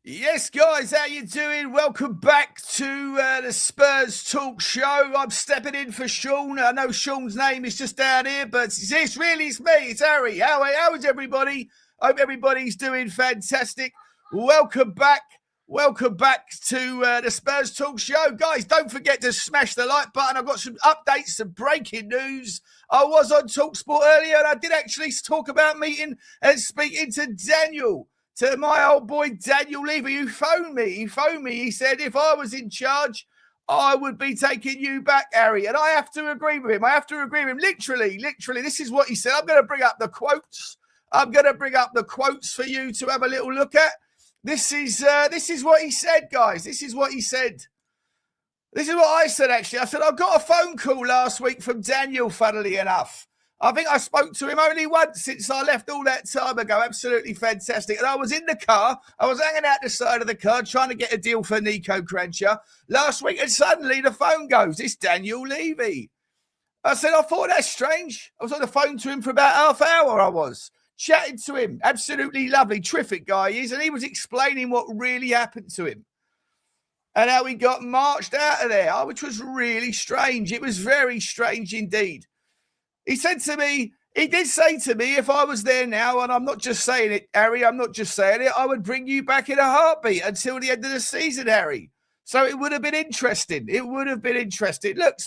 Yes, guys, how you doing? Welcome back to the Spurs Talk Show. I'm stepping in for Sean. I know Sean's name is just down here, but it's me. It's Harry. How is everybody? Hope everybody's doing fantastic. Welcome back. Welcome back to the Spurs Talk Show. Guys, don't forget to smash the like button. I've got some updates, some breaking news. I was on TalkSport earlier, and I did actually talk about meeting and speaking to Daniel. To my old boy Daniel Levy, who phoned me. He said, if I was in charge, I would be taking you back, Harry. And I have to agree with him. Literally, this is what he said. I'm going to bring up the quotes. For you to have a little look at. This is what he said, guys. This is what he said. This is what I said, actually. I said, I got a phone call last week from Daniel, funnily enough. I think I spoke to him only once since I left all that time ago. Absolutely fantastic. And I was in the car. I was hanging out the side of the car trying to get a deal for Nico Crancher last week. And suddenly the phone goes. It's Daniel Levy. I said, I thought that's strange. I was on the phone to him for about half hour. I was chatting to him. Absolutely lovely. Terrific guy he is. And he was explaining what really happened to him. And how he got marched out of there, which was really strange. It was very strange indeed. He did say to me, if I was there now, and I'm not just saying it, Harry, I would bring you back in a heartbeat until the end of the season, Harry. So it would have been interesting. Look,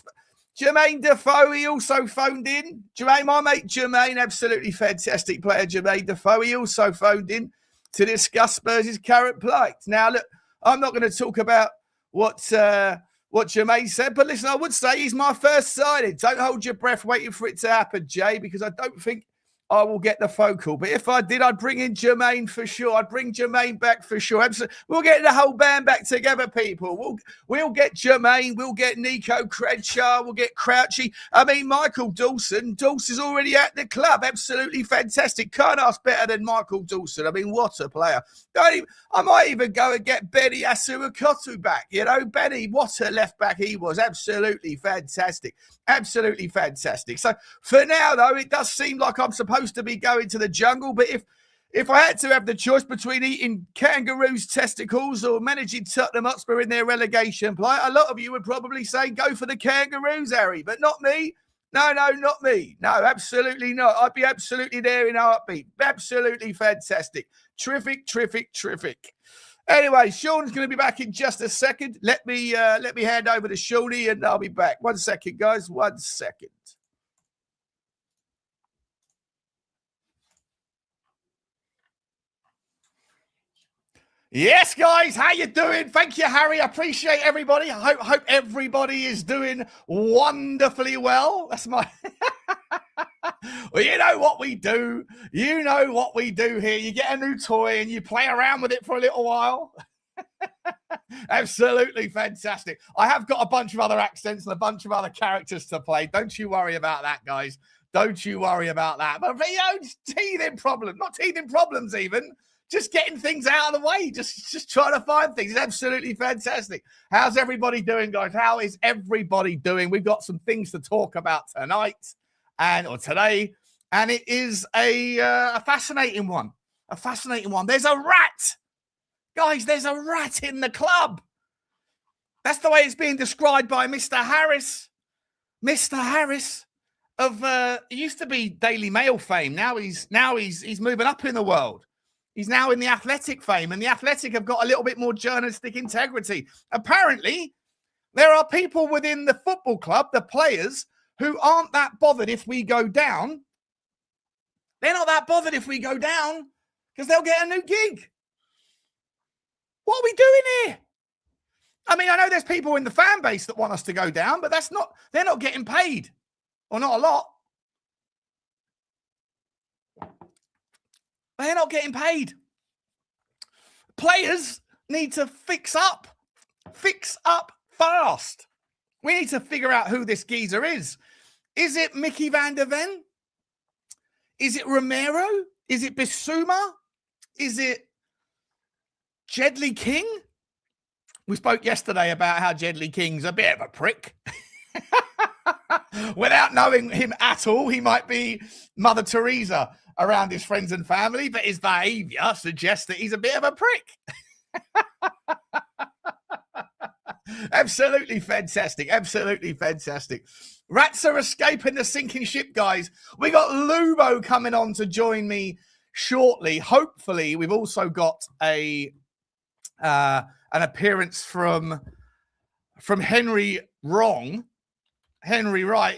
Jermaine Defoe, he also phoned in. My mate Jermaine, absolutely fantastic player, Jermaine Defoe. He also phoned in to discuss Spurs' current plight. Now, look, I'm not going to talk about what Jermaine said, but listen, I would say he's my first signing. Don't hold your breath waiting for it to happen, Jay, because I don't think I will get the phone call. But if I did, I'd bring in Jermaine for sure. I'd bring Jermaine back for sure. Absolutely. We'll get the whole band back together, people. We'll get Jermaine. We'll get Nico Crenshaw. We'll get Crouchy. I mean, Michael Dawson. Dawson's already at the club. Absolutely fantastic. Can't ask better than Michael Dawson. I mean, what a player. I might even go and get Benny Asuakotu back. You know, Benny, what a left back he was. Absolutely fantastic. Absolutely fantastic. So for now, though, it does seem like I'm supposed to be going to the jungle. But if I had to have the choice between eating kangaroos' testicles or managing Tottenham Hotspur in their relegation play, a lot of you would probably say go for the kangaroos, Harry, but not me. No, not me. No, absolutely not. I'd be absolutely there in a heartbeat. Absolutely fantastic. Terrific. Anyway, Sean's going to be back in just a second. Let me hand over to Shawnee and I'll be back. 1 second, guys. 1 second. Yes, guys, how you doing? Thank you, Harry. I appreciate everybody. I hope everybody is doing wonderfully well. That's my... Well, you know what we do. You know what we do here. You get a new toy and you play around with it for a little while. Absolutely fantastic. I have got a bunch of other accents and a bunch of other characters to play. Don't you worry about that, guys. Don't you worry about that. But, you know, teething problems. Not teething problems even. Just getting things out of the way. Just trying to find things. It's absolutely fantastic. How's everybody doing, guys? How is everybody doing? We've got some things to talk about tonight or today. And it is a fascinating one. There's a rat. Guys, there's a rat in the club. That's the way it's being described by Mr. Harris. Mr. Harris of he used to be Daily Mail fame. Now he's moving up in the world. He's now in the Athletic fame, and the Athletic have got a little bit more journalistic integrity. Apparently, there are people within the football club, the players, who aren't that bothered if we go down. They're not that bothered if we go down because they'll get a new gig. What are we doing here? I mean, I know there's people in the fan base that want us to go down, but they're not getting paid, or not a lot. They're not getting paid. Players need to fix up fast. We need to figure out who this geezer is. Is it Micky van der Ven? Is it Romero? Is it Bissouma? Is it Jedley King? We spoke yesterday about how Jedley King's a bit of a prick. Without knowing him at all, he might be Mother Teresa around his friends and family, but his behaviour suggests that he's a bit of a prick. Absolutely fantastic. Absolutely fantastic. Rats are escaping the sinking ship, guys. We got Lubo coming on to join me shortly. Hopefully, we've also got an appearance from Henry Wright,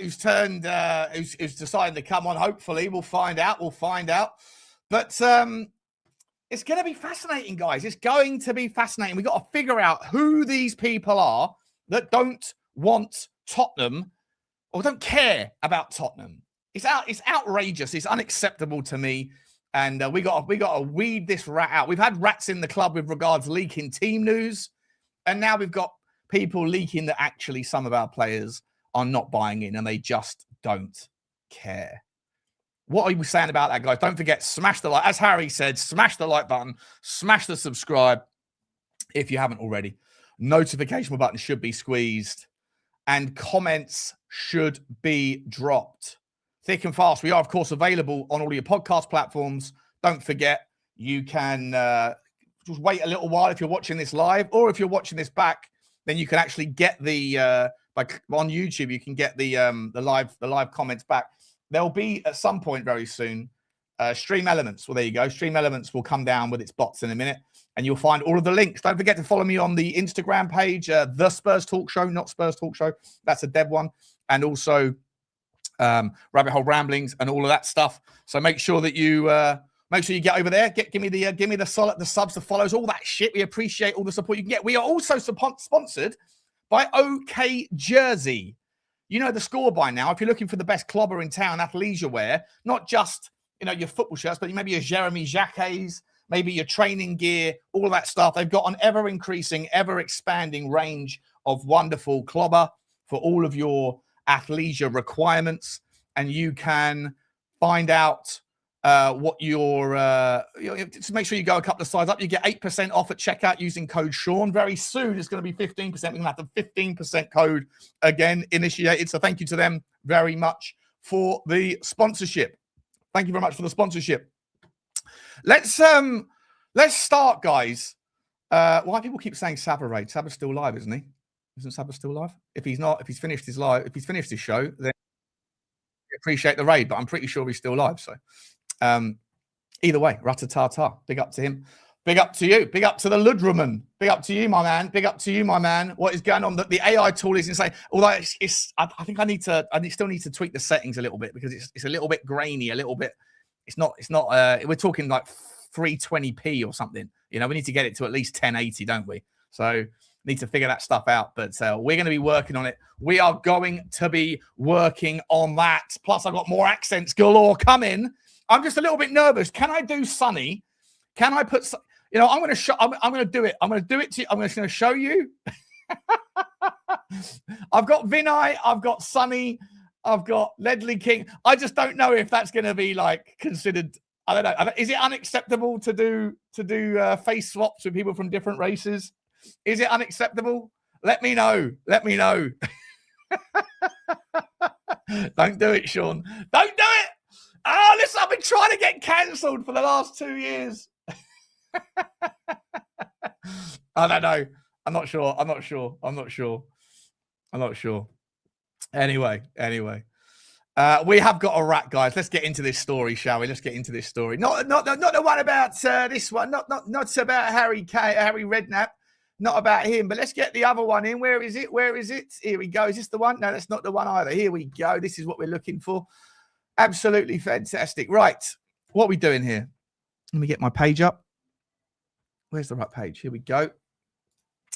who's turned who's decided to come on. Hopefully, we'll find out. But it's going to be fascinating, guys. It's going to be fascinating. We've got to figure out who these people are that don't want Tottenham or don't care about Tottenham. It's outrageous. It's unacceptable to me. And we got to weed this rat out. We've had rats in the club with regards to leaking team news. And now we've got people leaking that actually some of our players are not buying in and they just don't care. What are we saying about that, guys? Don't forget, smash the like. As Harry said, smash the like button, smash the subscribe if you haven't already. Notification button should be squeezed and comments should be dropped. Thick and fast. We are, of course, available on all your podcast platforms. Don't forget, you can just wait a little while if you're watching this live, or if you're watching this back, then you can actually get the on YouTube. You can get the live comments back. There'll be at some point very soon Stream Elements. Well, there you go. Stream Elements will come down with its bots in a minute, and you'll find all of the links. Don't forget to follow me on the Instagram page, the Spurs Talk Show, not Spurs Talk Show. That's a dead one, and also Rabbit Hole Ramblings and all of that stuff. So make sure that you get over there. Give me the subs, the follows, all that shit. We appreciate all the support you can get. We are also sponsored by OK Jersey. You know the score by now. If you're looking for the best clobber in town, athleisure wear, not just your football shirts, but maybe your Jeremy Jacquets, maybe your training gear, all that stuff. They've got an ever-increasing, ever-expanding range of wonderful clobber for all of your athleisure requirements, and you can find out what your just make sure you go a couple of sides up. You get 8% off at checkout using code Sean. Very soon it's going to be 15%. We're going to have the 15% code again initiated. So thank you to them very much for the sponsorship. Thank you very much for the sponsorship. Let's start, guys. Why people keep saying Sabah raid? Sabah's still live, isn't he? Isn't Sabah still live? If he's not, if he's finished his show, then we appreciate the raid. But I'm pretty sure he's still live. So. Either way, Ratatata. Big up to him. Big up to you. Big up to the Ludruman. Big up to you, my man. Big up to you, my man. What is going on? The AI tool is insane. Although I think I still need to tweak the settings a little bit because it's a little bit grainy, a little bit. It's not. We're talking like 320p or something. We need to get it to at least 1080, don't we? So need to figure that stuff out. But we're going to be working on it. We are going to be working on that. Plus, I've got more accents galore coming. I'm just a little bit nervous. Can I do Sunny? Can I put? I'm going to show. I'm going to do it. I'm going to do it to you. I'm just going to show you. I've got Vinay. I've got Sunny. I've got Ledley King. I just don't know if that's going to be considered. I don't know. Is it unacceptable to do face swaps with people from different races? Is it unacceptable? Let me know. Let me know. Don't do it, Sean. Don't do it. Oh, listen, I've been trying to get cancelled for the last 2 years. I don't know. I'm not sure. Anyway. We have got a rat, guys. Let's get into this story, shall we? Let's get into this story. Not the one about this one. Not about Harry Redknapp. Not about him. But let's get the other one in. Where is it? Here we go. Is this the one? No, that's not the one either. Here we go. This is what we're looking for. Absolutely fantastic. Right. What are we doing here? Let me get my page up. Where's the right page? Here we go.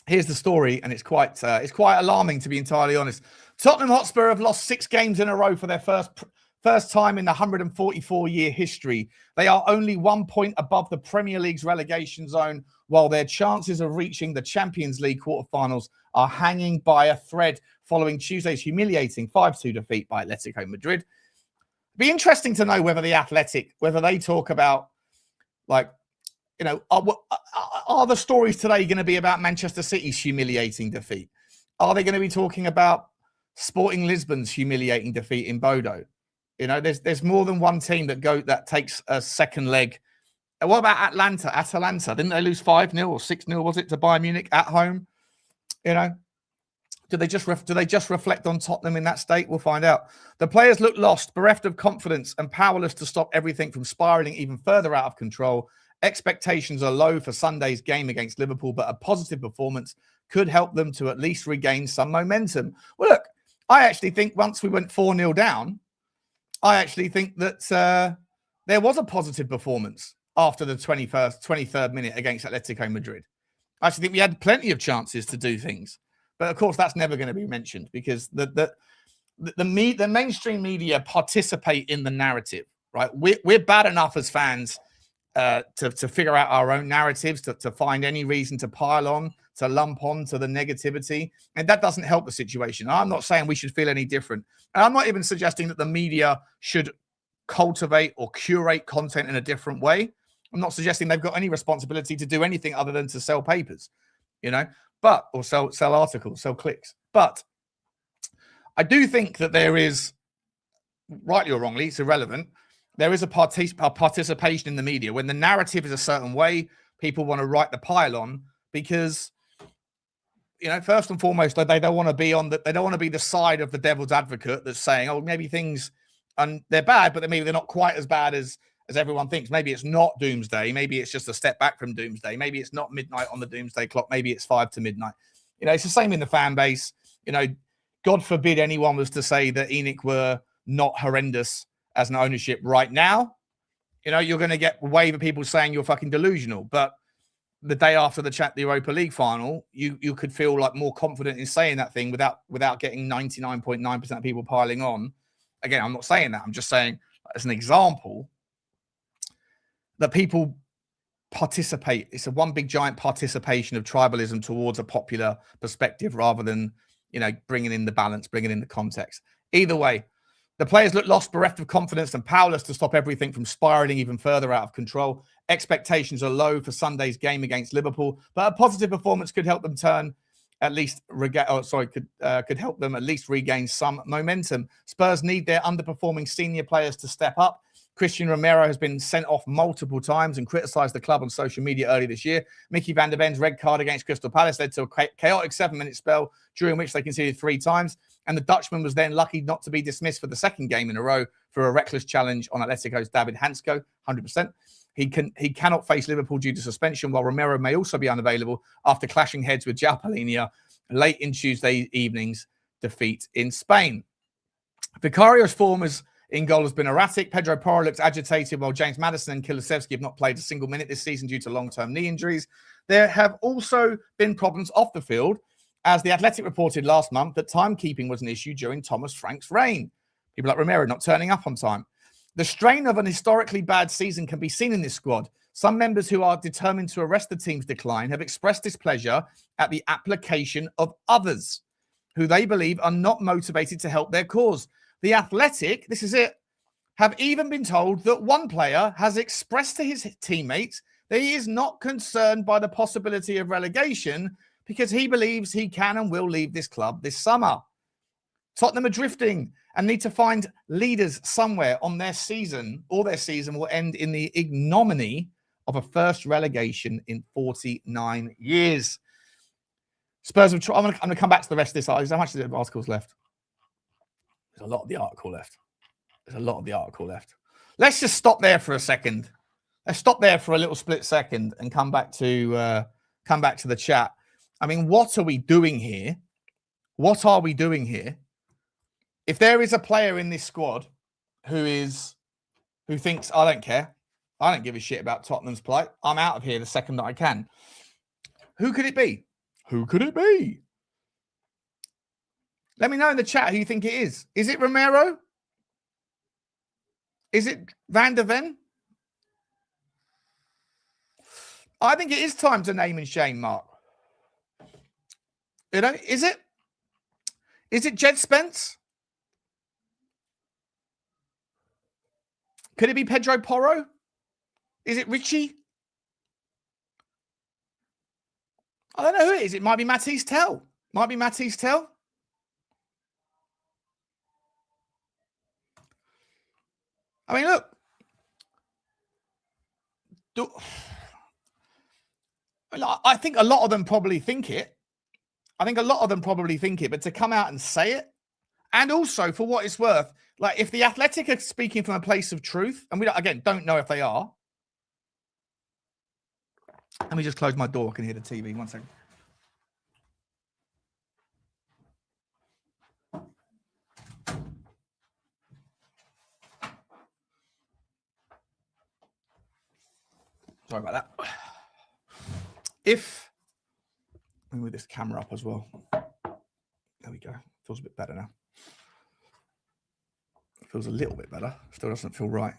Here's the story, and it's quite alarming, to be entirely honest. Tottenham Hotspur have lost 6 games in a row for their first time in the 144-year history. They are only 1 point above the Premier League's relegation zone, while their chances of reaching the Champions League quarterfinals are hanging by a thread following Tuesday's humiliating 5-2 defeat by Atletico Madrid. Be interesting to know whether they talk about, are the stories today going to be about Manchester City's humiliating defeat? Are they going to be talking about Sporting Lisbon's humiliating defeat in Bodo? There's more than one team that takes a second leg What about Atalanta? Didn't they lose 5-0 or 6-0, was it, to Bayern Munich at home? You know, do they just reflect on Tottenham in that state? We'll find out. The players look lost, bereft of confidence and powerless to stop everything from spiralling even further out of control. Expectations are low for Sunday's game against Liverpool, but a positive performance could help them to at least regain some momentum. Well, look, I actually think once we went 4-0 down, I actually think that there was a positive performance after the 23rd minute against Atletico Madrid. I actually think we had plenty of chances to do things. But of course, that's never going to be mentioned because the mainstream media participate in the narrative, right? We're bad enough as fans to figure out our own narratives, to find any reason to pile on, to lump on to the negativity. And that doesn't help the situation. I'm not saying we should feel any different. And I'm not even suggesting that the media should cultivate or curate content in a different way. I'm not suggesting they've got any responsibility to do anything other than to sell papers, or sell articles, sell clicks. But I do think that there is, rightly or wrongly, it's irrelevant, there is a participation in the media. When the narrative is a certain way, people want to write the pile on because, first and foremost, they don't want to be they don't want to be the side of the devil's advocate that's saying, oh, maybe things, and they're bad, but maybe they're not quite as bad as everyone thinks. Maybe it's not doomsday. Maybe it's just a step back from doomsday. Maybe it's not midnight on the doomsday clock. Maybe it's 5 to midnight. It's the same in the fan base. God forbid anyone was to say that ENIC were not horrendous as an ownership right now. You're going to get a wave of people saying you're fucking delusional. But the day after the Europa League final, you could feel like more confident in saying that thing without getting 99.9% of people piling on. Again, I'm not saying that. I'm just saying as an example that people participate. It's a one big giant participation of tribalism towards a popular perspective rather than, bringing in the balance, bringing in the context. Either way, the players look lost, bereft of confidence and powerless to stop everything from spiraling even further out of control. Expectations are low for Sunday's game against Liverpool, but a positive performance could help them could help them at least regain some momentum. Spurs need their underperforming senior players to step up. Christian Romero has been sent off multiple times and criticised the club on social media early this year. Micky van der Ven's red card against Crystal Palace led to a chaotic 7-minute spell during which they conceded 3 times. And the Dutchman was then lucky not to be dismissed for the second game in a row for a reckless challenge on Atletico's David Hansko, 100%. He cannot face Liverpool due to suspension, while Romero may also be unavailable after clashing heads with João Palhinha late in Tuesday evening's defeat in Spain. Vicario's form in goal has been erratic. Pedro Porro looks agitated, while James Maddison and Kulusevski have not played a single minute this season due to long-term knee injuries. There have also been problems off the field, as The Athletic reported last month that timekeeping was an issue during Thomas Frank's reign. People like Romero not turning up on time. The strain of an historically bad season can be seen in this squad. Some members who are determined to arrest the team's decline have expressed displeasure at the application of others who they believe are not motivated to help their cause. The Athletic, this is it, have even been told that one player has expressed to his teammates that he is not concerned by the possibility of relegation because he believes he can and will leave this club this summer. Tottenham are drifting and need to find leaders somewhere on their season, or their season will end in the ignominy of a first relegation in 49 years. Spurs have I'm going to come back to the rest of this article. How much of the article's left? There's a lot of the article left. Let's just stop there for a second. Let's stop there for a little split second and come back to the chat. I mean, what are we doing here? What are we doing here? If there is a player in this squad who thinks, I don't care, I don't give a shit about Tottenham's plight, I'm out of here the second that I can. Who could it be? Who could it be? Let me know in the chat who you think it is. Is it Romero? Is it Van der Ven? I think it is time to name and shame, Mark. Is it? Is it Jed Spence? Could it be Pedro Porro? Is it Richie? I don't know who it is. It might be Mathys Tel. I mean, look. I think a lot of them probably think it. But to come out and say it, and also for what it's worth, like if the Athletic are speaking from a place of truth, and we don't know if they are. Let me just close my door. I can hear the TV. 1 second. Sorry about that. Let me move this camera up as well. There we go. Feels a bit better now. Feels a little bit better. Still doesn't feel right.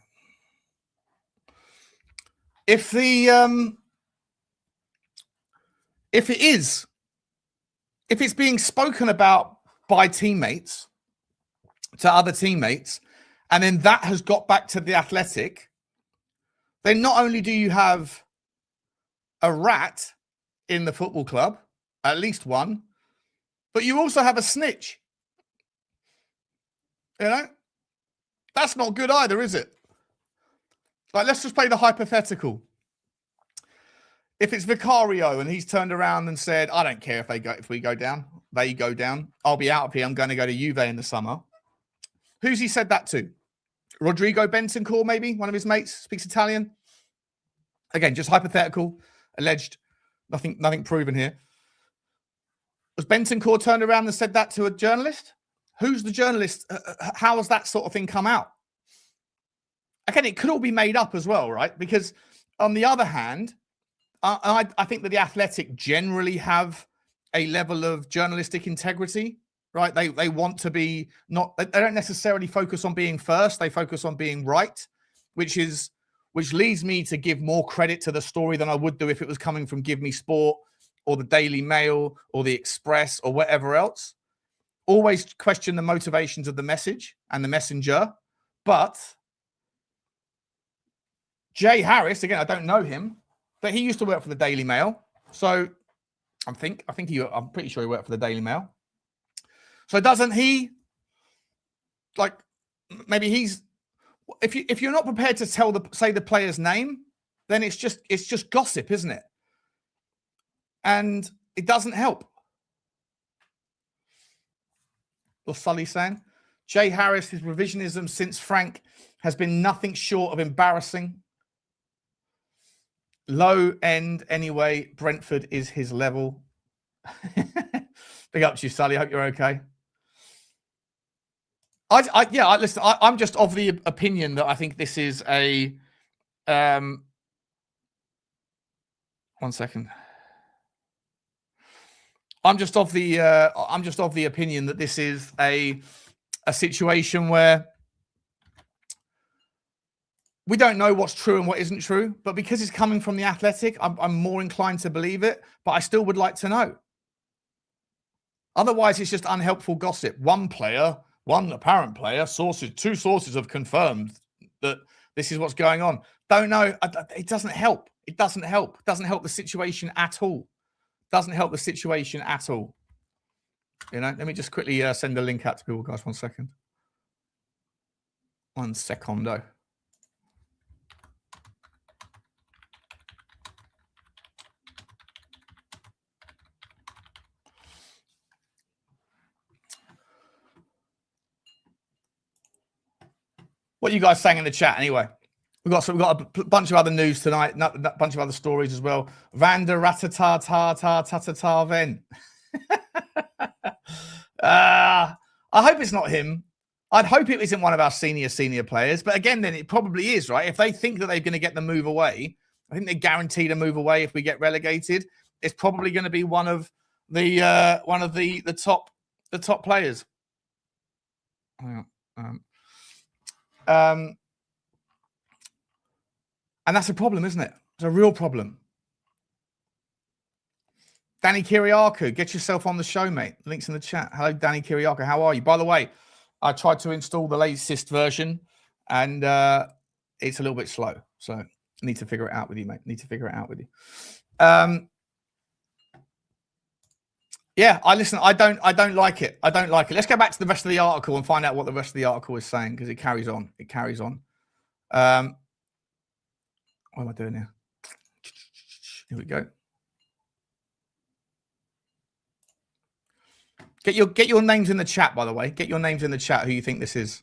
If it's being spoken about by teammates to other teammates, and then that has got back to the Athletic, then not only do you have a rat in the football club, at least one, but you also have a snitch. You know? That's not good either, is it? Like, let's just play the hypothetical. If it's Vicario and he's turned around and said, I don't care if we go down, they go down. I'll be out of here. I'm going to go to Juve in the summer. Who's he said that to? Rodrigo Bentancur, maybe? One of his mates speaks Italian. Again, just hypothetical, alleged, nothing proven here. Was Bentancur turned around and said that to a journalist? Who's the journalist? How has that sort of thing come out? Again, it could all be made up as well, right? Because on the other hand, I think that the Athletic generally have a level of journalistic integrity, right? They want to be they don't necessarily focus on being first. They focus on being right, which leads me to give more credit to the story than I would do if it was coming from Give Me Sport or the Daily Mail or the Express or whatever else. Always question the motivations of the message and the messenger. But Jay Harris, again, I don't know him, but he used to work for the Daily Mail. So I'm pretty sure he worked for the Daily Mail. So doesn't he, like, maybe he's, if you're not prepared to say the player's name, then it's just gossip, isn't it? And it doesn't help. Or Sully saying, Jay Harris, his revisionism since Frank has been nothing short of embarrassing. Low end anyway. Brentford is his level. Big up to you, Sully. Hope you're okay. Listen, I'm just of the opinion that I think this is a 1 second. I'm just of the opinion that this is a situation where we don't know what's true and what isn't true, but because it's coming from the Athletic, I'm more inclined to believe it, but I still would like to know. Otherwise, it's just unhelpful gossip. One apparent player, two sources have confirmed that this is what's going on. Don't know. It doesn't help. It doesn't help. It doesn't help the situation at all. Doesn't help the situation at all. You know, let me just quickly send a link out to people, guys. 1 second. 1 secondo. What are you guys saying in the chat anyway? We've got a bunch of other news tonight, a bunch of other stories as well. Vander Ratata Ven. I hope it's not him. I'd hope it isn't one of our senior players. But again, then it probably is, right? If they think that they're going to get the move away, I think they're guaranteed a move away if we get relegated. It's probably going to be one of the top players. And that's a problem, isn't it? It's a real problem. Danny Kiriakou, get yourself on the show, mate. Links in the chat. Hello, Danny Kiriakou. How are you? By the way, I tried to install the latest version, and it's a little bit slow. So I need to figure it out with you, mate. Yeah, I don't like it. Let's go back to the rest of the article and find out what the rest of the article is saying, because it carries on. What am I doing here? Here we go. Get your names in the chat, by the way. Get your names in the chat who you think this is.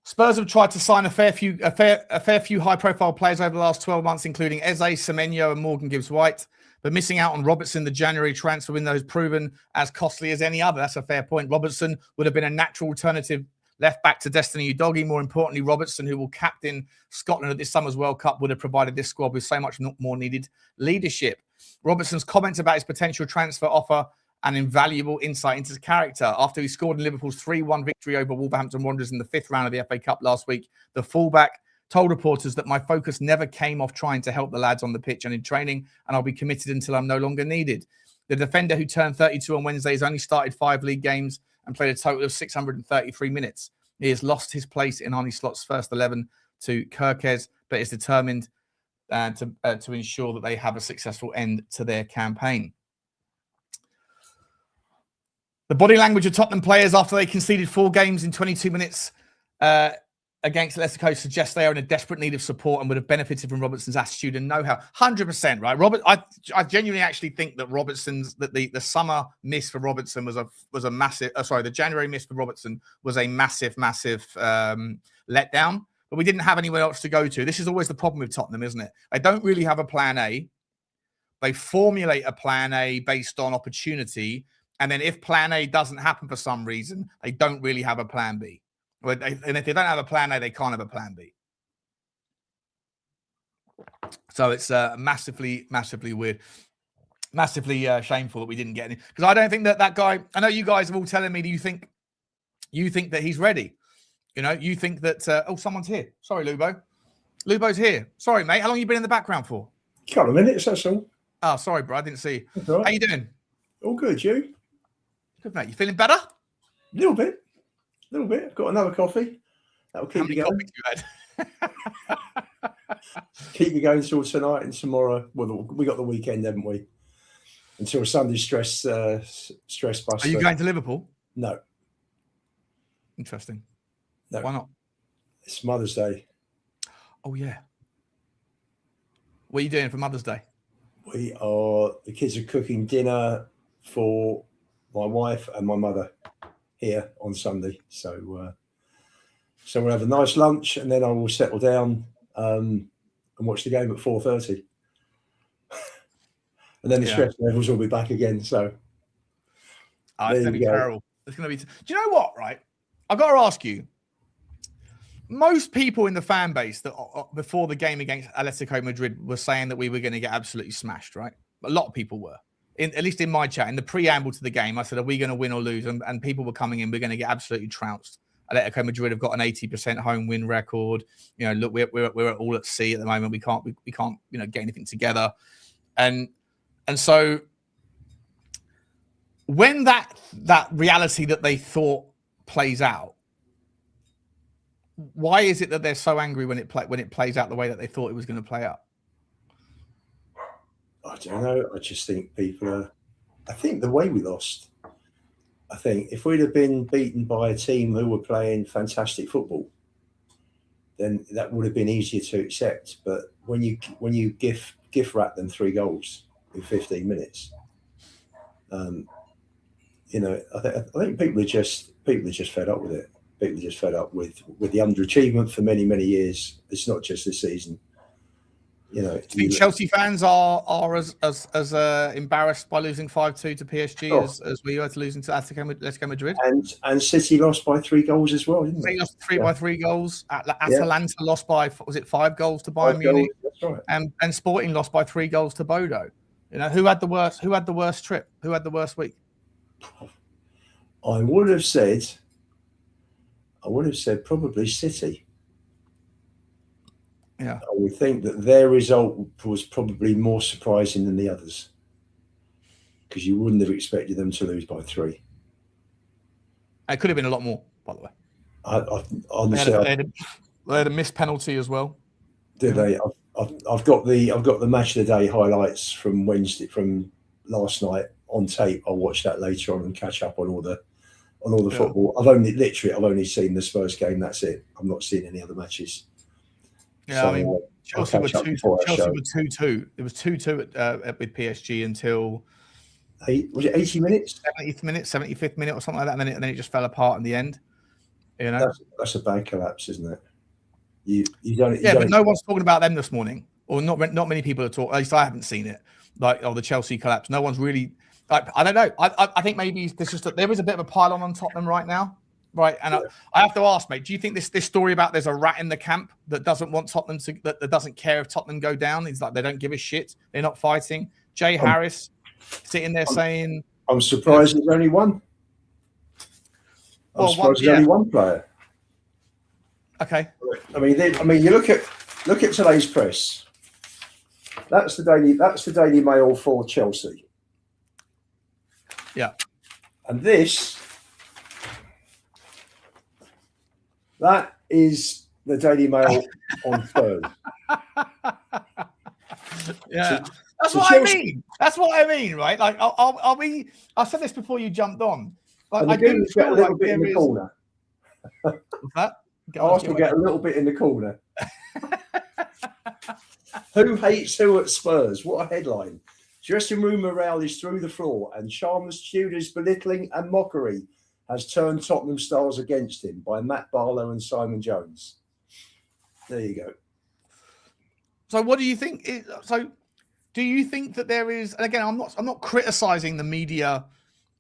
Spurs have tried to sign a fair few high-profile players over the last 12 months, including Eze, Semenyo, and Morgan Gibbs-White. But missing out on Robertson, the January transfer window has proven as costly as any other. That's a fair point. Robertson would have been a natural alternative left back to Destiny Udogie. More importantly, Robertson, who will captain Scotland at this summer's World Cup, would have provided this squad with so much more needed leadership. Robertson's comments about his potential transfer offer an invaluable insight into his character. After he scored in Liverpool's 3-1 victory over Wolverhampton Wanderers in the 5th round of the FA Cup last week, the fullback told reporters that my focus never came off trying to help the lads on the pitch and in training, and I'll be committed until I'm no longer needed. The defender, who turned 32 on Wednesday, has only started 5 league games and played a total of 633 minutes. He has lost his place in Arne Slot's first 11 to Kirkes, but is determined to ensure that they have a successful end to their campaign. The body language of Tottenham players after they conceded 4 games in 22 minutes against Atletico suggests they are in a desperate need of support and would have benefited from Robertson's attitude and know-how. 100%, right? I genuinely actually think that the summer miss for Robertson was a massive. The January miss for Robertson was a massive letdown. But we didn't have anywhere else to go to. This is always the problem with Tottenham, isn't it? They don't really have a plan A. They formulate a plan A based on opportunity. And then if plan A doesn't happen for some reason, they don't really have a plan B. And if they don't have a plan A, they can't have a plan B. So it's massively weird. Massively shameful that we didn't get any. Because I don't think that guy, I know you guys are all telling me that you think that he's ready. You know, you think that, someone's here. Sorry, Lubo. Lubo's here. Sorry, mate. How long have you been in the background for? A couple of minutes, that's all. Oh, sorry, bro. I didn't see you. Right. How you doing? All good, you? Good, mate. You feeling better? A little bit. I've got another coffee. That'll keep you going. Keep you going till tonight and tomorrow. Well, we got the weekend, haven't we? Until Sunday's stress buster. Are you going to Liverpool? No. Interesting. No. Why not? It's Mother's Day. Oh, yeah. What are you doing for Mother's Day? The kids are cooking dinner for my wife and my mother here on Sunday. So we'll have a nice lunch and then I will settle down and watch the game at 4:30. And then the stress levels will be back again. So it's going to be terrible. It's going to be. Do you know what, right? I've got to ask you. Most people in the fan base that before the game against Atletico Madrid were saying that we were going to get absolutely smashed, right? A lot of people were. At least in my chat, in the preamble to the game, I said, are we going to win or lose? And people were coming in, we're going to get absolutely trounced. Atletico Madrid have got an 80% home win record. You know, look, we're all at sea at the moment. We can't get anything together. And so when that reality that they thought plays out, why is it that they're so angry when it plays out the way that they thought it was going to play out? I don't know. I just think I think the way we lost, I think if we'd have been beaten by a team who were playing fantastic football, then that would have been easier to accept. But when you gift wrap them 3 goals in 15 minutes, I think people are just fed up with it. People are just fed up with the underachievement for many, many years. It's not just this season. You know, do you think Chelsea fans are as embarrassed by losing 5-2 to PSG as we were to losing to Atletico Madrid? And City lost by 3 goals as well, didn't they? They lost by 3 goals. Atalanta lost by 5 goals to Bayern Munich. That's right. And Sporting lost by 3 goals to Bodo. You know, who had the worst trip? Who had the worst week? I would have said probably City. Yeah. I would think that their result was probably more surprising than the others because you wouldn't have expected them to lose by 3. It could have been a lot more, by the way. Honestly, they had a missed penalty as well. Did they? I've got the match of the day highlights from last night on tape. I'll watch that later on and catch up on all the football. I've only seen the Spurs game. That's it. I'm not seeing any other matches. Yeah, So, I mean, I'll Chelsea were catch up 2. before our Chelsea show. were 2-2. It was 2-2 with PSG until Was it 80 minutes? 70th minute, 75th minute, or something like that, and then it just fell apart in the end. You know, that's a bad collapse, isn't it? You don't. But no one's talking about them this morning, or not many people are talking. At least I haven't seen it. Like, the Chelsea collapse. No one's really. Like, I don't know. I think maybe there's just there is a bit of a pile on Tottenham right now, right? And I have to ask, mate, do you think this story about there's a rat in the camp that doesn't want Tottenham to that doesn't care if Tottenham go down? It's like they don't give a shit. They're not fighting. Jay Harris sitting there saying, "I'm surprised there's only one." I'm surprised there's only one player. Okay. I mean, you look at today's press. That's the Daily Mail for Chelsea. Yeah. And that is the Daily Mail on Spurs. Yeah. That's what I mean. That's what I mean, right? Like, I said this before you jumped on. Like, I do feel like there is. Corner. What's that? Arsenal get a little bit in the corner. Who hates who at Spurs? What a headline. Dressing room morale is through the floor, and Sharma's Tudor's belittling and mockery has turned Tottenham stars against him by Matt Barlow and Simon Jones. There you go. So what do you think? Do you think that there is, and again, I'm not criticizing the media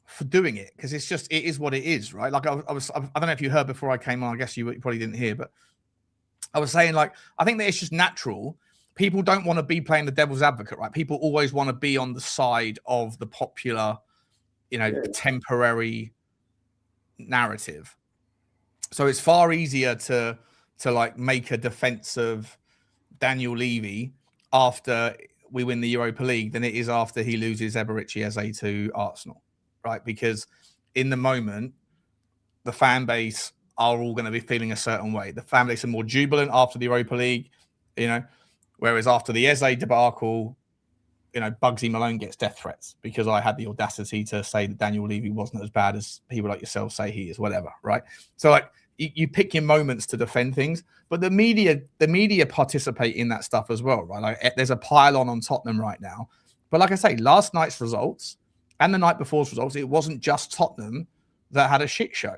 for doing it, because it is what it is, right? Like I don't know if you heard before I came on, I guess you probably didn't hear, but I was saying, like, I think that it's just natural. People don't want to be playing the devil's advocate, right? People always want to be on the side of the popular, temporary narrative. So it's far easier to like make a defense of Daniel Levy after we win the Europa League than it is after he loses Eberechi Eze to Arsenal. Right, because in the moment, the fan base are all going to be feeling a certain way. The fan base are more jubilant after the Europa League, whereas after the Eze debacle, Bugsy Malone gets death threats because I had the audacity to say that Daniel Levy wasn't as bad as people like yourself say he is, whatever, right? So, like, you pick your moments to defend things, but the media participate in that stuff as well, right? Like, there's a pile on Tottenham right now. But like I say, last night's results and the night before's results, it wasn't just Tottenham that had a shit show.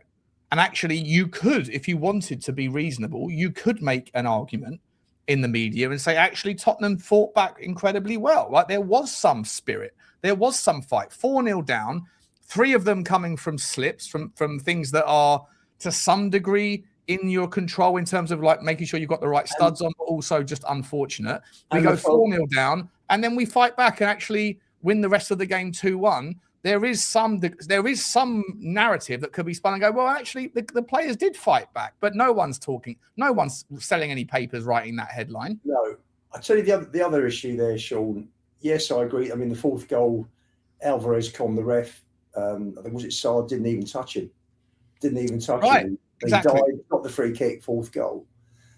And actually, you could, if you wanted to be reasonable, you could make an argument in the media and say, actually, Tottenham fought back incredibly well. Like, there was some spirit. There was some fight. 4-0 down, 3 of them coming from slips, from things that are, to some degree, in your control in terms of, like, making sure you've got the right studs on, but also just unfortunate. We go 4-0 down, and then we fight back and actually win the rest of the game 2-1, there is some narrative that could be spun and go, well, actually, the players did fight back, but no one's talking. No one's selling any papers writing that headline. No. I tell you the other issue there, Sean. Yes, I agree. I mean, the 4th goal, Alvarez conned the ref. I think, was it Sarr, didn't even touch him. Him. Exactly. He died, got the free kick, 4th goal.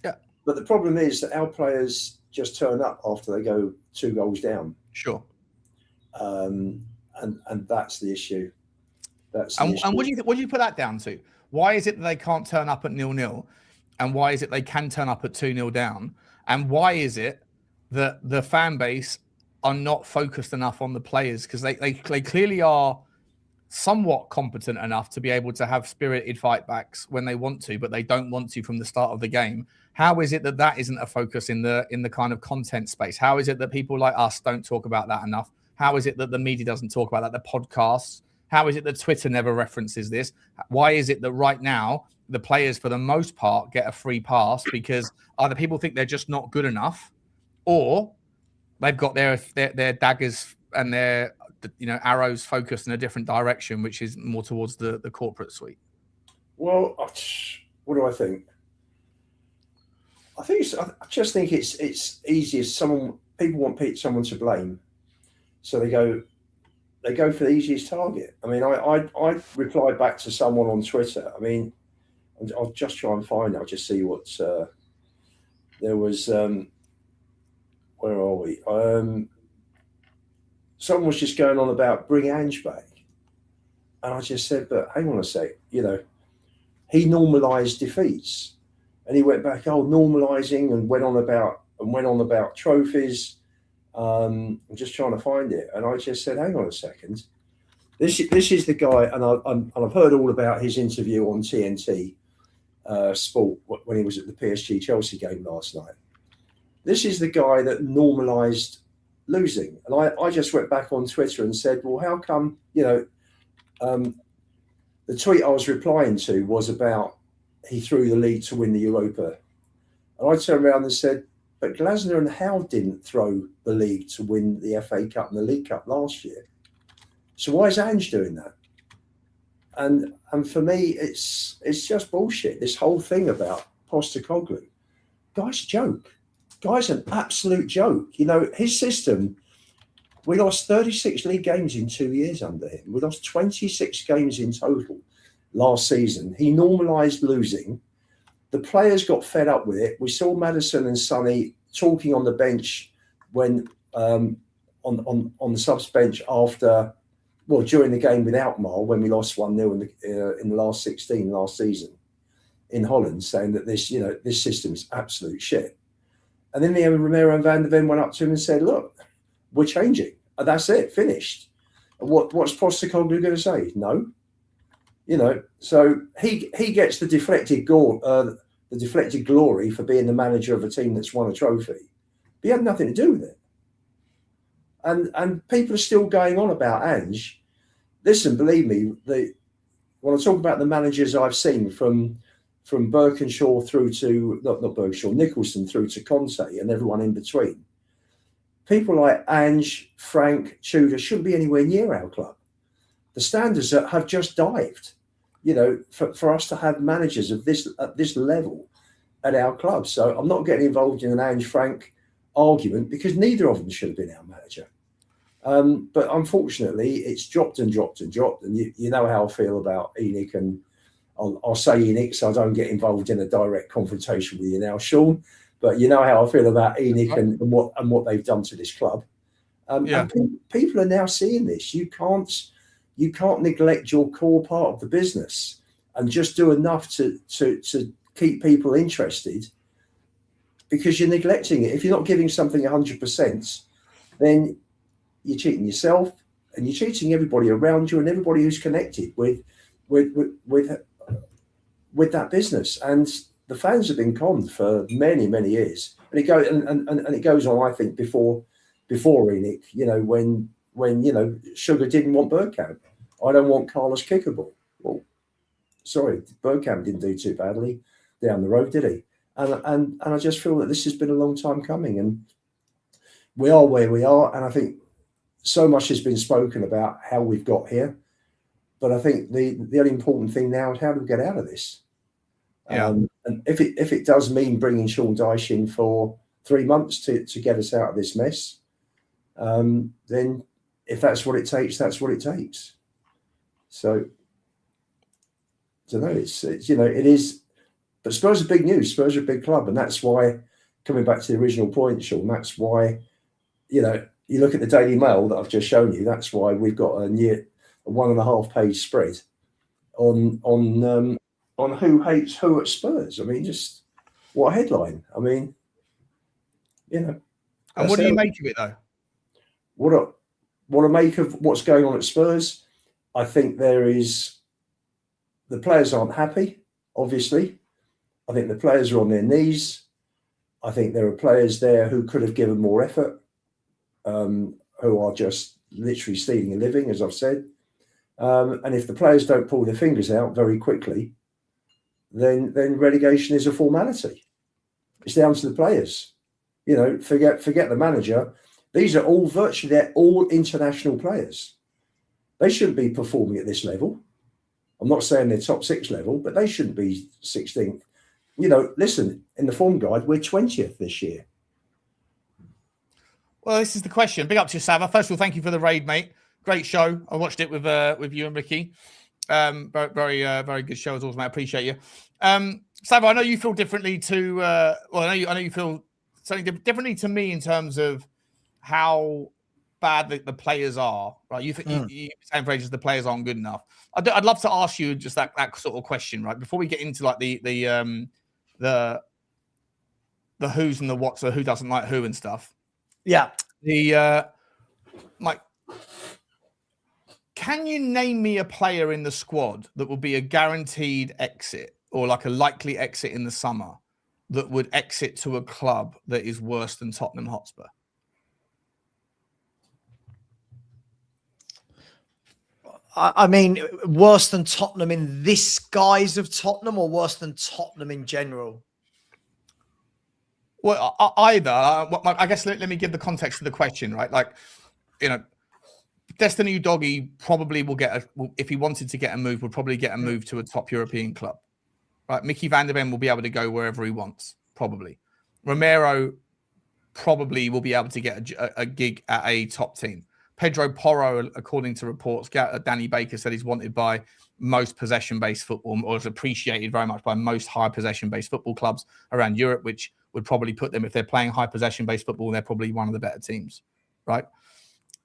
Yeah. But the problem is that our players just turn up after they go 2 goals down. Sure. And that's the issue. And what do you put that down to? Why is it that they can't turn up at 0-0, and why is it they can turn up at 2-0 down? And why is it that the fan base are not focused enough on the players? Because they clearly are somewhat competent enough to be able to have spirited fight backs when they want to, but they don't want to from the start of the game. How is it that isn't a focus in the kind of content space? How is it that people like us don't talk about that enough? How is it that the media doesn't talk about that? The podcasts? How is it that Twitter never references this? Why is it that right now the players, for the most part, get a free pass because either people think they're just not good enough, or they've got their daggers and their arrows focused in a different direction, which is more towards the corporate suite? Well, what do I think? I just think it's easiest. People want someone to blame. So they go for the easiest target. I mean, I replied back to someone on Twitter. I mean, I'll just try and find it. I'll just see what there was. Where are we? Someone was just going on about bring Ange back. And I just said, but hang on a sec, he normalised defeats. And he went back, normalising, and went on about and went on about trophies. I'm just trying to find it, and I just said, "Hang on a second. This is the guy," and I've heard all about his interview on TNT Sport when he was at the PSG Chelsea game last night. This is the guy that normalised losing, and I just went back on Twitter and said, "Well, how come?" The tweet I was replying to was about he threw the league to win the Europa, and I turned around and said, "But Glasner and Howe didn't throw the league to win the FA Cup and the League Cup last year. So why is Ange doing that?" And for me, it's just bullshit. This whole thing about Postecoglou, guy's a joke. Guy's an absolute joke. His system. We lost 36 league games in 2 years under him. We lost 26 games in total last season. He normalised losing. The players got fed up with it. We saw Maddison and Sonny talking on the bench when on the subs bench during the game with Alkmaar when we lost 1-0 in the last 16 last season in Holland, saying that this system is absolute shit. And then Romero and Van der Ven went up to him and said, "Look, we're changing. That's it, finished." And what's Postecoglou going to say? No. So he gets the deflected glory for being the manager of a team that's won a trophy. But he had nothing to do with it. And people are still going on about Ange. Listen, believe me, when I talk about the managers I've seen from Birkinshaw through to not Birkinshaw, Nicholson through to Conte and everyone in between, people like Ange, Frank, Tudor shouldn't be anywhere near our club. The standards have just dived. For us to have managers at this level at our club. So I'm not getting involved in an Ange Frank argument because neither of them should have been our manager. But unfortunately, it's dropped and dropped and dropped. And you know how I feel about ENIC, and I'll say ENIC so I don't get involved in a direct confrontation with you now, Sean. But you know how I feel about ENIC and what they've done to this club. And people are now seeing this. You can't neglect your core part of the business and just do enough to keep people interested because you're neglecting it. If you're not giving something 100%, then you're cheating yourself and you're cheating everybody around you and everybody who's connected with that business. And the fans have been conned for many, many years. And it goes on, I think, before ENIC, when Sugar didn't want Bergkamp. I don't want Carlos Kickable. Well, sorry, Bergkamp didn't do too badly down the road, did he? And I just feel that this has been a long time coming, and we are where we are. And I think so much has been spoken about how we've got here, but I think the only important thing now is how do we get out of this? Yeah. And if it does mean bringing Sean Dyche in for 3 months to get us out of this mess, then if that's what it takes, that's what it takes. So, I don't know. It's it is, but Spurs are big news. Spurs are a big club, and that's why, coming back to the original point, Sean, that's why, you look at the Daily Mail that I've just shown you. That's why we've got a 1.5 page spread on who hates who at Spurs. I mean, just what a headline. I mean, And what do you make of it, though? What I make of what's going on at Spurs, I think the players aren't happy, obviously. I think the players are on their knees. I think there are players there who could have given more effort, who are just literally stealing a living, as I've said. And if the players don't pull their fingers out very quickly, then relegation is a formality. It's down to the players. Forget the manager. These are they're all international players. They shouldn't be performing at this level. I'm not saying they're top 6 level, but they shouldn't be 16th. Listen, in the form guide, we're 20th this year. Well, this is the question. Big up to you, Sava. First of all, thank you for the raid, mate. Great show. I watched it with you and Micky. Very good show as always, mate. I appreciate you. Sava, I know you feel differently to. I know you feel something differently to me in terms of how bad the players are. Right? You saying for ages the players aren't good enough. I'd love to ask you just that sort of question, right? Before we get into like the the who's and the what's, so who doesn't like who and stuff. Yeah. Mike, can you name me a player in the squad that will be a guaranteed exit or like a likely exit in the summer that would exit to a club that is worse than Tottenham Hotspur? I mean, worse than Tottenham in this guise of Tottenham, or worse than Tottenham in general? Well, either. I guess let me give the context of the question, right? Like, Destiny Udogie probably will get if he wanted to get a move, would probably get a move to a top European club, right? Micky van der Ven will be able to go wherever he wants, probably. Romero probably will be able to get a gig at a top team. Pedro Porro, according to reports, Danny Baker said he's wanted by most possession-based football, or is appreciated very much by most high possession-based football clubs around Europe, which would probably put them, if they're playing high possession-based football, they're probably one of the better teams, right?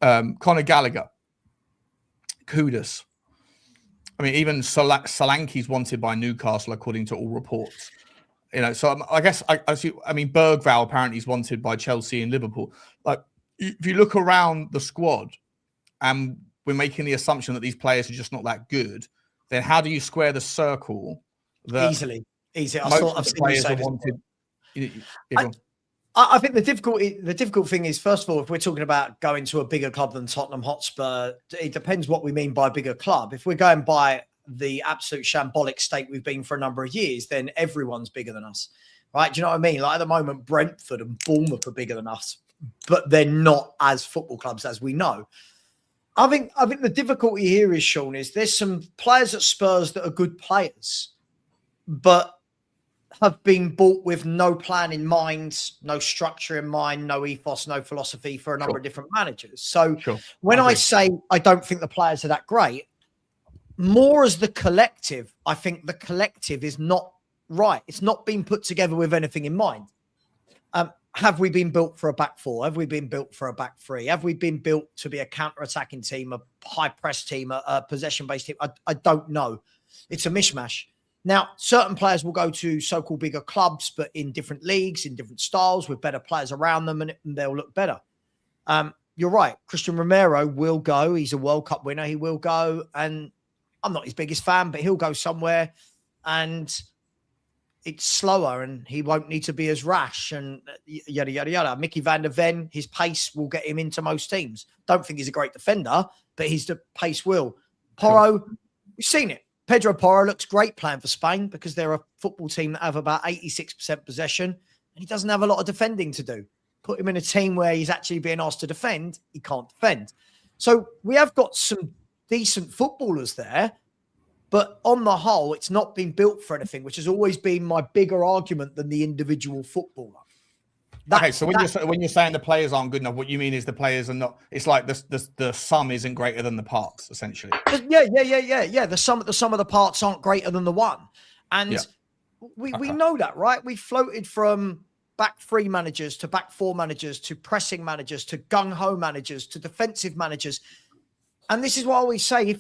Conor Gallagher, Kudus. I mean, even Solanke's wanted by Newcastle, according to all reports. So I guess I mean, Berghvall apparently is wanted by Chelsea and Liverpool. Like, if you look around the squad and we're making the assumption that these players are just not that good, then how do you square the circle that Easily. I've seen you say wanted? I think the difficult thing is, first of all, if we're talking about going to a bigger club than Tottenham Hotspur, it depends what we mean by bigger club. If we're going by the absolute shambolic state we've been for a number of years, then everyone's bigger than us, right? Do you know what I mean? Like, at the moment, Brentford and Bournemouth are bigger than us, but they're not as football clubs as we know. I think the difficulty here is, Sean, is there's some players at Spurs that are good players, but have been bought with no plan in mind, no structure in mind, no ethos, no philosophy for a number of different managers. So when I say I don't think the players are that great, more as the collective, I think the collective is not right. It's not been put together with anything in mind. Have we been built for a back four? Have we been built for a back three? Have we been built to be a counter-attacking team, a high-press team, a possession-based team? I don't know. It's a mishmash. Now, certain players will go to so-called bigger clubs, but in different leagues, in different styles, with better players around them, and they'll look better. You're right. Christian Romero will go. He's a World Cup winner. He will go. And I'm not his biggest fan, but he'll go somewhere. And it's slower, and he won't need to be as rash, and yada, yada, yada. Micky van der Ven, his pace will get him into most teams. Don't think he's a great defender, but his pace will. Porro, we've seen it. Pedro Porro looks great playing for Spain because they're a football team that have about 86% possession, and he doesn't have a lot of defending to do. Put him in a team where he's actually being asked to defend, he can't defend. So we have got some decent footballers there, but on the whole, it's not been built for anything, which has always been my bigger argument than the individual footballer. So when you're saying the players aren't good enough, what you mean is the players are not. It's like the sum isn't greater than the parts, essentially. Yeah. The sum of the parts aren't greater than the one, and we know that, right? We floated from back three managers to back four managers to pressing managers to gung ho managers to defensive managers, and this is what I always say: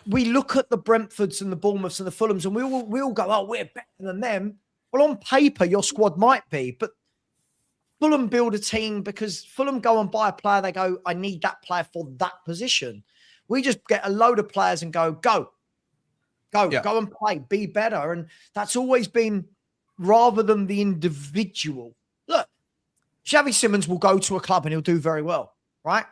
we look at the Brentfords and the Bournemouths and the Fulhams, and we all go, "Oh, we're better than them." Well, on paper, your squad might be, but Fulham build a team because Fulham go and buy a player. They go, I need that player for that position. We just get a load of players and go and play, be better. And that's always been rather than the individual. Look, Xavi Simons will go to a club and he'll do very well, right?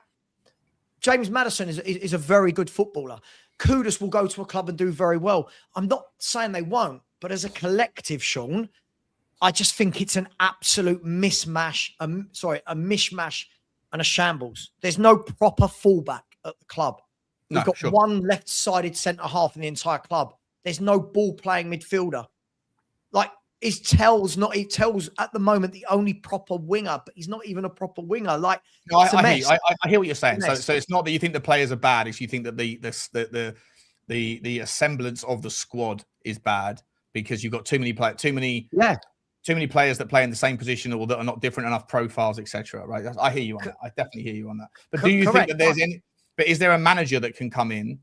James Maddison is a very good footballer. Kudus will go to a club and do very well. I'm not saying they won't, but as a collective, Sean, I just think it's an absolute mishmash and a shambles. There's no proper fullback at the club. We've got one left-sided centre-half in the entire club. There's no ball-playing midfielder. Like, Tel's at the moment the only proper winger, but he's not even a proper winger. Like, no, I hear what you're saying. So it's not that you think the players are bad; it's you think that the semblance of the squad is bad because you've got too many players that play in the same position or that are not different enough profiles, etc. Right? I hear you on that. I definitely hear you on that. But do you think that there's any? But is there a manager that can come in?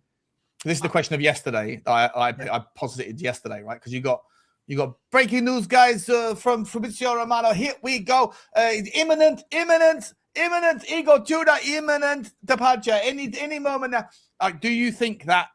This is the question of yesterday. I posited yesterday, right? Because you got You got breaking news, guys, from Fabrizio Romano. Here we go. Imminent. Igor Tudor, imminent departure. Any moment now. Do you think that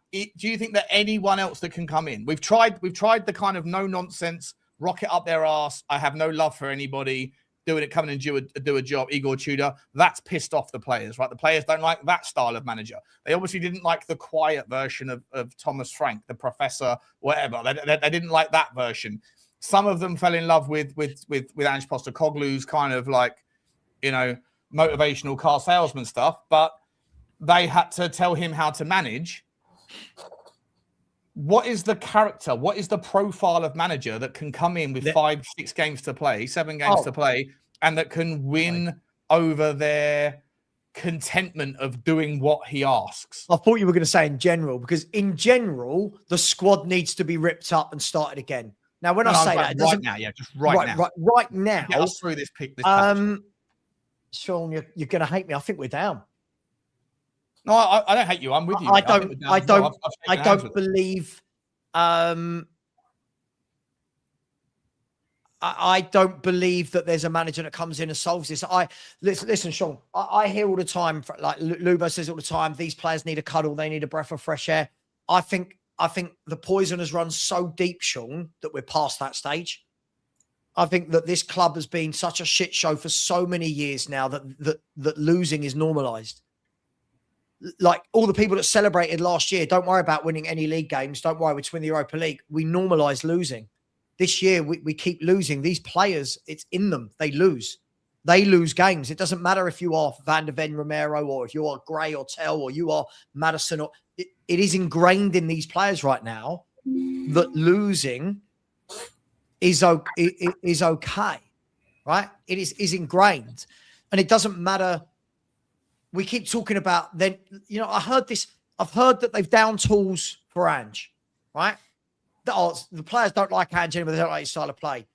anyone else that can come in? We've tried the kind of no nonsense, rocket up their ass. I have no love for anybody. Coming and do a job. Igor Tudor. That's pissed off the players, right? The players don't like that style of manager. They obviously didn't like the quiet version of Thomas Frank, the professor, whatever. They didn't like that version. Some of them fell in love with Ange Postecoglou's kind of like, motivational car salesman stuff, but they had to tell him how to manage. What is the character? What is the profile of manager that can come in with 5, 6 games to play, 7 games to play, and that can win over their contentment of doing what he asks? I thought you were going to say in general, because in general, the squad needs to be ripped up and started again. Now, when I say that, it doesn't... Right now, just right now. Right now. Get us through this pick. Sean, you're going to hate me. I think we're down. No, I don't hate you. I'm with you. I don't believe. I don't believe that there's a manager that comes in and solves this. Listen, Sean. I hear all the time, like Lubo says all the time, these players need a cuddle. They need a breath of fresh air. I think the poison has run so deep, Sean, that we're past that stage. I think that this club has been such a shit show for so many years now that losing is normalised. Like all the people that celebrated last year, don't worry about winning any league games. Don't worry, we just win the Europa League. We normalise losing. This year, we keep losing. These players, it's in them. They lose. They lose games. It doesn't matter if you are Van der Ven, Romero, or if you are Gray or Tel, or you are Maddison. Or it is ingrained in these players right now that losing is okay, right? It is ingrained. And it doesn't matter. We keep talking about then, I've heard that they've down tools for Ange, right? The players don't like Ange anymore. They don't like his style of play.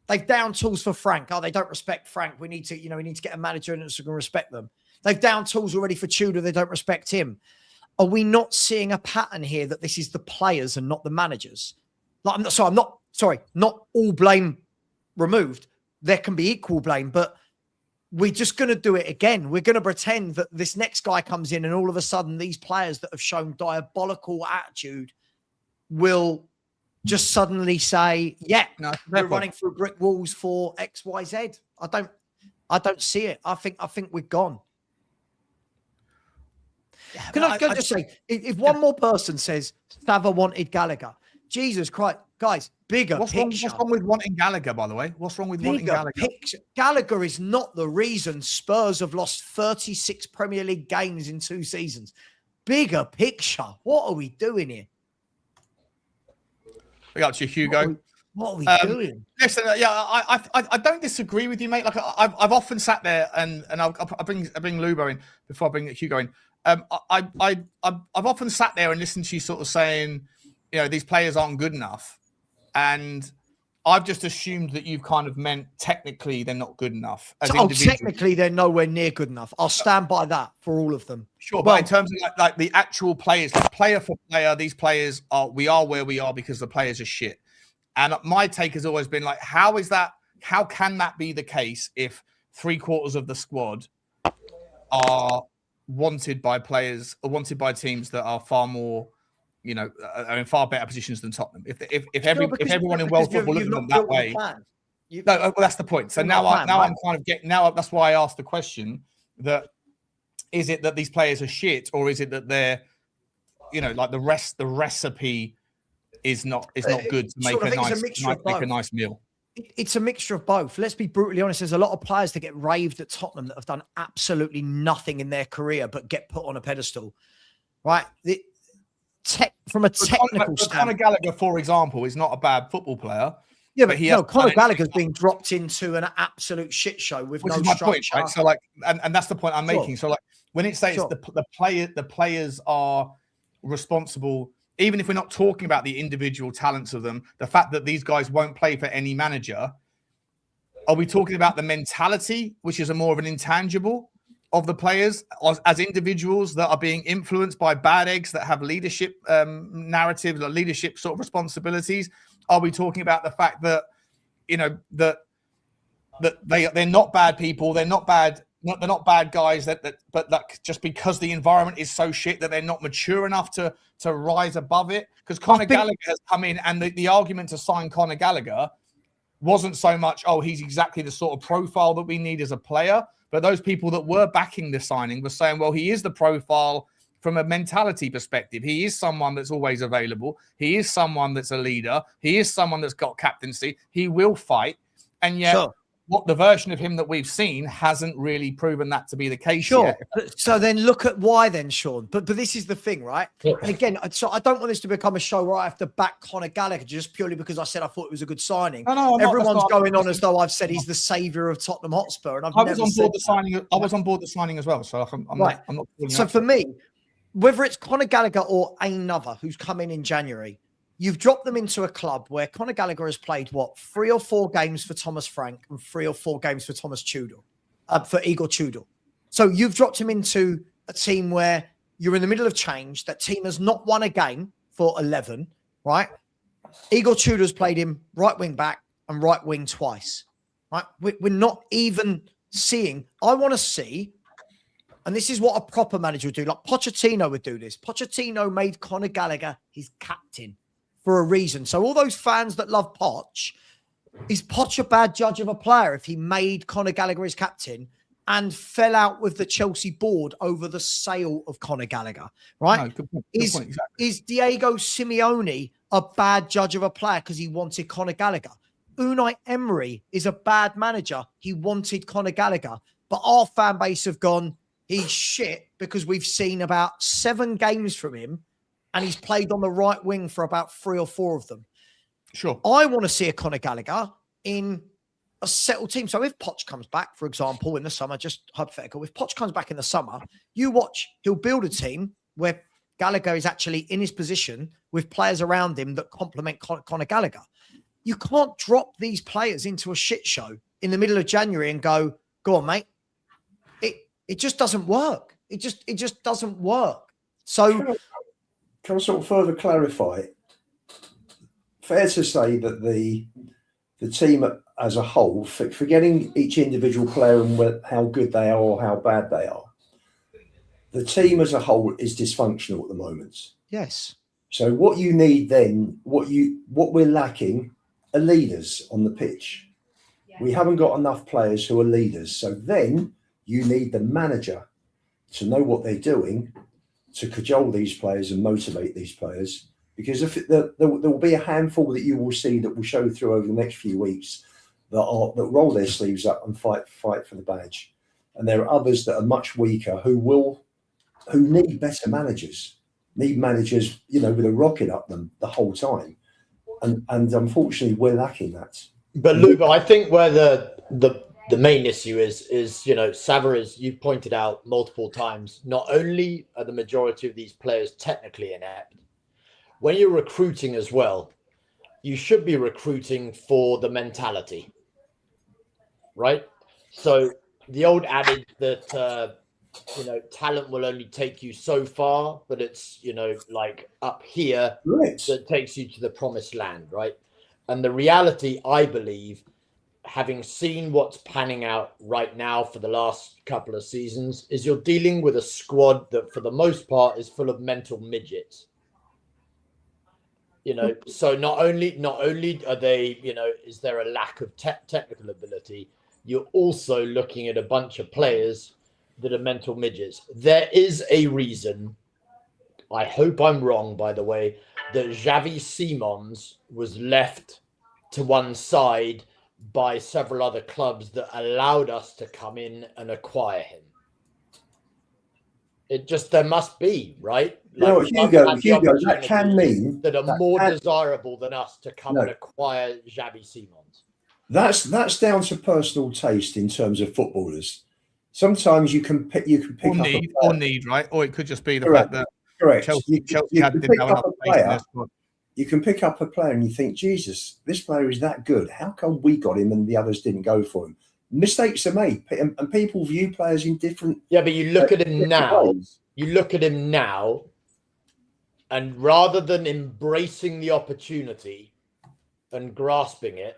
They've down tools for Frank. They don't respect Frank. We need to get a manager and so can respect them. They've down tools already for Tudor. They don't respect him. Are we not seeing a pattern here that this is the players and not the managers? Not all blame removed. There can be equal blame, but we're just going to do it again. We're going to pretend that this next guy comes in and all of a sudden these players that have shown diabolical attitude will just suddenly say, we're running through brick walls for X, Y, Z. I don't see it. I think we're gone. Yeah, Can I just say, if one more person says Sava wanted Gallagher, Jesus Christ, guys, bigger picture. What's wrong with wanting Gallagher, by the way? What's wrong with wanting Gallagher? Gallagher is not the reason Spurs have lost 36 Premier League games in 2 seasons. Bigger picture. What are we doing here? We got you, Hugo. What are we doing? Listen, I don't disagree with you, mate. Like I've often sat there and I'll bring Lubo in before I bring Hugo in. I've often sat there and listened to you sort of saying, these players aren't good enough. And I've just assumed that you've kind of meant technically they're not good enough. Technically they're nowhere near good enough. I'll stand by that for all of them. Sure, but in terms of like the actual players, like player for player, these players we are where we are because the players are shit. And my take has always been like, how can that be the case if 3/4 of the squad are wanted by players or wanted by teams that are far more, are in far better positions than Tottenham? If everyone in world football looked at them that way, well, that's the point. So now I'm kind of getting that's why I asked the question: that is it that these players are shit, or is it that they're, like the recipe is not good to make a nice meal? It's a mixture of both. Let's be brutally honest. There's a lot of players that get raved at Tottenham that have done absolutely nothing in their career but get put on a pedestal, right? From a technical standpoint, Conor Gallagher, for example, is not a bad football player. Yeah, but Conor Gallagher's being dropped into an absolute shit show with no structure. Point, right? So, and that's the point I'm making. So, when it says the players are responsible. Even if we're not talking about the individual talents of them, the fact that these guys won't play for any manager, are we talking about the mentality, which is more of an intangible of the players as individuals that are being influenced by bad eggs that have leadership narratives or leadership sort of responsibilities? Are we talking about the fact that, you know, that they're not bad people, they're not bad guys, but like just because the environment is so shit that they're not mature enough to rise above it? Because Conor Gallagher has come in, and the argument to sign Conor Gallagher wasn't so much, oh, he's exactly the sort of profile that we need as a player, but those people that were backing the signing were saying, well, he is the profile from a mentality perspective. He is someone that's always available. He is someone that's a leader. He is someone that's got captaincy. He will fight. And yet what the version of him that we've seen hasn't really proven that to be the case yet. So then look at why then, Sean. But this is the thing, right? And again, so I don't want this to become a show where I have to back Conor Gallagher just purely because I said I thought it was a good signing. No, everyone's going on as though I've said he's the saviour of Tottenham Hotspur, and I was on board the signing as well. So I'm right. not. So for me, whether it's Conor Gallagher or another who's come in January, you've dropped them into a club where Conor Gallagher has played, 3 or 4 games for Thomas Frank and 3 or 4 games for Thomas Tudor, for Igor Tudor. So you've dropped him into a team where you're in the middle of change. That team has not won a game for 11, right? Igor Tudor's played him right wing back and right wing twice, right? We're not even seeing. I want to see, and this is what a proper manager would do. Like Pochettino would do this. Pochettino made Conor Gallagher his captain for a reason. So all those fans that love Poch, is Poch a bad judge of a player if he made Conor Gallagher his captain and fell out with the Chelsea board over the sale of Conor Gallagher, right? No, good point, exactly. Is Diego Simeone a bad judge of a player because he wanted Conor Gallagher? Unai Emery is a bad manager. He wanted Conor Gallagher. But our fan base have gone, he's shit because we've seen about 7 games from him and he's played on the right wing for about 3 or 4 of them. Sure. I want to see a Conor Gallagher in a settled team. So if Poch comes back, for example, in the summer, just hypothetical, if Poch comes back in the summer, you watch, he'll build a team where Gallagher is actually in his position with players around him that complement Conor Gallagher. You can't drop these players into a shit show in the middle of January and go on, mate. It just doesn't work. It just doesn't work. So can I sort of further clarify? Fair to say that the team as a whole, forgetting each individual player and how good they are or how bad they are, the team as a whole is dysfunctional at the moment. Yes. So what you need then, what we're lacking are leaders on the pitch. Yeah. We haven't got enough players who are leaders. So then you need the manager to know what they're doing, to cajole these players and motivate these players. Because if there will be a handful that you will see that will show through over the next few weeks that roll their sleeves up and fight for the badge, and there are others that are much weaker who need better managers, with a rocket up them the whole time, and unfortunately we're lacking that. But Luke, I think where the main issue is Savard, as you pointed out multiple times, not only are the majority of these players technically inept. When you're recruiting as well, you should be recruiting for the mentality, right? So the old adage that, talent will only take you so far, but it's, like up here that takes you to the promised land, right? And the reality, I believe, having seen what's panning out right now for the last couple of seasons, is you're dealing with a squad that for the most part is full of mental midgets. So not only are they, is there a lack of technical ability, you're also looking at a bunch of players that are mental midgets. There is a reason, I hope I'm wrong, by the way, that Xavi Simons was left to one side by several other clubs that allowed us to come in and acquire him. There must be, right? Hugo, that can mean that are more desirable than us to come and acquire Xavi Simons. That's down to personal taste in terms of footballers. Sometimes you can pick or need, right? Or it could just be the fact that Chelsea didn't have enough space in their squad. You can pick up a player and you think, Jesus, this player is that good. How come we got him and the others didn't go for him? Mistakes are made, and people view players in different. Yeah, but you look at him now. Ways. You look at him now, and rather than embracing the opportunity, and grasping it.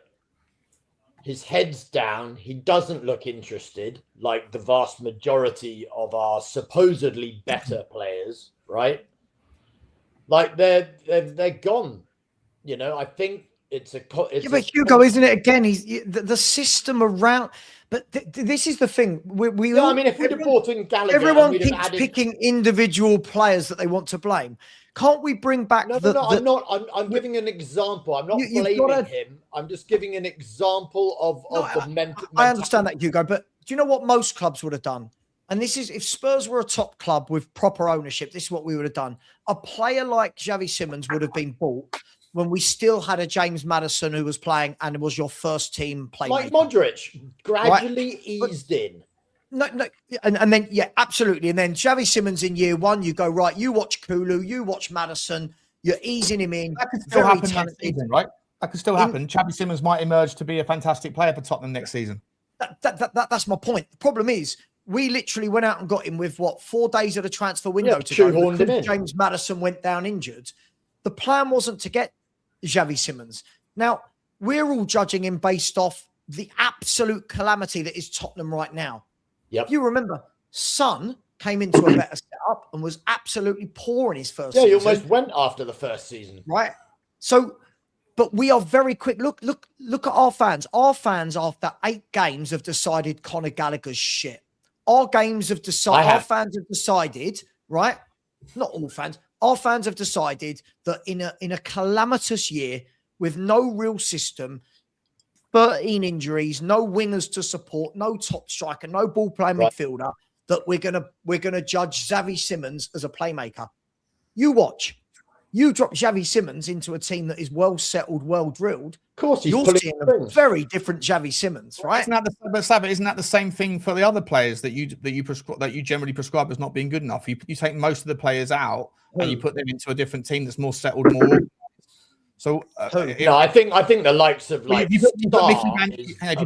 His head's down. He doesn't look interested like the vast majority of our supposedly better players, right? Like they're gone. You know, I think it's but Hugo, isn't it? Again, he's the system around. But this is the thing. I mean, if we'd have brought in Gallagher, everyone keeps picking individual players that they want to blame. Can't we bring back? No, I'm not. I'm giving an example. I'm not blaming him. I'm just giving an example of the mental. I understand that, Hugo. But do you know what most clubs would have done? And this is, if Spurs were a top club with proper ownership, this is what we would have done. A player like Xavi Simons would have been bought when we still had a James Maddison who was playing and was your first team playmaker. Like Modric, gradually eased in. No, and then, yeah, absolutely. And then Xavi Simons in year one, you go, right, you watch Kulu, you watch Maddison, you're easing him in. That could still happen next season, right? That could still happen. Xavi Simons might emerge to be a fantastic player for Tottenham next season. That's my point. The problem is, we literally went out and got him with, 4 days of the transfer window to go. James Maddison went down injured. The plan wasn't to get Xavi Simons. Now, we're all judging him based off the absolute calamity that is Tottenham right now. Yep. You remember, Son came into a better setup and was absolutely poor in his first season. Yeah, he almost went after the first season. Right. So, but we are very quick. Look at our fans. Our fans, after 8 games, have decided Conor Gallagher's shit. Our fans have decided, right? Not all fans. Our fans have decided that in a calamitous year with no real system, 13 injuries, no wingers to support, no top striker, no ball playing midfielder, that we're gonna judge Xavi Simons as a playmaker. You watch. You drop Xavi Simons into a team that is well settled, well drilled. Of course, you're seeing a very different Xavi Simons, right? Isn't that the same thing for the other players that you generally prescribe as not being good enough? You take most of the players out and you put them into a different team that's more settled, more. So no, I think the likes of if you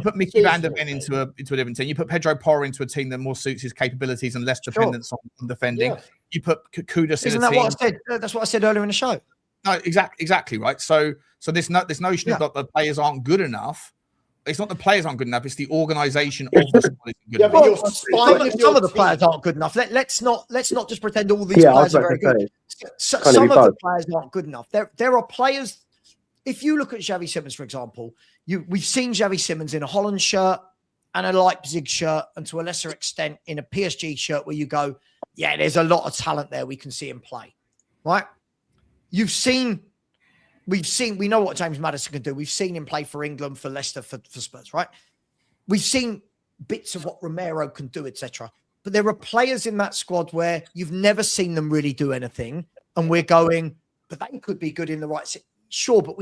put Micky van der Ven into a different team, you put Pedro Porro into a team that more suits his capabilities and less dependence on defending. Yeah. You put Kudus in a team. What I said? That's what I said earlier in the show. No, exactly right. So this notion that the players aren't good enough. It's not the players aren't good enough. It's the organisation of the squad isn't good enough. Some of the players aren't good enough. Let's not just pretend all these players are very good. Some of the players aren't good enough. There are players. If you look at Xavi Simons, for example, we've seen Xavi Simons in a Holland shirt and a Leipzig shirt, and to a lesser extent in a PSG shirt, where you go, yeah, there's a lot of talent there. We can see him play, right? We know what James Maddison can do. We've seen him play for England, for Leicester, for Spurs, right? We've seen bits of what Romero can do, etc. But there are players in that squad where you've never seen them really do anything, and we're going, but they could be good in the right. Sure, but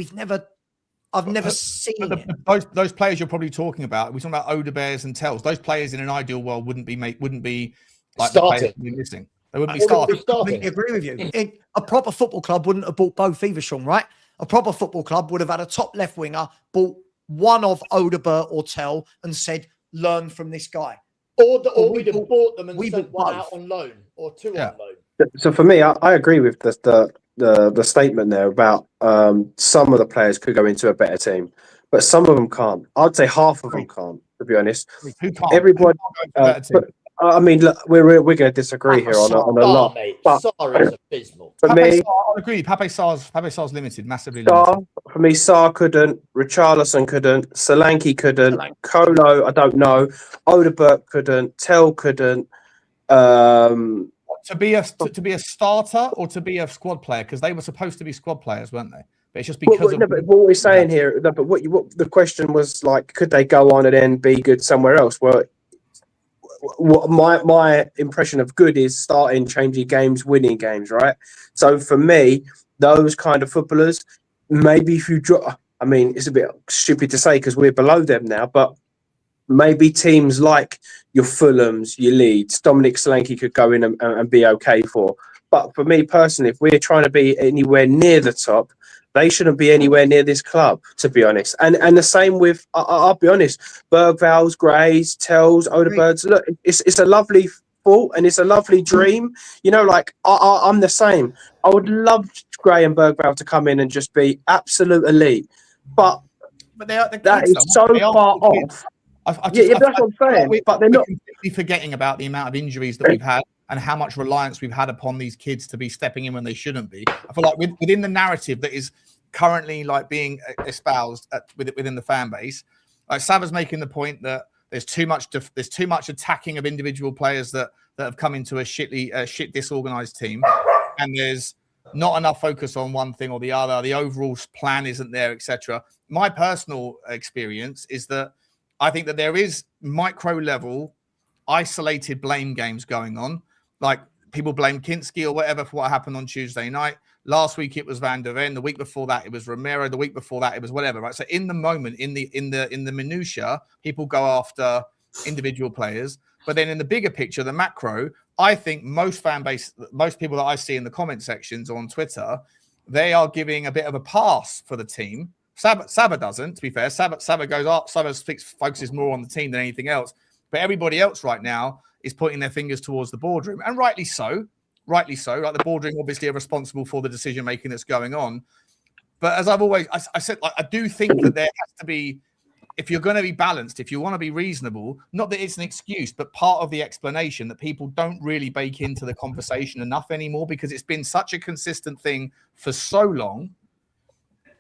I've never seen it. Those players you're probably talking about. We're talking about Odebears and Tels. Those players in an ideal world wouldn't be like starting. The players we're missing. They wouldn't be starting. I agree with you. A proper football club wouldn't have bought both either, Sean, right? A proper football club would have had a top left winger, bought one of Odebear or Tel, and said, learn from this guy. Or we'd have bought them and sent one out on loan or two on loan. So for me, I agree with the statement there about some of the players could go into a better team, but some of them can't. I'd say half of them can't, to be honest. Who can't? Everybody. I mean, look, we're going to disagree here on a lot. Mate. Sarr is abysmal. For me, I'll agree. Pape Sarr's limited, massively limited. For me, Sarr couldn't. Richalison couldn't. Solanke couldn't. Kolo, I don't know. Odeberg couldn't. Tel couldn't. To be a starter or to be a squad player, because they were supposed to be squad players, weren't they? But it's just because but what we're saying here. No, but what the question was, like, could they go on and then be good somewhere else? Well, what my impression of good is starting, changing games, winning games, right? So for me, those kind of footballers, maybe if you drop, I mean, it's a bit stupid to say because we're below them now, but maybe teams like your Fulhams, your Leeds, Dominic Solanke could go in and be okay for. But for me personally, if we're trying to be anywhere near the top, they shouldn't be anywhere near this club, to be honest. And the same with, I'll be honest, Berghvalls, Grays, Tells, Odebergs. Look, it's a lovely thought and it's a lovely dream. You know, like, I'm the same. I would love Gray and Berghvall to come in and just be absolute elite. But they're that kids, is though. so They are far still kids. off. I That's what I'm saying. But they're we're not completely forgetting about the amount of injuries that we've had and how much reliance we've had upon these kids to be stepping in when they shouldn't be. I feel like within the narrative that is currently like being espoused within the fan base, like Sava's making the point that there's too much attacking of individual players that have come into a shit disorganized team, and there's not enough focus on one thing or the other. The overall plan isn't there, etc. My personal experience is that I think that there is micro level, isolated blame games going on. Like people blame Kinsky or whatever for what happened on Tuesday night. Last week it was Van der Ven. The week before that it was Romero. The week before that it was whatever. Right. So in the moment, in the minutia, people go after individual players. But then in the bigger picture, the macro, I think most people that I see in the comment sections on Twitter, they are giving a bit of a pass for the team. Saba doesn't, to be fair. Saba goes up. Saba focuses more on the team than anything else. But everybody else right now is pointing their fingers towards the boardroom, and rightly so. Like the boardroom obviously are responsible for the decision making that's going on. But as I've always I said, like, I do think that there has to be, if you're going to be balanced, if you want to be reasonable, not that it's an excuse, but part of the explanation that people don't really bake into the conversation enough anymore, because it's been such a consistent thing for so long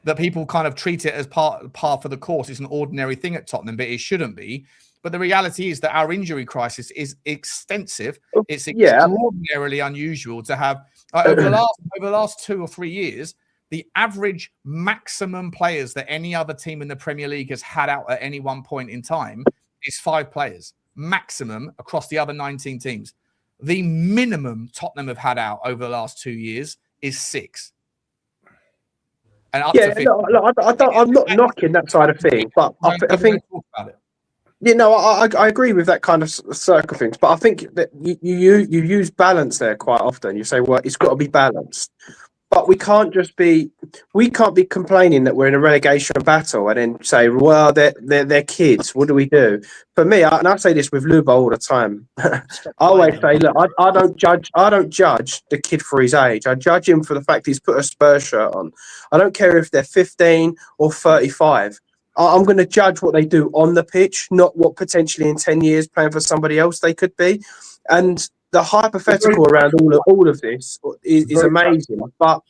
that people kind of treat it as par for the course. It's an ordinary thing at Tottenham, but it shouldn't be. But the reality is that our injury crisis is extensive. It's extraordinarily unusual to have over the last 2 or 3 years. The average maximum players that any other team in the Premier League has had out at any one point in time is 5 players maximum across the other 19 teams. The minimum Tottenham have had out over the last 2 years is 6. And up to 50. I'm not knocking that side of things, but I think. Talk about it. I agree with that kind of circle things, but I think that you use balance there quite often. You say, well, it's got to be balanced, but we can't be complaining that we're in a relegation battle and then say, well, they're kids. What do we do? For me, and I say this with Lubo all the time. I always say, look, I don't judge the kid for his age. I judge him for the fact he's put a Spurs shirt on. I don't care if they're 15 or 35. I'm going to judge what they do on the pitch, not what potentially in 10 years playing for somebody else they could be. And the hypothetical around all of this is amazing. But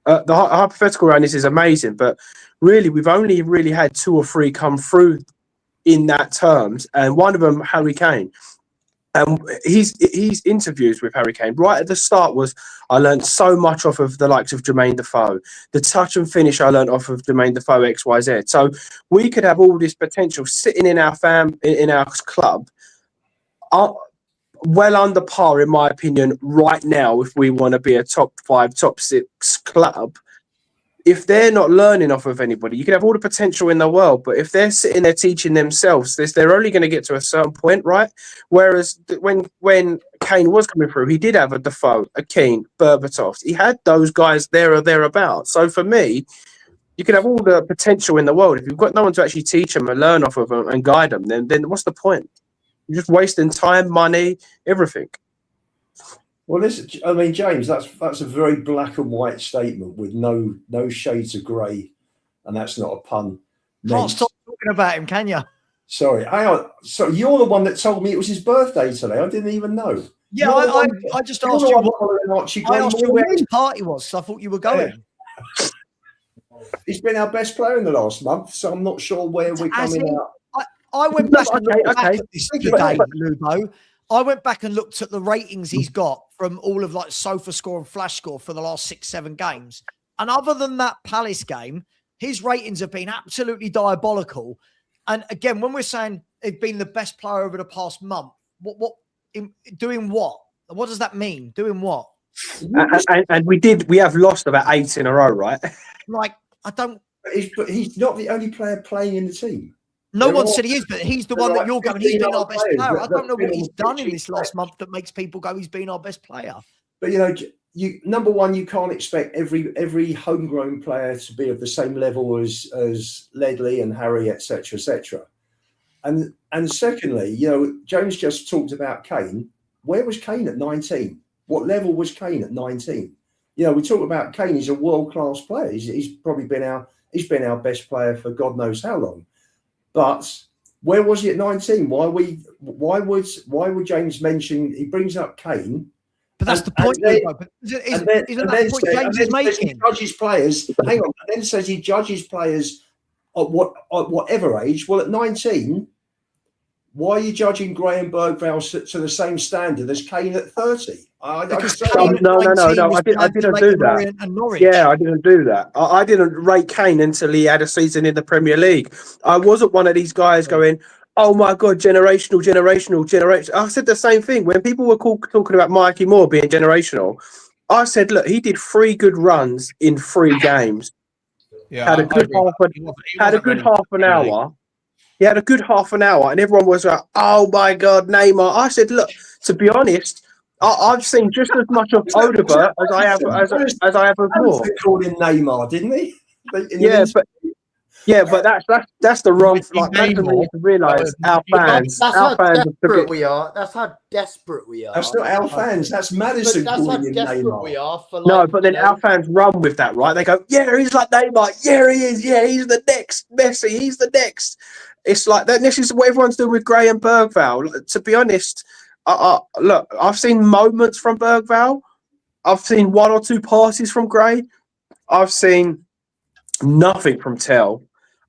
the hypothetical around this is amazing. But really, we've only really had 2 or 3 come through in that terms. And one of them, Harry Kane. His interviews with Harry Kane right at the start was, I learned so much off of the likes of Jermaine Defoe. The touch and finish I learned off of Jermaine Defoe, XYZ. So we could have all this potential sitting in our in our club, well under par, in my opinion, right now, if we want to be a top 5, top 6 club. If they're not learning off of anybody, you can have all the potential in the world, but if they're sitting there teaching themselves this, they're only going to get to a certain point, right? Whereas when Kane was coming through, he did have a Defoe, a Keane, Berbatov. He had those guys there or thereabouts. So for me, you can have all the potential in the world. If you've got no one to actually teach them and learn off of them and guide them, then what's the point? You're just wasting time, money, everything. Well, James, that's a very black and white statement with no shades of grey, and that's not a pun. Can't stop talking about him, can you? Sorry, so you're the one that told me it was his birthday today. I didn't even know. Yeah, I just asked you. I asked you where his party was, so I thought you were going. Yeah. He's been our best player in the last month, so I'm not sure where we're coming out. I went back and looked back at this today, Lubo. I went back and looked at the ratings he's got from all of like SofaScore and FlashScore for the last 6-7 games. And other than that Palace game, his ratings have been absolutely diabolical. And again, when we're saying he's been the best player over the past month, doing what? What does that mean? Doing what? And we have lost about 8 in a row, right? Like, I don't. But he's not the only player playing in the team. No one said he is, but he's the one that you're going, he's been our best player. I don't know what he's done in this last month that makes people go, he's been our best player. But, number one, you can't expect every homegrown player to be of the same level as Ledley and Harry, etc., etc. And secondly, James just talked about Kane. Where was Kane at 19? What level was Kane at 19? We talk about Kane. He's a world-class player. He's probably been our He's been our best player for God knows how long. But where was he at 19? Why would James mention? He brings up Kane. But that's the point. Isn't that the point James is making? He judges players. Hang on. And then says he judges players at whatever age. Well, at 19, why are you judging Gray and Berghvall to the same standard as Kane at 30? No. I didn't do that. Yeah, I didn't do that. I didn't rate Kane until he had a season in the Premier League. I wasn't one of these guys going, "Oh my God, generational." I said the same thing when people were talking about Micky Moore being generational. I said, look, he did 3 good runs in 3 games. Had a good half an hour. He had a good half an hour, and everyone was like, "Oh my God, Neymar!" I said, "Look, to be honest, I've seen just as much of Odegaard as I have of Moore." They called him Neymar, didn't they? But that's the wrong. Like, that's the need to realise our fans. That's how desperate we are. That's how desperate we are. That's not our fans. That's Maddison calling him Neymar. We are for but then our fans run with that, right? They go, "Yeah, he's like Neymar. Yeah, he is. Yeah, he's the next Messi. He's the next." It's like that. This is what everyone's doing with Gray and Berghvall. To be honest, look, I've seen moments from Berghvall. I've seen 1 or 2 passes from Gray. I've seen nothing from Tel.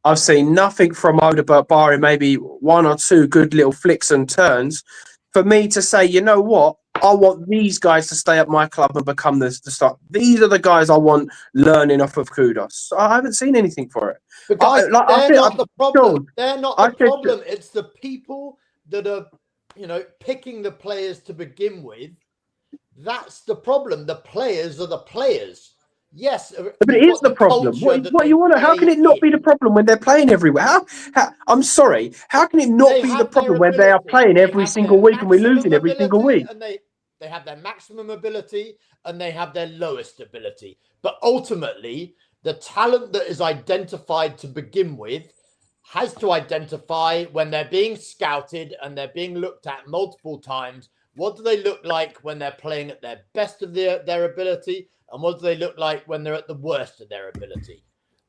I've seen nothing from Odegaard, barring maybe 1 or 2 good little flicks and turns. For me to say, you know what, I want these guys to stay at my club and become the start. These are the guys I want learning off of Kudos. I haven't seen anything for it. But guys, they're not the problem. They're not the problem. It's the people that are, picking the players to begin with. That's the problem. The players are the players. Yes, but it is the problem. What you want to? How can it not be the problem when they're playing everywhere? How? I'm sorry. How can it not be the problem when they are playing every single week and we're losing every single week? And they have their maximum ability and they have their lowest ability. But ultimately, the talent that is identified to begin with has to identify when they're being scouted and they're being looked at multiple times. What do they look like when they're playing at their best of their ability? And what do they look like when they're at the worst of their ability?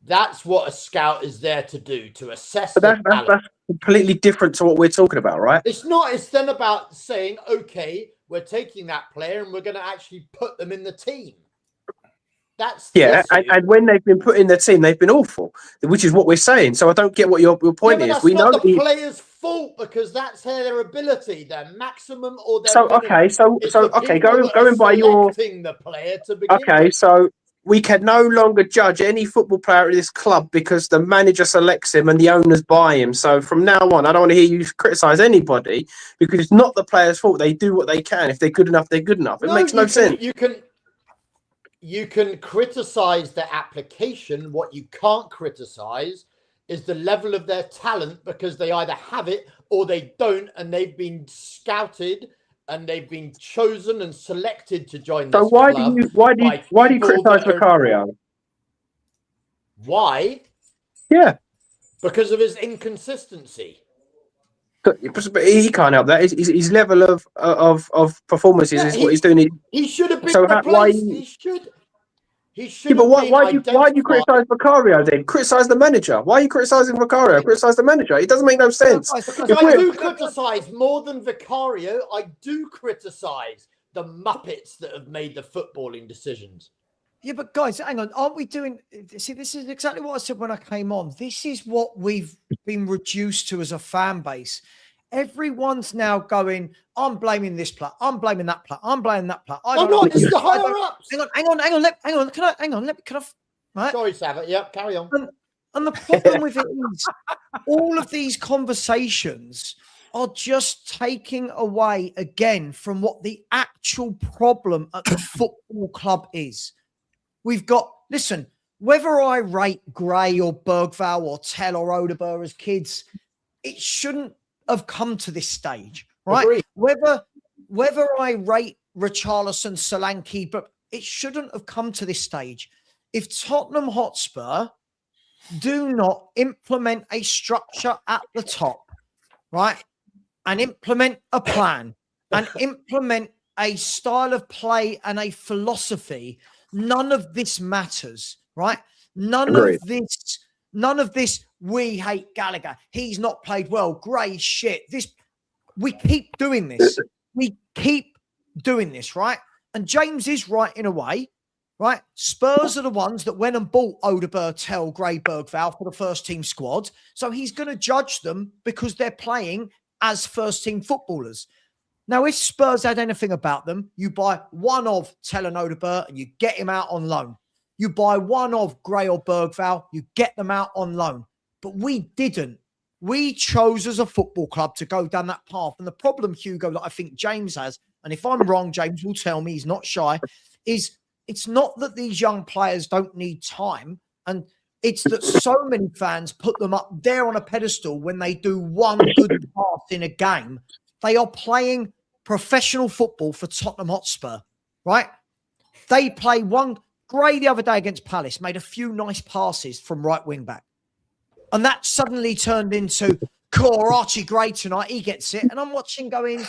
That's what a scout is there to do, to assess. But that's completely different to what we're talking about, right? It's not. It's then about saying, okay, we're taking that player and we're going to actually put them in the team. That's and when they've been put in the team, they've been awful, which is what we're saying. So I don't get what your point is. We know the players' fault because that's their ability, their maximum or their going by your the player to begin with. So we can no longer judge any football player at this club because the manager selects him and the owners buy him. So from now on, I don't want to hear you criticise anybody because it's not the players' fault. They do what they can. If they're good enough, they're good enough. It makes no sense. You can criticize the application. What you can't criticize is the level of their talent because they either have it or they don't, and they've been scouted and they've been chosen and selected to join this club. So why do you criticize Vicario? Why? Yeah. Because of his inconsistency. But he can't help that. His level of performances is what he's doing. He should have been replaced. He should. But why do you criticise Vicario then? Criticise the manager. Why are you criticising Vicario? Criticise the manager. It doesn't make no sense. Because I do criticise more than Vicario. I do criticise the Muppets that have made the footballing decisions. Yeah, but guys, hang on. Aren't we doing... See, this is exactly what I said when I came on. This is what we've been reduced to as a fan base. Everyone's now going, I'm blaming this player. I'm blaming that player. I'm blaming that player. It's the higher-ups. Hang on. Right? Sorry, Savat. Yep, carry on. And the problem with it is all of these conversations are just taking away, again, from what the actual problem at the football club is. We've got, listen, whether I rate Gray or Berghvall or Tel or Odegaard as kids, it shouldn't have come to this stage, right? Agreed. Whether I rate Richalison, Solanke, but it shouldn't have come to this stage. If Tottenham Hotspur do not implement a structure at the top, right, and implement a plan and implement a style of play and a philosophy, none of this matters, right? None Agreed. of this. We hate Gallagher. He's not played well. Gray shit. We keep doing this. We keep doing this, right? And James is right in a way, right? Spurs are the ones that went and bought Odegaard, Tel, Gray, Berghvall for the first team squad. So he's going to judge them because they're playing as first team footballers. Now, if Spurs had anything about them, you buy one of Tel and Odegaard and you get him out on loan. You buy one of Gray or Berghvall, you get them out on loan. But we didn't. We chose as a football club to go down that path. And the problem, Hugo, that I think James has, and if I'm wrong, James will tell me, he's not shy, is it's not that these young players don't need time. And it's that so many fans put them up there on a pedestal when they do one good pass in a game. They are playing professional football for Tottenham Hotspur, right? They play one. Gray the other day against Palace made a few nice passes from right wing back. And that suddenly turned into core Archie Gray tonight. He gets it. And I'm watching going,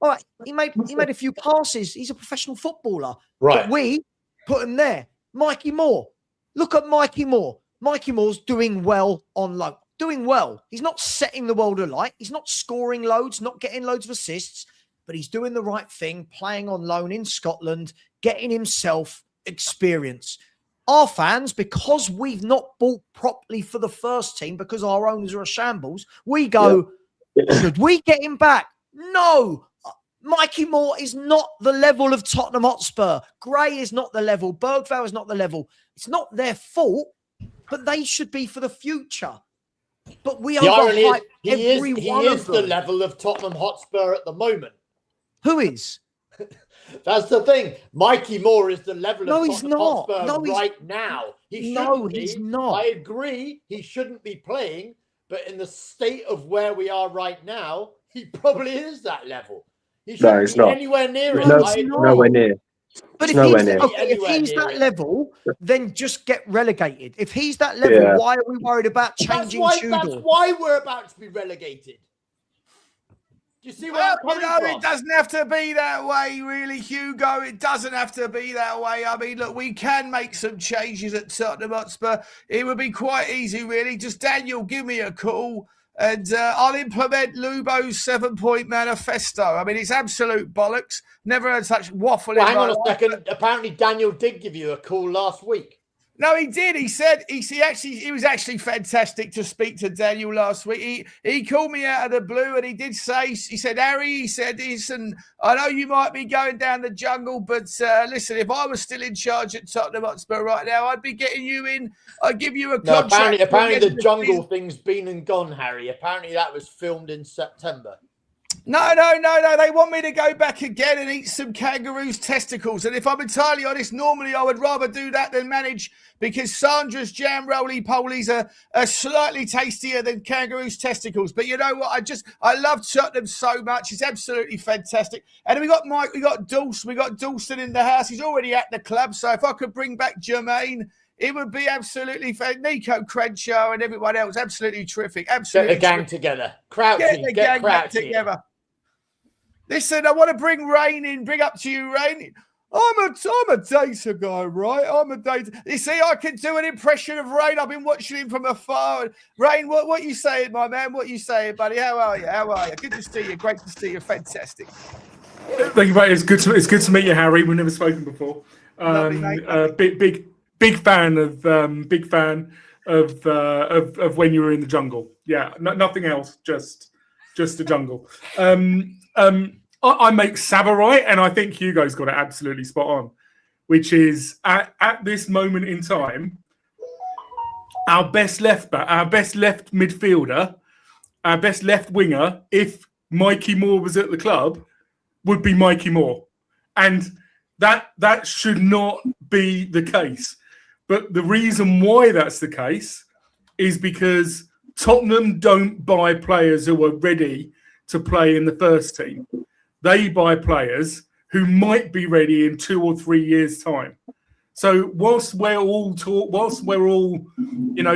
all right, he made a few passes. He's a professional footballer. Right. But we put him there. Mikey Moore. Look at Mikey Moore. Mikey Moore's doing well on loan. Doing well. He's not setting the world alight. He's not scoring loads, not getting loads of assists, but he's doing the right thing, playing on loan in Scotland, getting himself experience. Our fans, because we've not bought properly for the first team, because our owners are a shambles, we go, should we get him back? No. Mikey Moore is not the level of Tottenham Hotspur. Gray is not the level. Berghvall is not the level. It's not their fault, but they should be for the future. But we overhype every one of them. He is the level of Tottenham Hotspur at the moment. Who is? That's the thing. Mikey Moore is the level of Tottenham Hotspur right now. He's not. I agree. He shouldn't be playing, but in the state of where we are right now, he probably is that level. He shouldn't be anywhere near it. Nowhere near. But if he's that level, then just get relegated. If he's that level, why are we worried about changing Tudor? That's why we're about to be relegated. Do you see what I'm coming from? It doesn't have to be that way, really, Hugo. It doesn't have to be that way. I mean, look, we can make some changes at Tottenham Hotspur. It would be quite easy, really. Just, Daniel, give me a call and I'll implement Lubo's 7-point manifesto. I mean, it's absolute bollocks. Never heard such waffle. Well, hang on a second. Apparently, Daniel did give you a call last week. No, he did. He said he was actually fantastic to speak to Daniel last week. He called me out of the blue and he did say, he said, Harry, he said, listen, I know you might be going down the jungle, but listen, if I was still in charge at Tottenham Hotspur right now, I'd be getting you in. I'd give you a contract. Apparently the jungle thing's been and gone, Harry. Apparently that was filmed in September. No. They want me to go back again and eat some kangaroo's testicles. And if I'm entirely honest, normally I would rather do that than manage, because Sandra's jam roly-polies are slightly tastier than kangaroo's testicles. But you know what? I love Tottenham so much. It's absolutely fantastic. And we got Dawson in the house. He's already at the club. So if I could bring back Jermaine, it would be absolutely fair. Nico Crenshaw and everyone else, absolutely terrific. Absolutely. Get the gang together. Crouchy, get Crouch together. Listen, I want to bring Rain in. Bring up to you, Rain. I'm a data guy, right? I'm a data. You see, I can do an impression of Rain. I've been watching him from afar. Rain, what you saying, my man? What you saying, buddy? How are you? Good to see you. Great to see you. Fantastic. Thank you, mate. It's good to meet you, Harry. We've never spoken before. Big fan of when you were in the jungle. Yeah, nothing else. Just the jungle. I make Savarite, and I think Hugo's got it absolutely spot on, which is at this moment in time, our best left back, our best left midfielder, our best left winger, if Mikey Moore was at the club, would be Mikey Moore. And that should not be the case. But the reason why that's the case is because Tottenham don't buy players who are ready to play in the first team. They buy players who might be ready in 2 or 3 years' time. So whilst we're all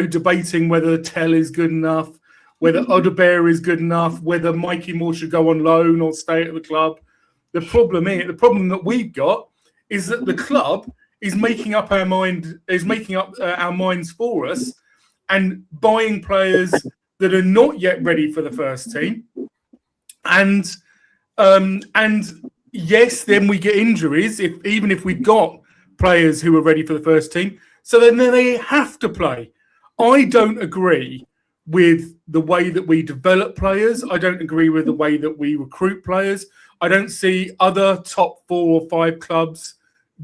debating whether Tel is good enough, whether Odegaard is good enough, whether Mikey Moore should go on loan or stay at the club, the problem that we've got is that the club is making up our mind, is making up our minds for us, and buying players that are not yet ready for the first team, and yes, then we get injuries even if we've got players who are ready for the first team. So then they have to play. I don't agree with the way that we develop players. I don't agree with the way that we recruit players. I don't see other top 4 or 5 clubs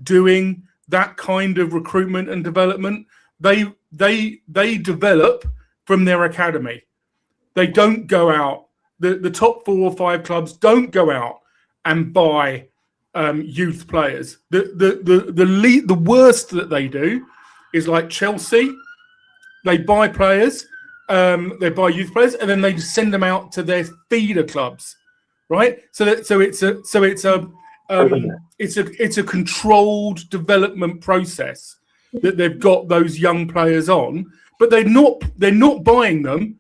doing that kind of recruitment and development. They develop from their academy. They don't go out. The top 4 or 5 clubs don't go out and buy youth players. The worst that they do is like Chelsea. They buy players, they buy youth players, and then they just send them out to their feeder clubs, right? So it's a controlled development process that they've got those young players on, but they're not buying them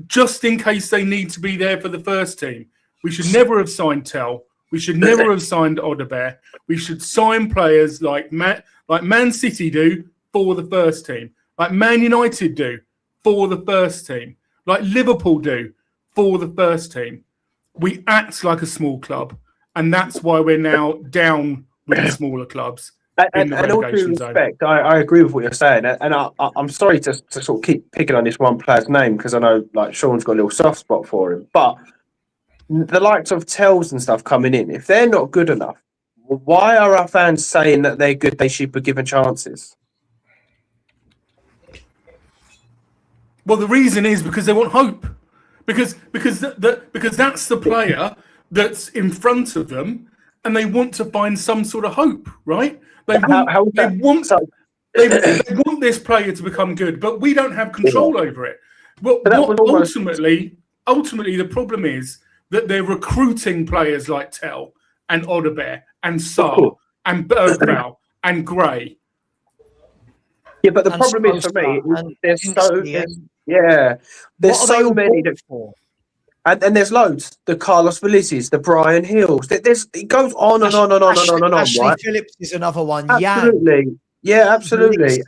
just in case they need to be there for the first team. We should never have signed Tel. We should never have signed Udogie. We should sign players like Man City do for the first team, like Man United do for the first team, like Liverpool do for the first team. We act like a small club, and that's why we're now down with the smaller clubs. And all due respect, I agree with what you're saying, and I'm sorry to sort of keep picking on this one player's name because I know like Sean's got a little soft spot for him, but the likes of Tels and stuff coming in, if they're not good enough, why are our fans saying that they're good? They should be given chances. Well, the reason is because they want hope, because that's the player that's in front of them, and they want to find some sort of hope, right? They want this player to become good, but we don't have control over it. But ultimately, the problem is that they're recruiting players like Tel and Udogie and Sarr and Berghvall and Gray. Yeah, but the problem is for me, there's so many. And there's loads. The Carlos Velices, the Brian Hills. It goes on and on and on and on and on. Ashley right? Phillips is another one. Absolutely. Yeah, absolutely.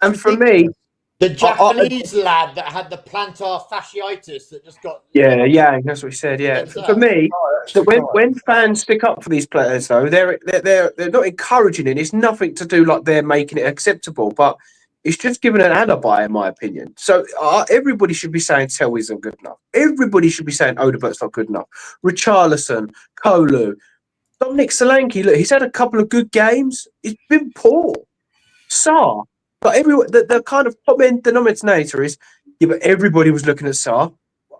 And for me, the Japanese lad that had the plantar fasciitis that just got... Yeah, that's what he said, yeah. For me, when fans stick up for these players, though, they're not encouraging it. It's nothing to do like they're making it acceptable, but it's just giving an alibi, in my opinion. So everybody should be saying Tel isn't good enough. Everybody should be saying Odobiert's not good enough. Richarlison, Kolu, Dominic Solanke, look, he's had a couple of good games. He's been poor. Sarr. But everyone, the kind of common denominator is, yeah, but everybody was looking at Sarr.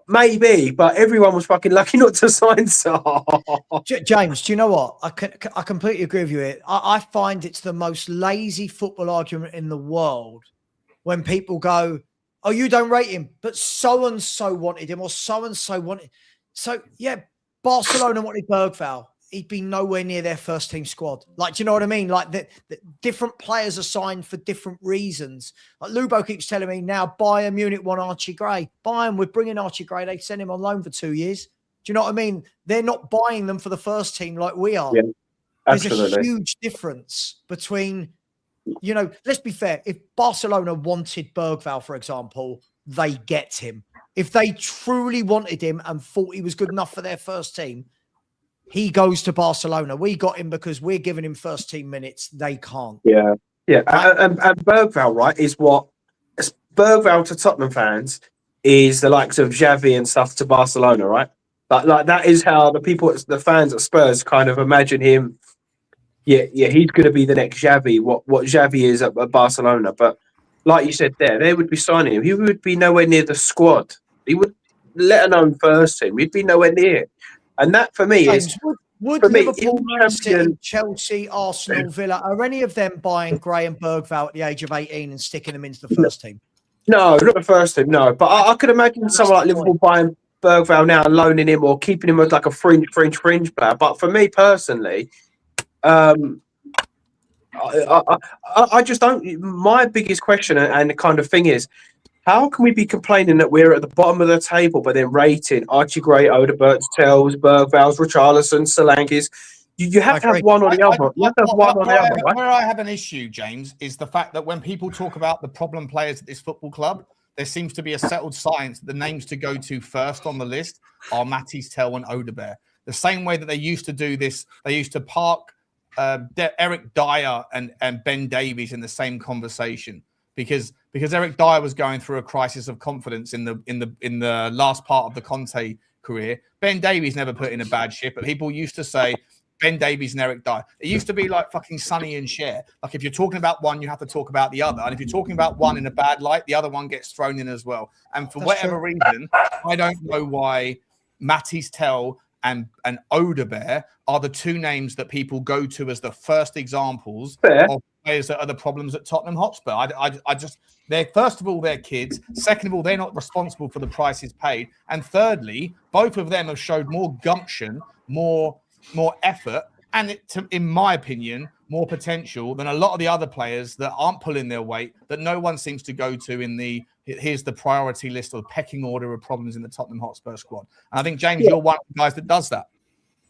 Maybe, but everyone was fucking lucky not to sign Sarr. James, do you know what? I completely agree with you here. I find it's the most lazy football argument in the world when people go, oh, you don't rate him, but so-and-so wanted him or so-and-so wanted. So, yeah, Barcelona wanted Berghvall. He'd be nowhere near their first team squad. Like, do you know what I mean? Like, the different players are signed for different reasons. Like, Lubo keeps telling me now, Bayern Munich want Archie Gray. Bayern, we're bringing Archie Gray. They send him on loan for 2 years. Do you know what I mean? They're not buying them for the first team like we are. Yeah, absolutely. There's a huge difference between, you know, let's be fair. If Barcelona wanted Berghvall, for example, they get him. If they truly wanted him and thought he was good enough for their first team, he goes to Barcelona. We got him because we're giving him first team minutes. They can't. Yeah. And Berghvall, right, is what Berghvall to Tottenham fans is the likes of Xavi and stuff to Barcelona, right? Like that is how the fans at Spurs kind of imagine him. Yeah, he's going to be the next Xavi. What Xavi is at Barcelona, but like you said, they would be signing him. He would be nowhere near the squad. He would, let alone first team. He'd be nowhere near. And that for me is would Liverpool, Man City, Chelsea, Arsenal, Villa, are any of them buying Gray and Berghvall at the age of 18 and sticking them into the first team? No, not the first team. No, but I could imagine someone like Liverpool buying Berghvall now and loaning him or keeping him as like a fringe player. But for me personally, I just don't. My biggest question and the kind of thing is, how can we be complaining that we're at the bottom of the table, but then rating Archie Gray, Odobiert's, Tels, Berghvall's, Richarlison, Solanke's? You have to have one or the other. You have to have one or the other, right? Where I have an issue, James, is the fact that when people talk about the problem players at this football club, there seems to be a settled science that the names to go to first on the list are Mathys Tel and Odegaard. The same way that they used to do this, they used to park Eric Dyer and Ben Davies in the same conversation because Eric Dyer was going through a crisis of confidence in the last part of the Conte career. Ben Davies never put in a bad shit, but people used to say Ben Davies and Eric Dyer. It used to be like fucking Sonny and Cher. Like if you're talking about one, you have to talk about the other. And if you're talking about one in a bad light, the other one gets thrown in as well. And for whatever reason, I don't know why Mathys Tel and Odegaard are the two names that people go to as the first examples of players that are the problems at Tottenham Hotspur. I just, they're first of all, they're kids. Second of all, they're not responsible for the prices paid. And thirdly, both of them have showed more gumption, more effort, and in my opinion, more potential than a lot of the other players that aren't pulling their weight, that no one seems to go to in the here's the priority list or the pecking order of problems in the Tottenham Hotspur squad. And I think, James, you're one of the guys that does that.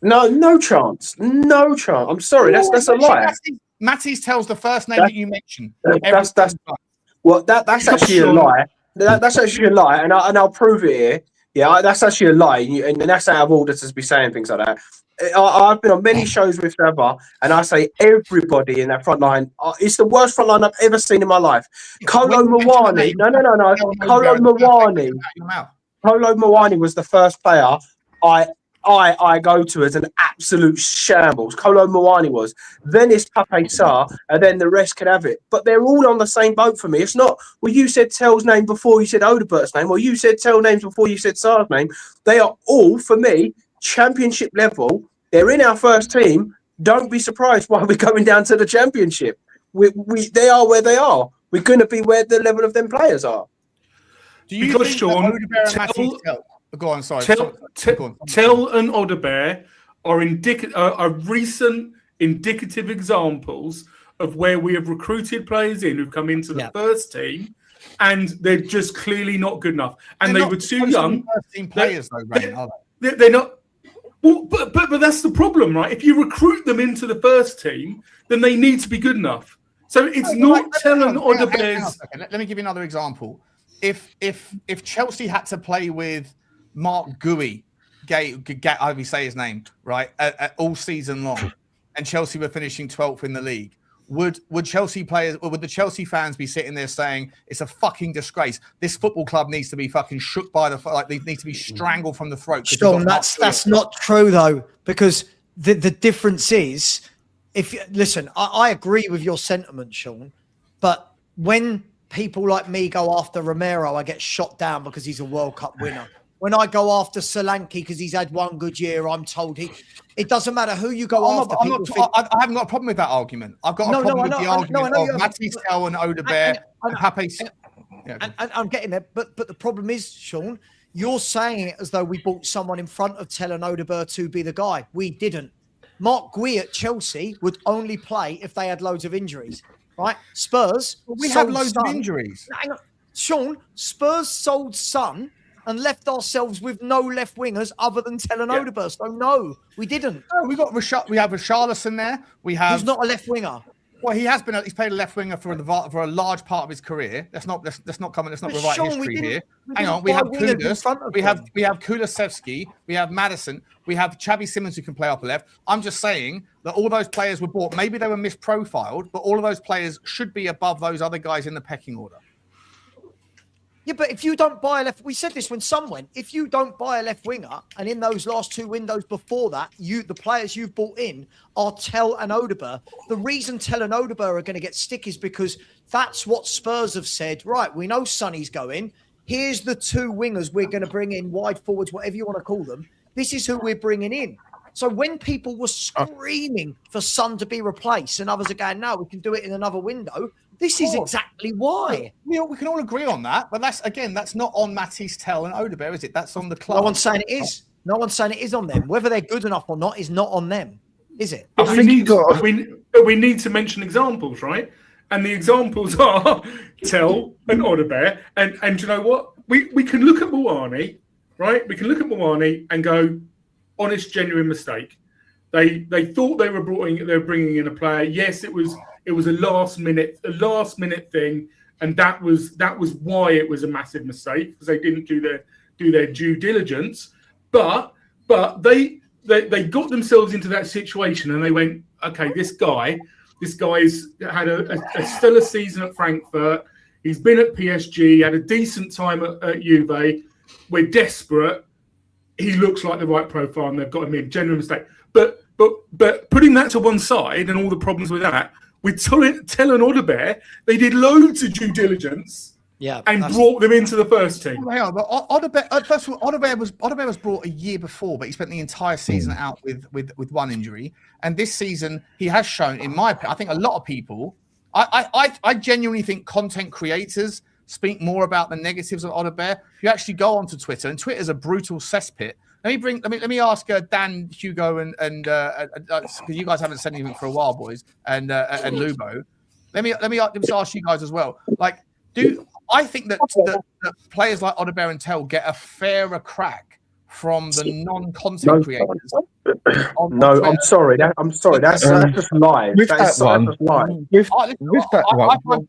No chance. No chance. I'm sorry, that's a lie. Mathys Tel's the first name that you mentioned. That's actually a lie. That's actually a lie, and I'll prove it here. Yeah, that's actually a lie, and that's out of order to be saying things like that. I've been on many shows with Trevor, and I say everybody in that front line, it's the worst front line I've ever seen in my life. Kolo Muani, no. Kolo Muani was the first player I go to as an absolute shambles. Kolo Muani was. Then it's Pape Sarr, and then the rest can have it. But they're all on the same boat for me. It's not, well, you said Tel's name before you said Odegaard's name, or you said Tel names before you said Sarr's name. They are all, for me, championship level. They're in our first team. Don't be surprised why we're going down to the championship. They are where they are. We're going to be where the level of them players are. Do you think Sean, go on, sorry. Tel and Odegaard are recent indicative examples of where we have recruited players in who've come into the first team, and they're just clearly not good enough. And they were too young. First team players, though, Ray, are they? They're not. Well, but that's the problem, right? If you recruit them into the first team, then they need to be good enough. So it's not Tel and Odegaard's. Let me give you another example. If Chelsea had to play with Mark Gui, however you say his name, right, all season long, and Chelsea were finishing 12th in the league, would Chelsea players, or would the Chelsea fans be sitting there saying it's a fucking disgrace? This football club needs to be fucking shook by they need to be strangled from the throat. Sean, that's not true though, because the difference is, listen, I agree with your sentiment, Sean, but when people like me go after Romero, I get shot down because he's a World Cup winner. When I go after Solanke because he's had one good year, I'm told it doesn't matter who you go after. I haven't got a problem with that argument. I've got a problem with the argument of Mathys Tel and Odegaard and Pape. And I'm getting there, but the problem is, Sean, you're saying it as though we bought someone in front of Tel and Odegaard to be the guy. We didn't. Mark Gui at Chelsea would only play if they had loads of injuries, right? Spurs, we have loads of injuries. Hang on. Sean, Spurs sold Son and left ourselves with no left wingers other than Tel and Odegaard. So no, we didn't. No, we have Richalison there. He's not a left winger. Well, he has been. He's played a left winger for a large part of his career. Let's not rewrite history here. Hang on, we have Kudus. We have Kulusevski. We have Maddison. We have Xavi Simons who can play upper left. I'm just saying that all those players were bought. Maybe they were misprofiled, but all of those players should be above those other guys in the pecking order. Yeah, but if you don't buy a left, we said this when Son went, if you don't buy a left winger, and in those last two windows before that, the players you've bought in are Tel and Odegaard. The reason Tel and Odegaard are going to get stick is because that's what Spurs have said. Right, we know Sonny's going. Here's the two wingers we're going to bring in, wide forwards, whatever you want to call them. This is who we're bringing in. So when people were screaming for Son to be replaced and others are going, no, we can do it in another window, this is exactly why. We can all agree on that, but that's not on Mathys Tel and Odegaard, is it? That's on the club. No one's saying it is. No one's saying it is on them. Whether they're good enough or not is not on them, is it? But we need to mention examples, right? And the examples are Tel and Odegaard. And you know what? We can look at Muani, right? We can look at Muani and go, honest, genuine mistake. They thought they were bringing in a player. Yes, it was a last minute thing, and that was why it was a massive mistake, because they didn't do their due diligence. But they got themselves into that situation, and they went, okay, this guy has had a stellar season at Frankfurt. He's been at PSG, had a decent time at Juve. We're desperate. He looks like the right profile, and they've got him in. Genuine mistake. But putting that to one side and all the problems with that, with Tel and Odebear, they did loads of due diligence, and brought them into the first team. Hang on, but Odebear, first of all, Odebear was brought a year before, but he spent the entire season out with one injury. And this season, he has shown, in my opinion, I think a lot of people, I genuinely think content creators speak more about the negatives of Odebear. If you actually go onto Twitter, and Twitter's a brutal cesspool. Let me ask Dan, Hugo, and because you guys haven't said anything for a while, boys, and Lubo. Let me just ask you guys as well. Like, I think that players like Odebear and Tel get a fairer crack from the non-content creators? No, I'm sorry. That's just lies. With that one,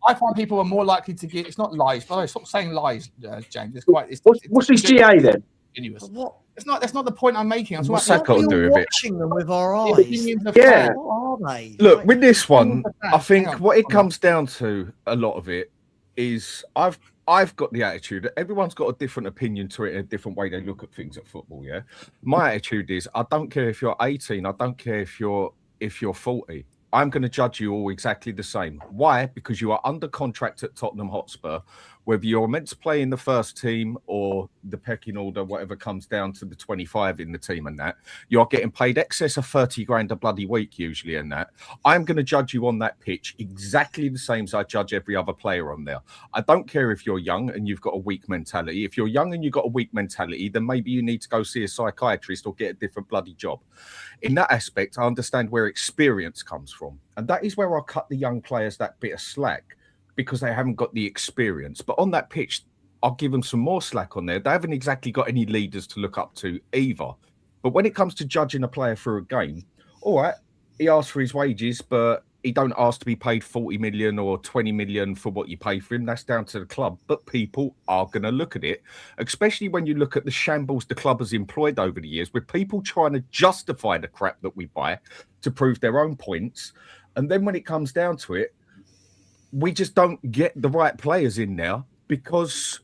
I find people are more likely to get. It's not lies. But stop saying lies, James. What's his GA then? Continuous. What? That's not the point I'm making. I'm What's that got to do with it? Watching them with our eyes. Yeah. What are they? Look, with this one, I think what it comes down to, a lot of it, is I've got the attitude that everyone's got a different opinion to it, and a different way they look at things at football. Yeah, my attitude is I don't care if you're 18, I don't care if you're 40. I'm going to judge you all exactly the same. Why? Because you are under contract at Tottenham Hotspur. Whether you're meant to play in the first team or the pecking order, whatever comes down to the 25 in the team and that, you're getting paid excess of 30 grand a bloody week usually in that. I'm going to judge you on that pitch exactly the same as I judge every other player on there. I don't care if you're young and you've got a weak mentality. If you're young and you've got a weak mentality, then maybe you need to go see a psychiatrist or get a different bloody job. In that aspect, I understand where experience comes from. And that is where I cut the young players that bit of slack, because they haven't got the experience. But on that pitch, I'll give them some more slack on there. They haven't exactly got any leaders to look up to either. But when it comes to judging a player for a game, all right, he asks for his wages, but he don't ask to be paid 40 million or 20 million for what you pay for him. That's down to the club. But people are going to look at it, especially when you look at the shambles the club has employed over the years, with people trying to justify the crap that we buy to prove their own points. And then when it comes down to it, we just don't get the right players in there because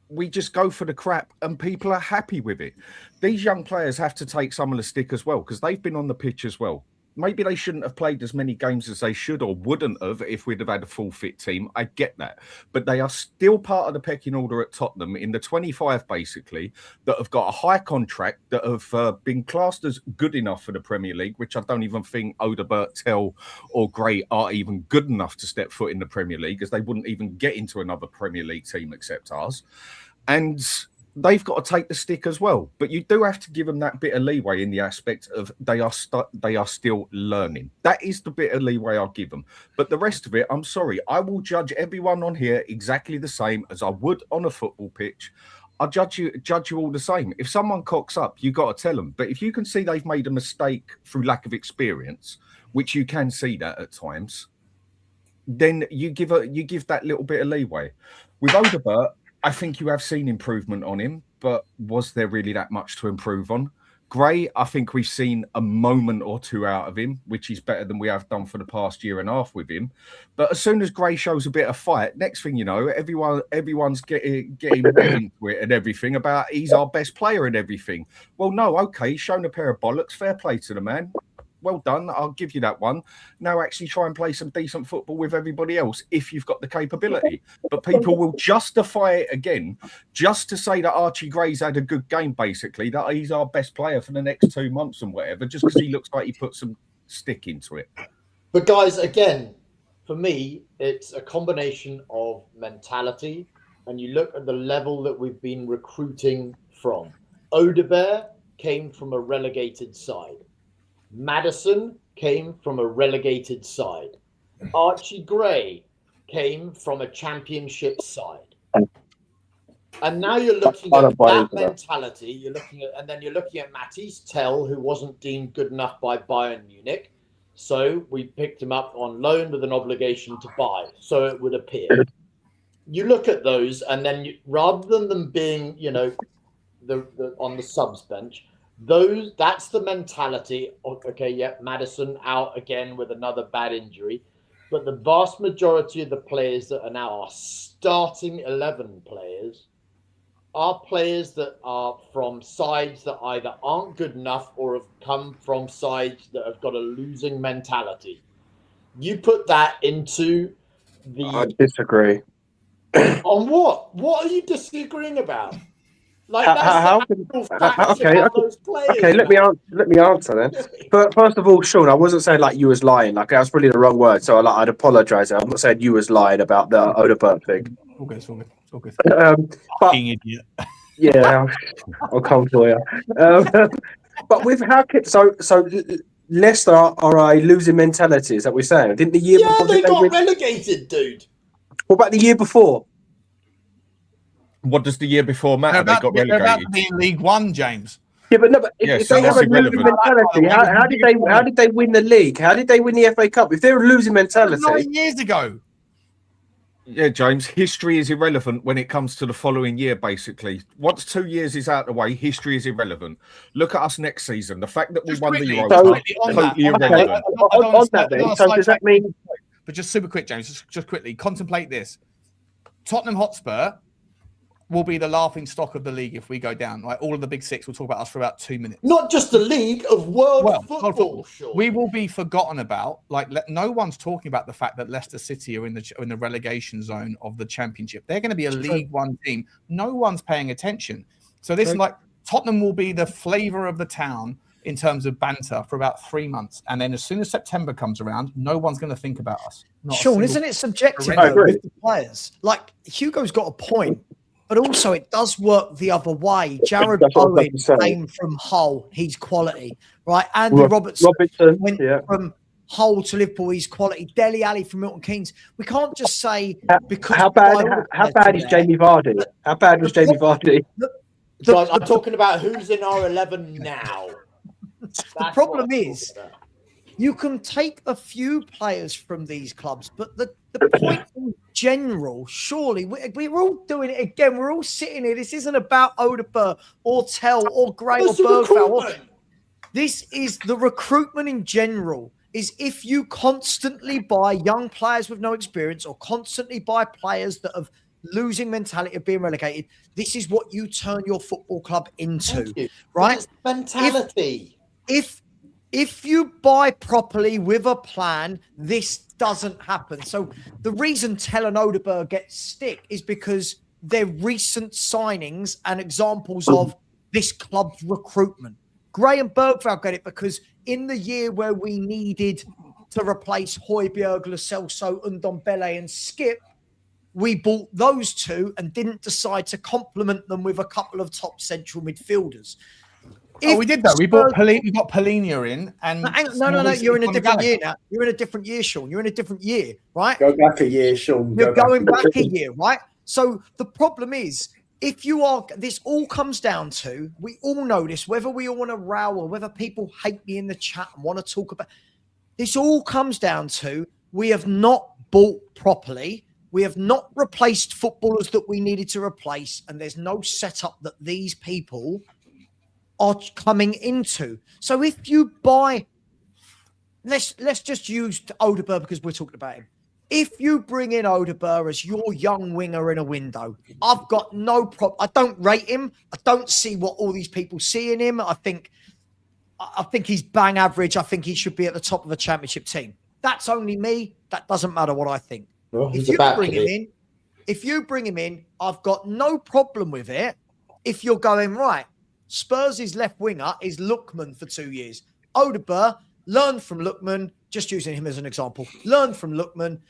we just go for the crap and people are happy with it. These young players have to take some of the stick as well, because they've been on the pitch as well. Maybe they shouldn't have played as many games as they should or wouldn't have if we'd have had a full fit team. I get that. But they are still part of the pecking order at Tottenham in the 25, basically, that have got a high contract, that have been classed as good enough for the Premier League, which I don't even think Odebear, Tel or Gray are even good enough to step foot in the Premier League, as they wouldn't even get into another Premier League team except ours. And they've got to take the stick as well. But you do have to give them that bit of leeway in the aspect of they are still learning. That is the bit of leeway I'll give them. But the rest of it, I'm sorry, I will judge everyone on here exactly the same as I would on a football pitch. I'll judge you all the same. If someone cocks up, you got to tell them. But if you can see they've made a mistake through lack of experience, which you can see that at times, then you give that little bit of leeway. With Odebear, I think you have seen improvement on him, but was there really that much to improve on? Gray, I think we've seen a moment or two out of him, which is better than we have done for the past year and a half with him. But as soon as Gray shows a bit of fight, next thing you know, everyone's getting into it and everything about he's our best player and everything. Well, no, okay, he's shown a pair of bollocks. Fair play to the man. Well done. I'll give you that one. Now actually try and play some decent football with everybody else if you've got the capability. But people will justify it again just to say that Archie Gray's had a good game, basically, that he's our best player for the next 2 months and whatever, just because he looks like he put some stick into it. But guys, again, for me, it's a combination of mentality, and you look at the level that we've been recruiting from. Odebear came from a relegated side. Maddison came from a relegated side. Archie Gray came from a championship side. And now you're looking I don't at buy that into that. mentality. You're looking at Mathys Tel, who wasn't deemed good enough by Bayern Munich. So we picked him up on loan with an obligation to buy. So it would appear. You look at those, and then rather than them being, the on the subs bench, that's the mentality of, okay, yeah, Maddison out again with another bad injury. But the vast majority of the players that are now our starting 11 players are players that are from sides that either aren't good enough or have come from sides that have got a losing mentality. You put that into I disagree. On what? What are you disagreeing about? Like How that's can, the actual facts okay, about those players. okay, let me answer then. But first of all, Sean, I wasn't saying like you was lying. Like that's really the wrong word. So I'd apologise. I'm not saying you was lying about the Odegaard thing. All good, it's all good. It's all good. But Fucking idiot. yeah, I'll come for you. But with how so Leicester are a losing mentality. Is that what we're saying? Didn't the year before they got relegated, dude. What about the year before? What does the year before matter? They're They got about relegated. to be in League One, James. Yeah, but no. But Yeah, if so they have that's a losing irrelevant. mentality, how did they win the league? How did they win the FA Cup? If they're a losing mentality, 9 years ago. Yeah, James, history is irrelevant when it comes to the following year, basically. Once 2 years is out of the way, history is irrelevant. Look at us next season. The fact that we Just won the quickly, Euro is on totally that. irrelevant. on that then. So does that mean? But just super quick, James, just quickly, contemplate this. Tottenham Hotspur will be the laughing stock of the league if we go down. Like all of the big six will talk about us for about 2 minutes. Not just the league of world football. Sure. We will be forgotten about. Like no one's talking about the fact that Leicester City are in the relegation zone of the Championship. They're going to be a League One team. No one's paying attention. So this like Tottenham will be the flavour of the town in terms of banter for about 3 months, and then as soon as September comes around, no one's going to think about us. Sean, isn't it subjective with the players? Like Hugo's got a point. But also, it does work the other way. Jared Bowen came from Hull. He's quality, right? Andy Robertson went from Hull to Liverpool. He's quality. Dele Alli from Milton Keynes. We can't just say because how bad is Jamie Vardy? How bad was Jamie Vardy? Guys, I'm talking about who's in our 11 now. The problem is, you can take a few players from these clubs, but the point in general, surely, we're all doing it again. We're all sitting here. This isn't about Odegaard or Tel or Gray or Berghvall. This is the recruitment in general. Is if you constantly buy young players with no experience or constantly buy players that have losing mentality of being relegated, this is what you turn your football club into, right? It's mentality. If you buy properly with a plan, this doesn't happen. So the reason Tel and Odegaard get stick is because they're recent signings and examples of this club's recruitment. Gray and Berghvall get it because in the year where we needed to replace Højbjerg, Lo Celso, Ndombele and Skip, we bought those two and didn't decide to complement them with a couple of top central midfielders. We did though. We got Polinia in, and no. You're in a different year now. You're in a different year, Sean. You're in a different year, right? Go back a year, Sean. You're going back a year, right? So the problem is, if you are, this all comes down to, we all know this, whether we all want to row or whether people hate me in the chat and want to talk about, this all comes down to, we have not bought properly. We have not replaced footballers that we needed to replace, and there's no setup that these people are coming into. So if you buy, let's just use Odegaard because we're talking about him. If you bring in Odegaard as your young winger in a window, I've got no problem. I don't rate him. I don't see what all these people see in him. I think he's bang average. I think he should be at the top of a championship team. That's only me. That doesn't matter what I think. Well, if you bring him in, I've got no problem with it. If you're going right, Spurs' left winger is Lookman for 2 years. Odegaard, learn from Lookman, just using him as an example. Learn from Lookman,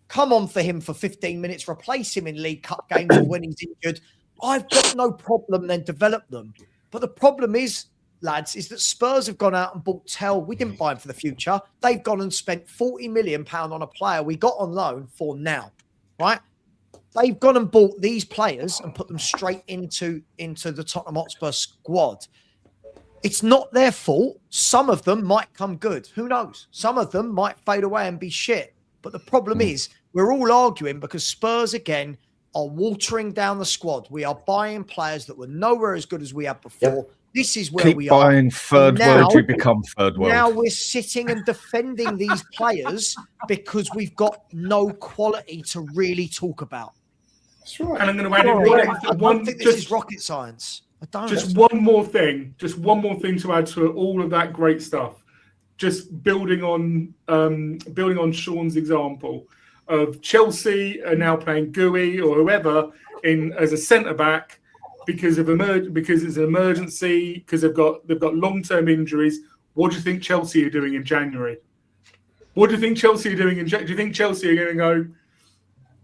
come on for him for 15 minutes, replace him in League Cup games or when he's injured. I've got no problem then develop them. But the problem is, lads, is that Spurs have gone out and bought Tel. We didn't buy him for the future. They've gone and spent £40 million on a player we got on loan for now, right? They've gone and bought these players and put them straight into the Tottenham Hotspur squad. It's not their fault. Some of them might come good. Who knows? Some of them might fade away and be shit. But the problem is we're all arguing because Spurs, again, are watering down the squad. We are buying players that were nowhere as good as we had before. Yep. This is where Keep we are. buying third world, you become third world. Now we're sitting and defending these players because we've got no quality to really talk about. That's right. And I'm going to add in I don't think this is rocket science. I don't. Just one more thing to add to all of that great stuff. Just building on Sean's example of Chelsea are now playing Gui or whoever in as a centre back because it's an emergency, because they've got long-term injuries. What do you think Chelsea are doing in January? What do you think Chelsea are doing do you think Chelsea are going to go,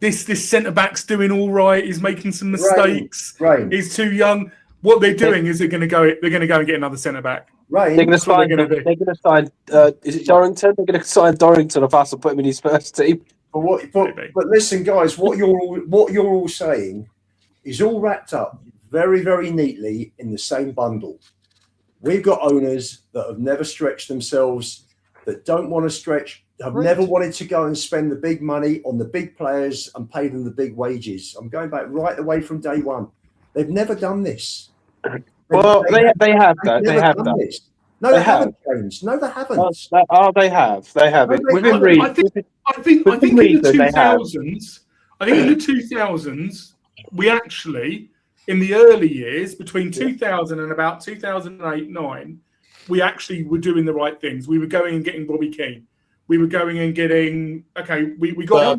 this centre back's doing all right, he's making some mistakes, he's too young? What they're doing is they're going to go and get another centre back. Right. They're going to sign. Is it Dorrington? They're going to sign Dorrington of us and put him in his first team. But listen, guys, what you're all saying is all wrapped up very, very neatly in the same bundle. We've got owners that have never stretched themselves, that don't want to stretch, have never wanted to go and spend the big money on the big players and pay them the big wages. I'm going back right the way from day one. They've never done this. Well, they have done. They have done this. No, they haven't, James. No, they haven't. They have. They have it. Within reason. I think in the 2000s, we actually, in the early years, between 2000 and about 2008-9, we actually were doing the right things. We were going and getting Bobby Keane. We were going and getting, we got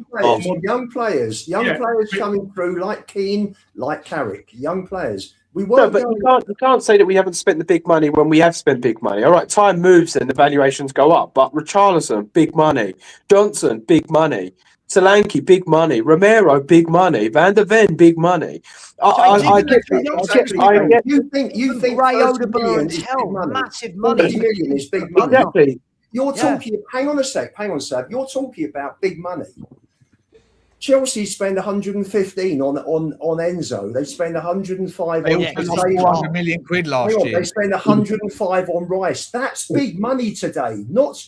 young players coming through like Keane, like Carrick, young players. We no, but you can't say that we haven't spent the big money when we have spent big money. All right, time moves and the valuations go up. But Richalison, big money. Johnson, big money. Solanke, big money. Romero, big money. Van der Ven, big money. I get. You think Gray, Odegaard, and Tel, massive money. 40 million is big money. Exactly. You're talking. Hang on a sec, Sab. You're talking about big money. Chelsea spend 115 on Enzo. They spend 105 they on 400 million quid last year. They spend 105 on Rice. That's big money today. Not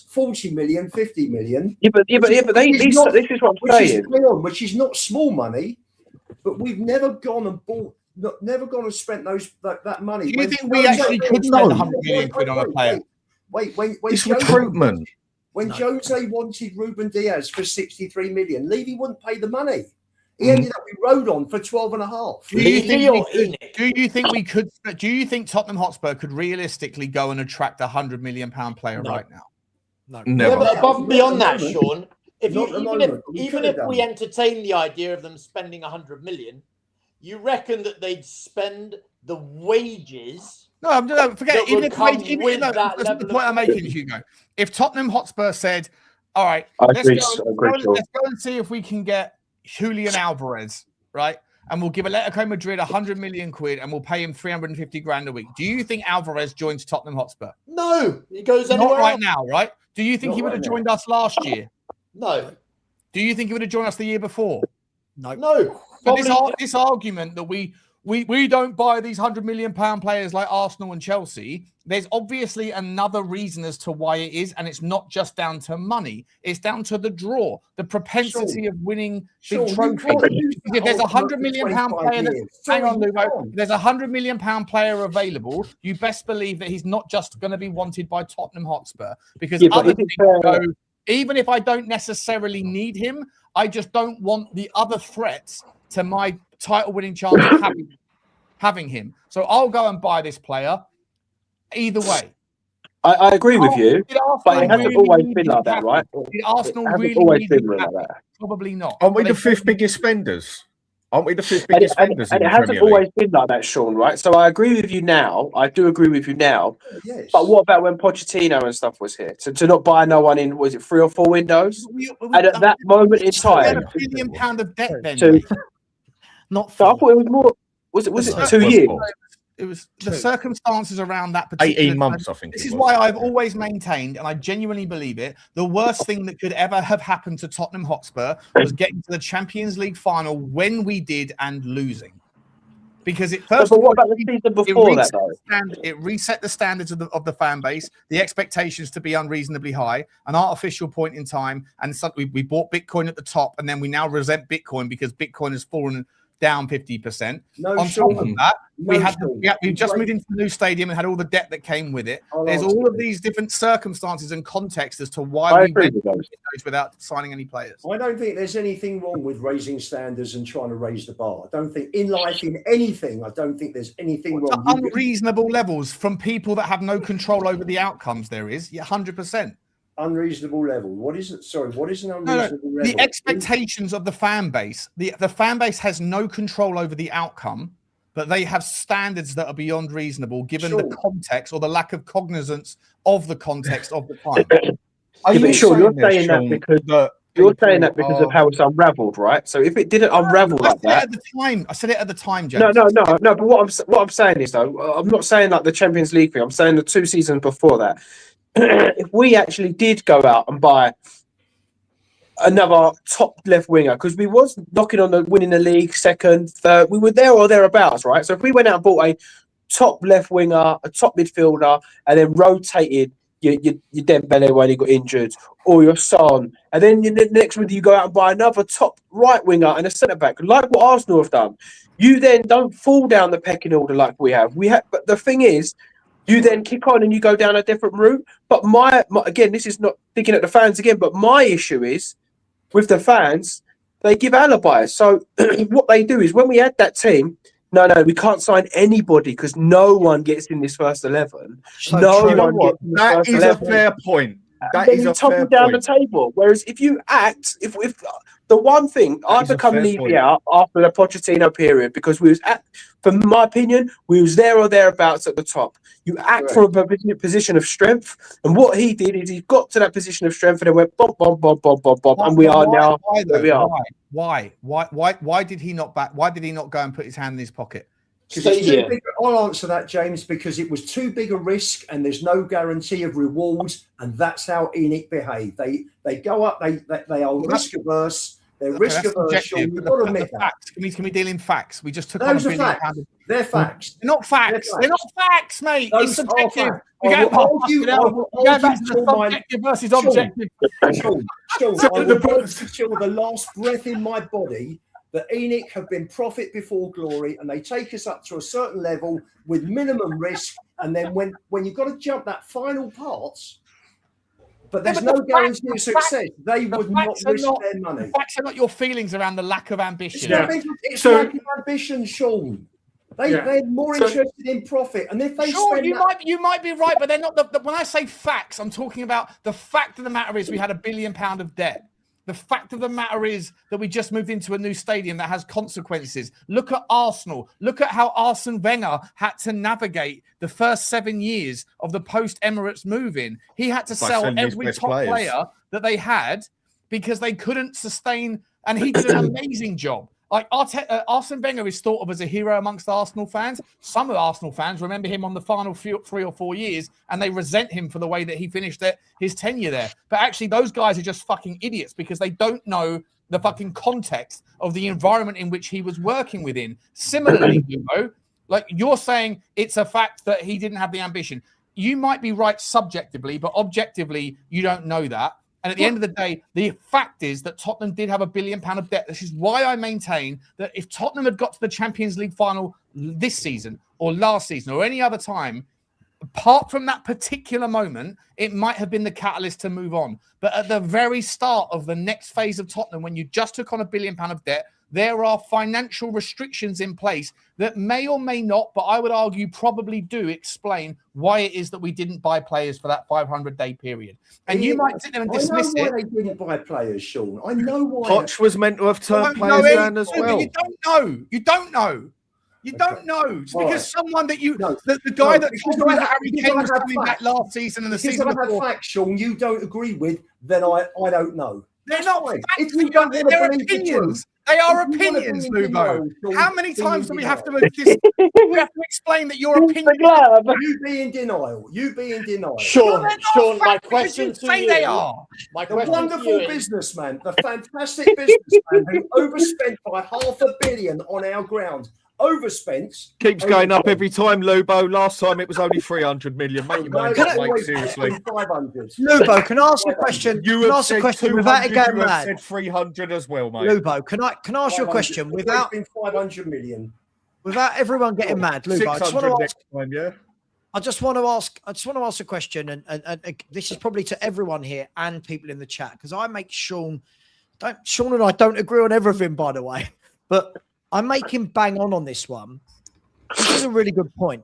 40 million, 50 million. Yeah, but this is what I'm saying. Which is not small money, but we've never gone and bought, never gone and spent that money. Do you think we actually could spend 100 million quid on a player? Wait, it's recruitment. When Jose wanted Ruben Diaz for 63 million, Levy wouldn't pay the money. He ended up with Rodon for 12 and a half. Do you think Tottenham Hotspur could realistically go and attract a £100 million player right now? No. Never. But above and beyond that, Sean, even if we entertain the idea of them spending 100 million, you reckon that they'd spend the wages? No, forget it. Even if that's the point I'm making, Hugo. If Tottenham Hotspur said, all right, let's go and see if we can get Julian Alvarez, right? And we'll give Atletico Madrid 100 million quid and we'll pay him 350 grand a week. Do you think Alvarez joins Tottenham Hotspur? No, he goes anywhere. Not right now, right? Do you think he would have joined us last year? No. Do you think he would have joined us the year before? No. But this argument that we don't buy these £100 million players like Arsenal and Chelsea, there's obviously another reason as to why it is, and it's not just down to money. It's down to the draw, the propensity of winning big trophies. If there's £100 million player, hang on, Lugo, there's £100 million player available, you best believe that he's not just going to be wanted by Tottenham Hotspur, because other people go, even if I don't necessarily need him, I just don't want the other threats to my title-winning chance of having him. So I'll go and buy this player either way. I agree with you, but it hasn't always been like that, right? Did Arsenal really always been like that? Probably not. Aren't we the fifth biggest spenders? Aren't we the fifth biggest spenders? And it hasn't always been like that, Sean, right? So I agree with you now. I do agree with you now. Yes. But what about when Pochettino and stuff was here? To not buy no one in, was it 3 or 4 windows? And at that moment in time, £1 billion of debt then. Not so I thought it was more. Was it 2 years? the circumstances around that particular 18 months, I think. This is why I've always maintained, and I genuinely believe it, the worst thing that could ever have happened to Tottenham Hotspur was getting to the Champions League final when we did and losing. Because it first but what about the season before that, though? It reset the standards of the fan base, the expectations to be unreasonably high, an artificial point in time, and suddenly we bought Bitcoin at the top, and then we now resent Bitcoin because Bitcoin has fallen down 50%. On top of that, we just moved into the new stadium and had all the debt that came with it. There's all of these different circumstances and context as to why we went without signing any players. I don't think there's anything wrong with raising standards and trying to raise the bar. I don't think in life, in anything, I don't think there's anything wrong. Unreasonable levels from people that have no control over the outcomes. There is 100%. Unreasonable level. What is it? Sorry, what is an unreasonable level? The expectations of the fan base. The fan base has no control over the outcome, but they have standards that are beyond reasonable given the context or the lack of cognizance of the context of the time. You're saying that because of how it's unravelled, right? So if it didn't unravel like that, at the time, I said it at the time, James. No. But what I'm saying is, though, I'm not saying like the Champions League thing. I'm saying the 2 seasons before that. If we actually did go out and buy another top left winger, because we was knocking on the winning the league, second, third, we were there or thereabouts, right? So if we went out and bought a top left winger, a top midfielder, and then rotated your Dembele when he got injured, or your Son, and then the next winter you go out and buy another top right winger and a centre back, like what Arsenal have done, you then don't fall down the pecking order like we have. But the thing is, you then kick on and you go down a different route. But my again, this is not thinking at the fans again, but my issue is with the fans, they give alibis. So what they do is when we had that team, no, we can't sign anybody because no one gets in this first 11. That is a fair point. That is a fair point. Down the table. Whereas if you act, if the one thing I become Levy out after the Pochettino period because we was at, from my opinion, we was there or thereabouts at the top. You act from a position of strength, and what he did is he got to that position of strength and then went bop, and we are now where we are. Why did he not back? Why did he not go and put his hand in his pocket? I'll answer that, James, because it was too big a risk and there's no guarantee of rewards, and that's how ENIC behave. They go up, they are risk averse. They're risk averse. You've got to admit that. Can we deal in facts? We just took those are facts. They're facts. They're not facts. They're not facts, mate. It's subjective. We go back to subjective versus objective. Sean, I will go till the last breath in my body that ENIC have been profit before glory, and they take us up to a certain level with minimum risk. And then when you've got to jump that final part, but there's no guarantee of success, they would not risk their money. The facts are not your feelings around the lack of ambition. It's lack of ambition, Sean. They're more interested in profit, and if they you might be right, but they're not. When I say facts, I'm talking about the fact of the matter is we had £1 billion of debt. The fact of the matter is that we just moved into a new stadium that has consequences. Look at Arsenal. Look at how Arsene Wenger had to navigate the first 7 years of the post-Emirates move-in. He had to sell every top player that they had because they couldn't sustain, and he did an amazing job. Like Arsene Wenger is thought of as a hero amongst Arsenal fans. Some of Arsenal fans remember him on the final 3 or 4 years, and they resent him for the way that he finished his tenure there. But actually, those guys are just fucking idiots because they don't know the fucking context of the environment in which he was working within. Similarly, like you're saying, it's a fact that he didn't have the ambition. You might be right subjectively, but objectively, you don't know that. And at the end of the day, the fact is that Tottenham did have £1 billion of debt. This is why I maintain that if Tottenham had got to the Champions League final this season or last season or any other time, apart from that particular moment, it might have been the catalyst to move on. But at the very start of the next phase of Tottenham, when you just took on £1 billion of debt, there are financial restrictions in place that may or may not, but I would argue probably do explain why it is that we didn't buy players for that 500-day period. And you might sit there and dismiss it. I know why they didn't buy players, Sean. I know why. Poch was meant to have turned players down as well. You don't know. You don't know. It's because someone that the guy that told me that Harry Kane was coming back last season and the season before. If I have facts, Sean, you don't agree with, then I don't know. They're not facts. They're opinions. They are If you wanna be opinions, in Lubo. denial, Sean, How many be times in do we have to denial. we have to explain that your opinion? You be in denial. You be in denial. Sean, They're not Sean, my facts because question you to say you, they are. my The question to wonderful you is, businessman, the fantastic businessman who overspent by $500 million on our ground. Overspent. Keeps going up every time, Lubo. Last time it was only 300 million. Make your No, mind it's up, mate. always Seriously. been 500. Lubo, can I ask you a question? You Can I have ask a said question 200, without it you going have mad? said 300 as well, mate. Lubo, can I ask you a 500. question It's without always been 500 million. everyone getting mad, Lubo? I just want 600 to ask. next time, yeah? I just want to ask a question, and this is probably to everyone here and people in the chat, because I make Sean and I don't agree on everything, by the way, but I make him bang on this one. This is a really good point.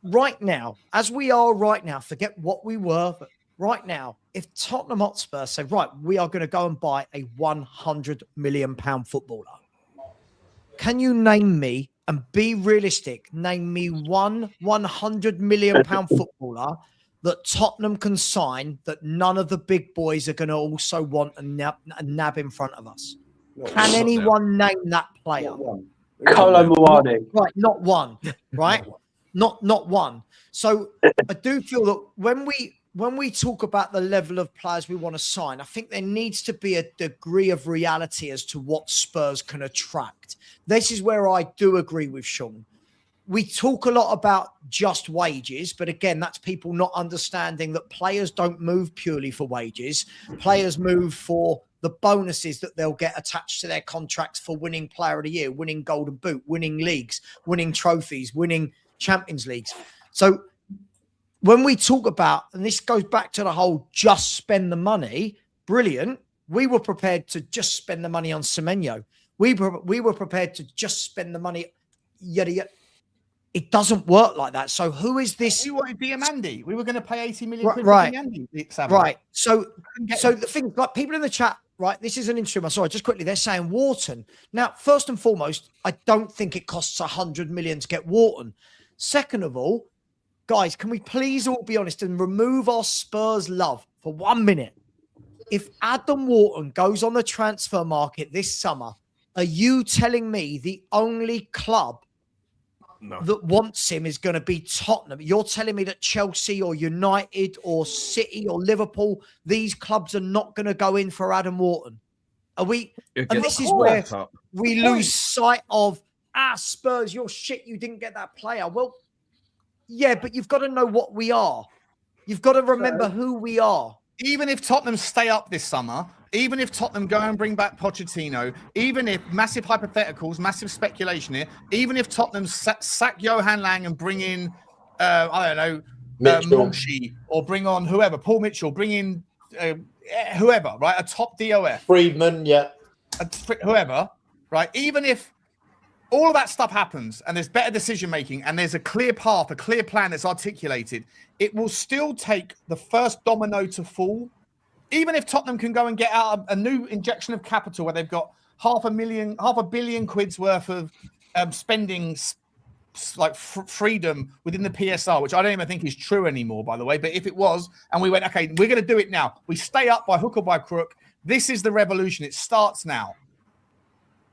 Right now, as we are right now, forget what we were, but right now, if Tottenham Hotspur say, right, we are going to go and buy a £100 million footballer, can you name me, and be realistic, name me one £100 million footballer that Tottenham can sign that none of the big boys are going to also want and nab in front of us? Can anyone name that player? Not one. Kolo Muani. Right, not one. Right, not one. So I do feel that when we talk about the level of players we want to sign, I think there needs to be a degree of reality as to what Spurs can attract. This is where I do agree with Sean. We talk a lot about just wages, but again, that's people not understanding that players don't move purely for wages. Players move for the bonuses that they'll get attached to their contracts for winning Player of the Year, winning Golden Boot, winning leagues, winning trophies, winning Champions Leagues. So when we talk about, and this goes back to the whole just spend the money, brilliant. We were prepared to just spend the money on Semenyo. We were prepared to just spend the money, yada, yada. It doesn't work like that. So who is this? We wanted Diamandi. We were going to pay 80 million quid Right. for Diamandi. Right. So the thing, like people in the chat, right? This is an interesting one. Sorry, just quickly, they're saying Wharton. Now, first and foremost, I don't think it costs 100 million to get Wharton. Second of all, guys, can we please all be honest and remove our Spurs love for 1 minute? If Adam Wharton goes on the transfer market this summer, are you telling me the only club that wants him is going to be Tottenham? You're telling me that Chelsea or United or City or Liverpool, these clubs are not going to go in for Adam Wharton? Are we? And this is where we lose sight of, Spurs, you're shit, you didn't get that player. Well, yeah, but you've got to know what we are. You've got to remember who we are. Even if Tottenham stay up this summer, even if Tottenham go and bring back Pochettino, even if massive hypotheticals, massive speculation here, even if Tottenham sack Johan Lang and bring in, I don't know, Monchi, or bring on whoever, Paul Mitchell, bring in whoever, right? A top DOF. Friedman, yeah. Whoever, right? Even if all of that stuff happens and there's better decision making and there's a clear path, a clear plan that's articulated, it will still take the first domino to fall. Even if Tottenham can go and get out a new injection of capital where they've got half a billion quid's worth of spending like freedom within the PSR, which I don't even think is true anymore, by the way. But if it was, and we went, okay, we're going to do it now. We stay up by hook or by crook. This is the revolution. It starts now.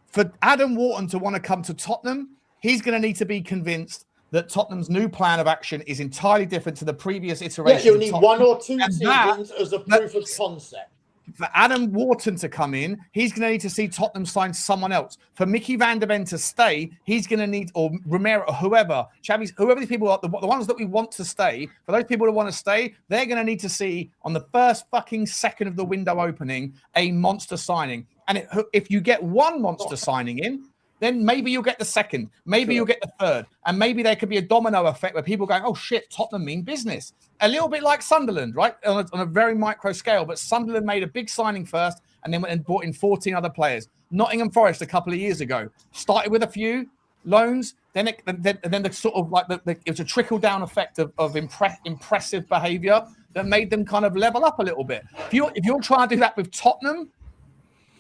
For Adam Wharton to want to come to Tottenham, he's going to need to be convinced that Tottenham's new plan of action is entirely different to the previous iteration. Yeah, you'll need one or two seasons as a proof of concept. For Adam Wharton to come in, he's going to need to see Tottenham sign someone else. For Micky van der Ven to stay, he's going to need, or Romero, or whoever, Chavis, whoever these people are, the ones that we want to stay, for those people who want to stay, they're going to need to see on the first fucking second of the window opening a monster signing. And if you get one monster signing in, then maybe you'll get the second, maybe you'll get the third, and maybe there could be a domino effect where people going, oh shit, Tottenham mean business. A little bit like Sunderland, right? On a very micro scale, but Sunderland made a big signing first and then went and brought in 14 other players. Nottingham Forest a couple of years ago started with a few loans, then the sort of like it was a trickle down effect of impressive behaviour that made them kind of level up a little bit. If you're trying to do that with Tottenham,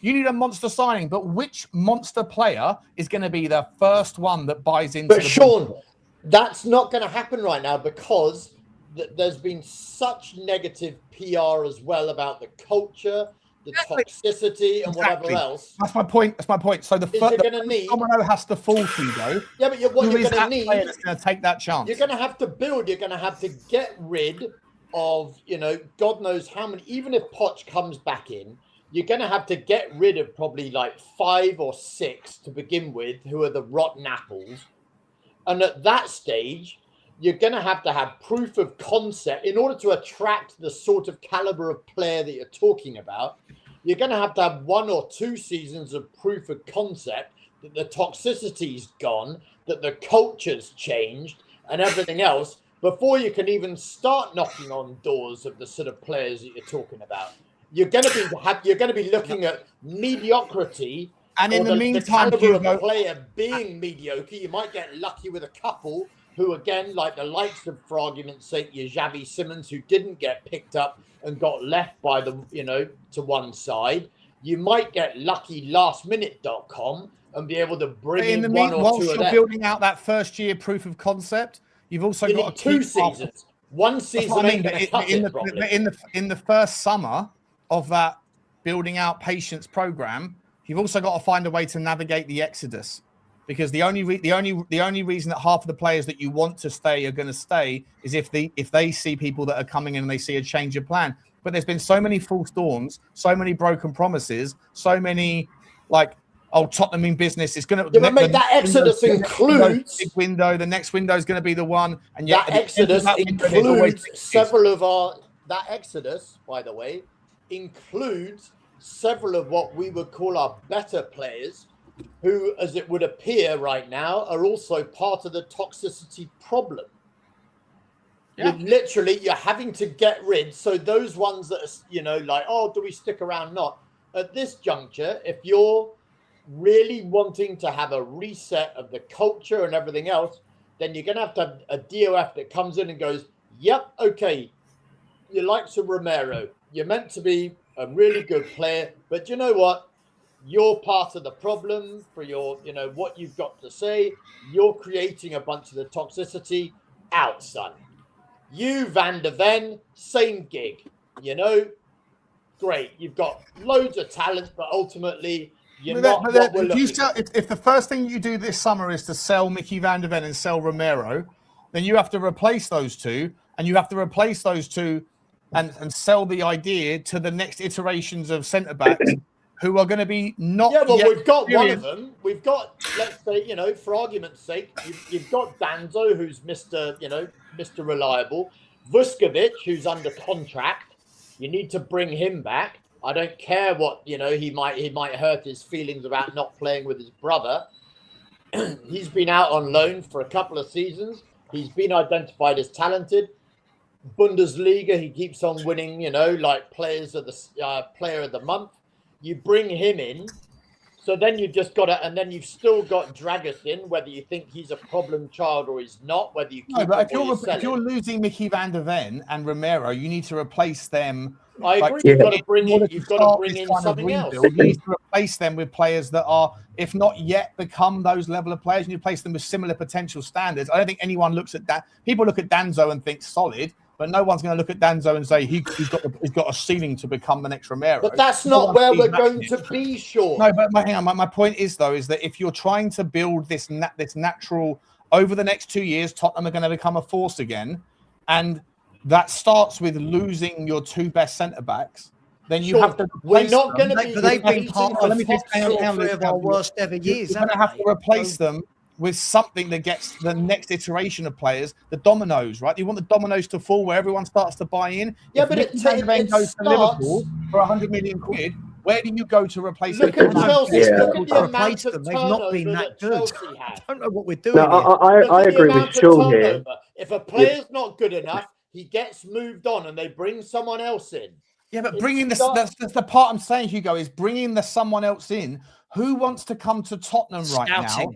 you need a monster signing, but which monster player is going to be the first one that buys into? But Sean, that's not going to happen right now because there's been such negative PR as well about the culture, the toxicity and whatever else. That's my point. So the first domino has to fall, Hugo. Yeah, but what you're going to need is going to take that chance. You're going to have to build. You're going to have to get rid of, God knows how many. Even if Poch comes back in, you're going to have to get rid of probably like 5 or 6 to begin with, who are the rotten apples. And at that stage, you're going to have proof of concept in order to attract the sort of caliber of player that you're talking about. You're going to have 1 or 2 seasons of proof of concept that the toxicity's gone, that the culture's changed and everything else before you can even start knocking on doors of the sort of players that you're talking about. You're going to be looking at mediocrity, and in the meantime, the caliber of a player being mediocre. You might get lucky with a couple who, again, like the likes of, for argument's sake, your Xavi Simons, who didn't get picked up and got left by the, to one side. You might get lucky lastminute.com and be able to bring in 1 or 2 of them. Building out that first year proof of concept, you've also got 2 seasons. 1 season ain't going to cut it properly. In the first summer of that building out patience program, you've also got to find a way to navigate the exodus, because the only reason that half of the players that you want to stay are going to stay is if they see people that are coming in and they see a change of plan. But there's been so many false dawns, so many broken promises, so many Tottenham in business is going to. Yeah, but that exodus includes big window. The next window is going to be the one, and yet that exodus includes several of our. That exodus, by the way, includes several of what we would call our better players, who, as it would appear right now, are also part of the toxicity problem. Yeah. You're having to get rid. So those ones that are, do we stick around? Not at this juncture. If you're really wanting to have a reset of the culture and everything else, then you're going to have a DOF that comes in and goes, yep, okay, you like to Romero. You're meant to be a really good player, but you know what? You're part of the problem for your, what you've got to say. You're creating a bunch of the toxicity. Out, son. You, Van de Ven, same gig. Great. You've got loads of talent, but ultimately you're not what we're looking for. If the first thing you do this summer is to sell Micky Van de Ven and sell Romero, then you have to replace those two, and you have to replace those two and sell the idea to the next iterations of centre-backs who are going to be not. Yeah, well, we've got one of them. We've got, let's say, for argument's sake, you've got Danzo, who's Mr. Reliable. Vuskovic, who's under contract. You need to bring him back. I don't care what, he might hurt his feelings about not playing with his brother. He's been out on loan for a couple of seasons. He's been identified as talented. Bundesliga, he keeps on winning, players of the player of the month. You bring him in, so then you've just got to, and then you've still got Dragusin, whether you think he's a problem child or he's not, whether you keep no, but if you're losing Micky Van de Ven and Romero, you need to replace them. I agree. You've got to bring in something else. You need to replace them with players that are, if not yet, become those level of players, and you replace them with similar potential standards. I don't think anyone looks at that. People look at Danzo and think solid, but no one's going to look at Danzo and say he's got a ceiling to become the next Romero. But that's not where we're going to be, Sean. No, but my point is, though, is that if you're trying to build this natural, over the next 2 years, Tottenham are going to become a force again, and that starts with losing your 2 best centre-backs, then you have to replace them. We're not going to be... They've been part of our worst ever years. You're going to have to replace them with something that gets the next iteration of players, the dominoes, right? You want the dominoes to fall where everyone starts to buy in. Yeah, if but it goes to Liverpool for 100 million quid, where do you go to replace them? Look at Chelsea. Yeah. Look at the amount of They've not been that good. I don't know what we're doing. No, I agree with Sean here. If a player's not good enough, he gets moved on and they bring someone else in. Yeah, but bringing that's the part I'm saying, Hugo, is bringing the someone else in. Who wants to come to Tottenham right now?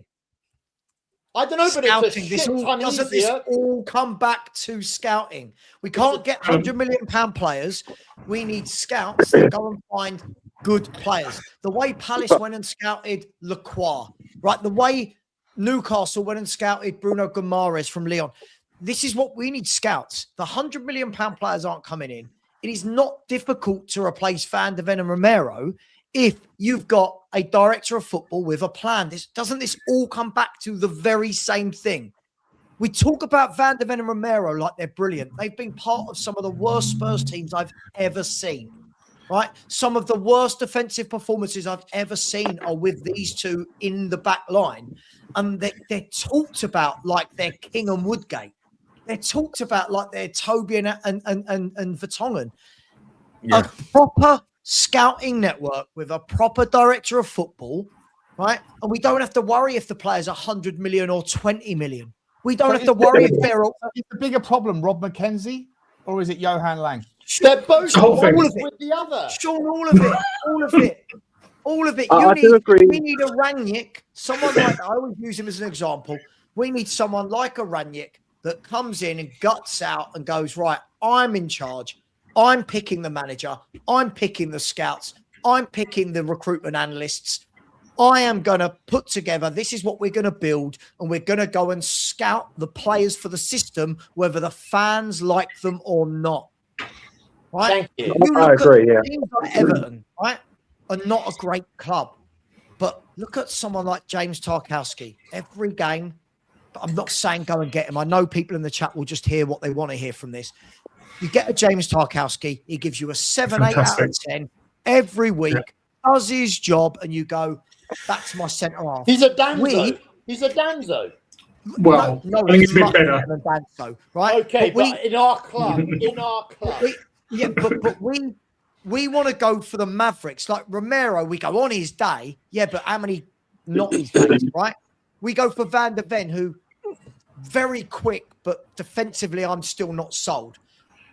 I don't know, but it's a shit ton doesn't easier. This all come back to scouting? We can't get £100 million players. We need scouts that go and find good players. The way Palace went and scouted Lacroix, right? The way Newcastle went and scouted Bruno Guimaraes from Lyon. This is what we need, scouts. The £100 million players aren't coming in. It is not difficult to replace Van de Ven and Romero if you've got a director of football with a plan. Doesn't this all come back to the very same thing? We talk about Van de Ven and Romero like they're brilliant. They've been part of some of the worst Spurs teams I've ever seen, right? Some of the worst defensive performances I've ever seen are with these two in the back line. And they're talked about like they're King and Woodgate. They're talked about like they're Toby and Vertonghen. Yeah. A proper scouting network with a proper director of football, right? And we don't have to worry if the player's 100 million or 20 million. We don't have to worry if they're... Is the bigger problem Rob McKenzie or is it Johan Lang? They're both all of it. With the other. Sean, all of it. All of it. All of it. I do agree. We need a Rangnick, someone like... I always use him as an example. We need someone like a Rangnick that comes in and guts out and goes, right, I'm in charge. I'm picking the manager. I'm picking the scouts. I'm picking the recruitment analysts. I am going to put together, this is what we're going to build, and we're going to go and scout the players for the system, whether the fans like them or not. Right? Thank you. I agree, yeah. Teams like Everton, right, are not a great club. But look at someone like James Tarkowski. Every game, but I'm not saying go and get him. I know people in the chat will just hear what they want to hear from this. You get a James Tarkowski, he gives you a 7, 8 out of 10 every week, does his job, and you go, that's my centre half. He's a Danzo. He's a Danzo. Well, no, I think it's a bit better than Danzo, right? Okay, but in our club, but we want to go for the Mavericks. Like Romero, we go on his day, but how many not his days, right? We go for Van de Ven, who very quick, but defensively, I'm still not sold.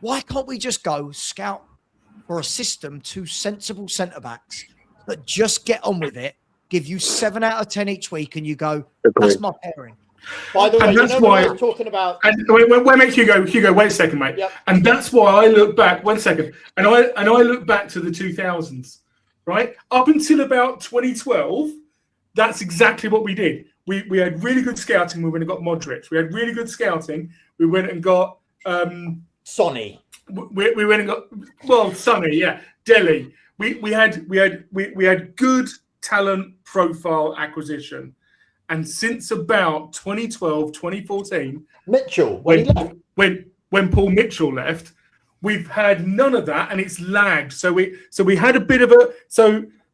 Why can't we just go scout for a system, 2 sensible centre-backs that just get on with it, give you 7 out of 10 each week, and you go, that's my pairing. By the way, and that's why I was talking about. And wait, make Hugo, wait a second, mate. Yep. And that's why I look back. 1 second, and I look back to the 2000s, right up until about 2012. That's exactly what we did. We had really good scouting. We went and got Modric. We had really good scouting. We went and got Sonny. We went and got Sonny. Yeah, Delhi. We had good talent profile acquisition. And since about 2012, 2014, Mitchell, when Paul Mitchell left, we've had none of that, and it's lagged. So we had a bit of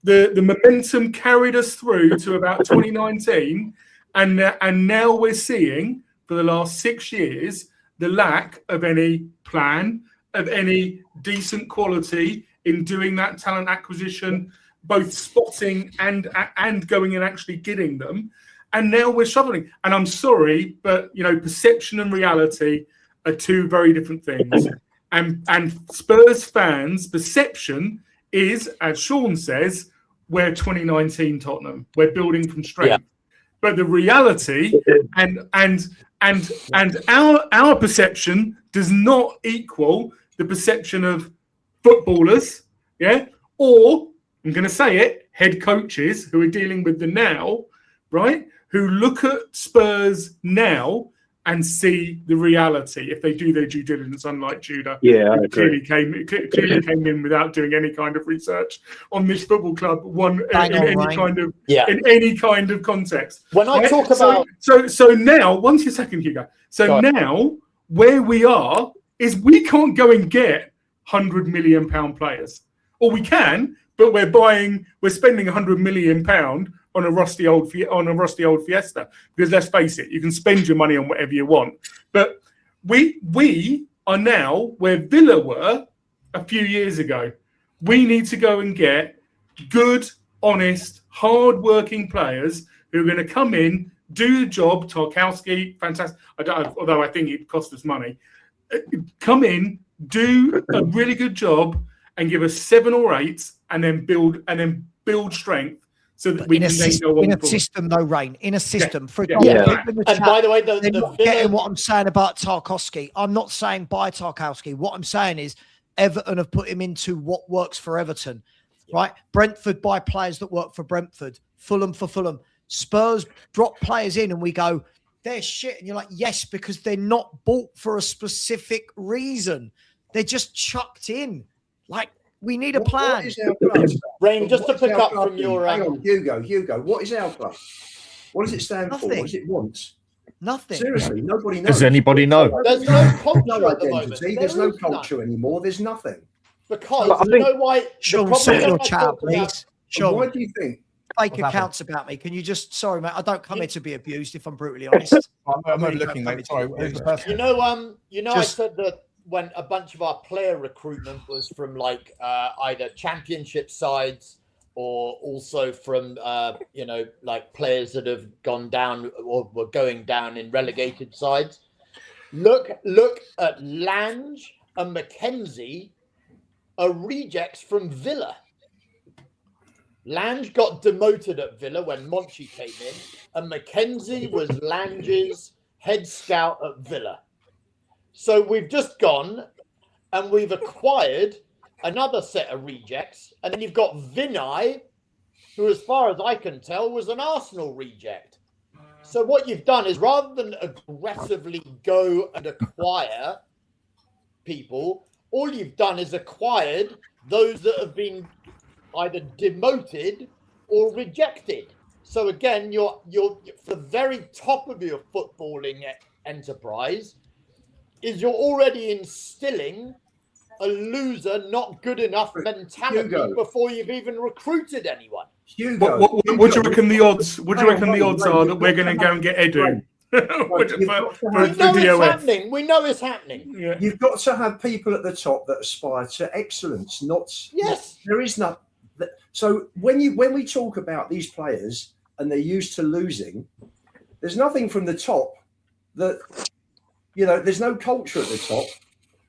the momentum carried us through to about 2019, and now we're seeing for the last 6 years the lack of any plan, of any decent quality in doing that talent acquisition, both spotting and going and actually getting them. And now we're struggling. And I'm sorry, but perception and reality are 2 very different things. And Spurs fans' perception is, as Sean says, we're 2019 Tottenham. We're building from strength. Yeah. But the reality and our perception does not equal the perception of footballers, or I'm going to say it, head coaches who are dealing with the now, right? Who look at Spurs now and see the reality if they do their due diligence, unlike Tudor. Yeah, who clearly came in without doing any kind of research on this football club, in any kind of context. When I talk about so now, 1 second, Hugo. So now where we are is we can't go and get £100 million players, or we can, but we're spending £100 million on a rusty old Fiesta, because let's face it, you can spend your money on whatever you want. But we are now where Villa were a few years ago. We need to go and get good, honest, hard-working players who are going to come in, do the job. Tarkowski, fantastic. Although I think it cost us money. Come in, do a really good job, and give us 7 or 8, and then build strength. So that we can then go on. In a system, though, Rain. In a system. For example, and by the way, they're not getting what I'm saying about Tarkowski. I'm not saying buy Tarkowski. What I'm saying is Everton have put him into what works for Everton, right? Brentford buy players that work for Brentford. Fulham for Fulham. Spurs drop players in, and we go, they're shit. And you're like, yes, because they're not bought for a specific reason. They're just chucked in. Like, we need a plan. What is our club? Rain, just to What is pick our up club from doing? your Hang on, Hugo. What is our club? What does it stand for? Nothing. What does it want? Nothing. Seriously, nobody knows. Does anybody know? There's no culture no at the moment. identity. There's no culture anymore. There's nothing. Because But I you think- know why? Sean, sort your chat, please. And why Sean, do you think? fake What's accounts about me. Can you just, sorry, mate, I don't come here to be abused, if I'm brutally honest. I'm really overlooking, don't mate. come Sorry, here to be who's the abused. person? I Just- said that when a bunch of our player recruitment was from like either championship sides or also from like players that have gone down or were going down in relegated sides. Look at Lange and McKenzie are rejects from Villa. Lange got demoted at Villa when Monchi came in, and McKenzie was Lange's head scout at Villa. So we've just gone and we've acquired another set of rejects, and then you've got Vinay, who, as far as I can tell, was an Arsenal reject. So what you've done is, rather than aggressively go and acquire people, all you've done is acquired those that have been either demoted or rejected. So again, you're the very top of your footballing enterprise is you're already instilling a loser, not good enough mentality Hugo. before you've even recruited anyone. Hugo, What do you reckon the odds? What do you reckon the odds are that we're going to go and get Edu for DOF? We know it's happening. Yeah. You've got to have people at the top that aspire to excellence. Yes. There is not. So when we talk about these players and they're used to losing, there's nothing from the top that, there's no culture at the top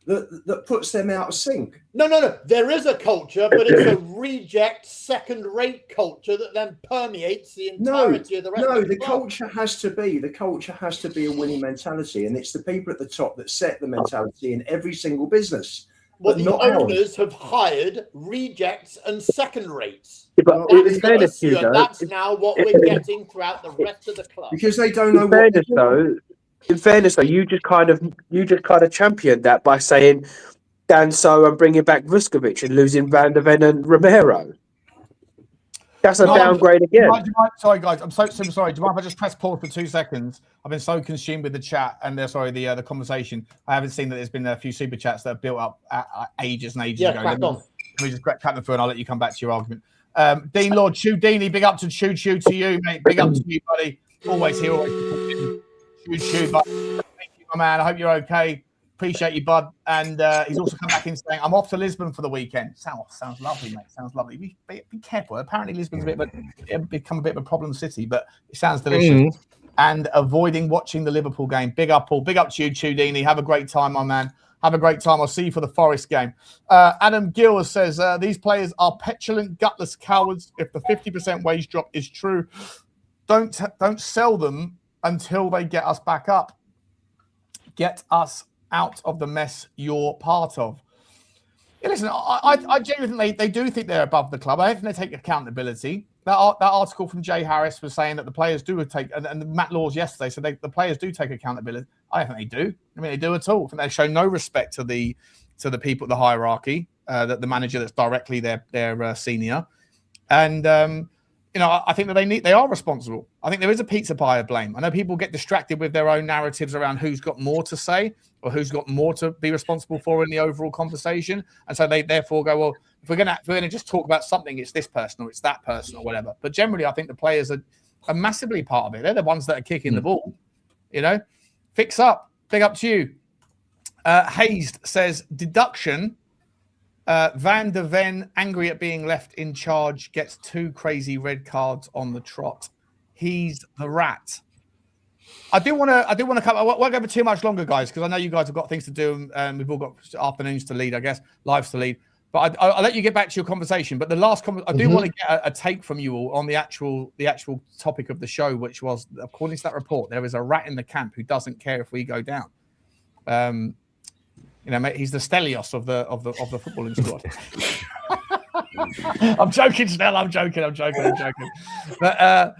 that puts them out of sync. No. There is a culture, but it's a reject, second-rate culture that then permeates the entirety of the rest of the club. culture has to be a winning mentality, and it's the people at the top that set the mentality in every single business. Well, but the not owners have hired rejects and second rates. Yeah, but That's in the fairness, issue, Hugo, and that's now what we're getting throughout the rest of the club. because they don't know in what. fairness though, you just kind of championed that by saying Dan So and bringing back Vuskovic and losing Van der Ven and Romero. That's a downgrade again. Sorry, guys. I'm so sorry. Do you mind if I just press pause for 2 seconds? I've been so consumed with the chat and the conversation. I haven't seen that there's been a few super chats that have built up ages and ages ago. Crack on. Let me just crack them through and I'll let you come back to your argument. Dean Lord, Deanie, big up to Choo to you, mate. Big up to you, buddy. Always here, always supporting. Choo, bud. Thank you, my man. I hope you're okay. Appreciate you, bud. And he's also come back in saying, I'm off to Lisbon for the weekend. Sounds lovely, mate. Sounds lovely. Be careful. Apparently, Lisbon's become a bit of a problem city, but it sounds delicious. And avoiding watching the Liverpool game. Big up, Paul. Big up to you, Chudini. Have a great time, my man. Have a great time. I'll see you for the Forest game. Adam Gill says, these players are petulant, gutless cowards. If the 50% wage drop is true, don't sell them until they get us back up. Get us out of the mess you're part of. Yeah, listen, I genuinely think they do think they're above the club. I think they take accountability. That article from Jay Harris was saying that the players do take, and Matt Laws yesterday said the players do take accountability. I don't think they do. I mean, they do at all. I think they show no respect to the people at the hierarchy, that the manager that's directly their senior, and I think that they are responsible. I think there is a pizza pie of blame. I know people get distracted with their own narratives around who's got more to say or who's got more to be responsible for in the overall conversation, and so they therefore go, well, if we're gonna just talk about something, it's this person or it's that person or whatever. But generally, I think the players are massively part of it. They're the ones that are kicking the ball. Fix up. Big up to you. Hazed says deduction. Van der Ven, angry at being left in charge, gets 2 crazy red cards on the trot. He's the rat. I do want to come. I won't go for too much longer, guys, because I know you guys have got things to do. We've all got afternoons to lead, I guess, lives to lead. But I'll let you get back to your conversation. But the last comment, I do want to get a take from you all on the actual topic of the show, which was, according to that report, there is a rat in the camp who doesn't care if we go down. Mate, he's the Stelios of the footballing squad. I'm joking, Snell. I'm joking. But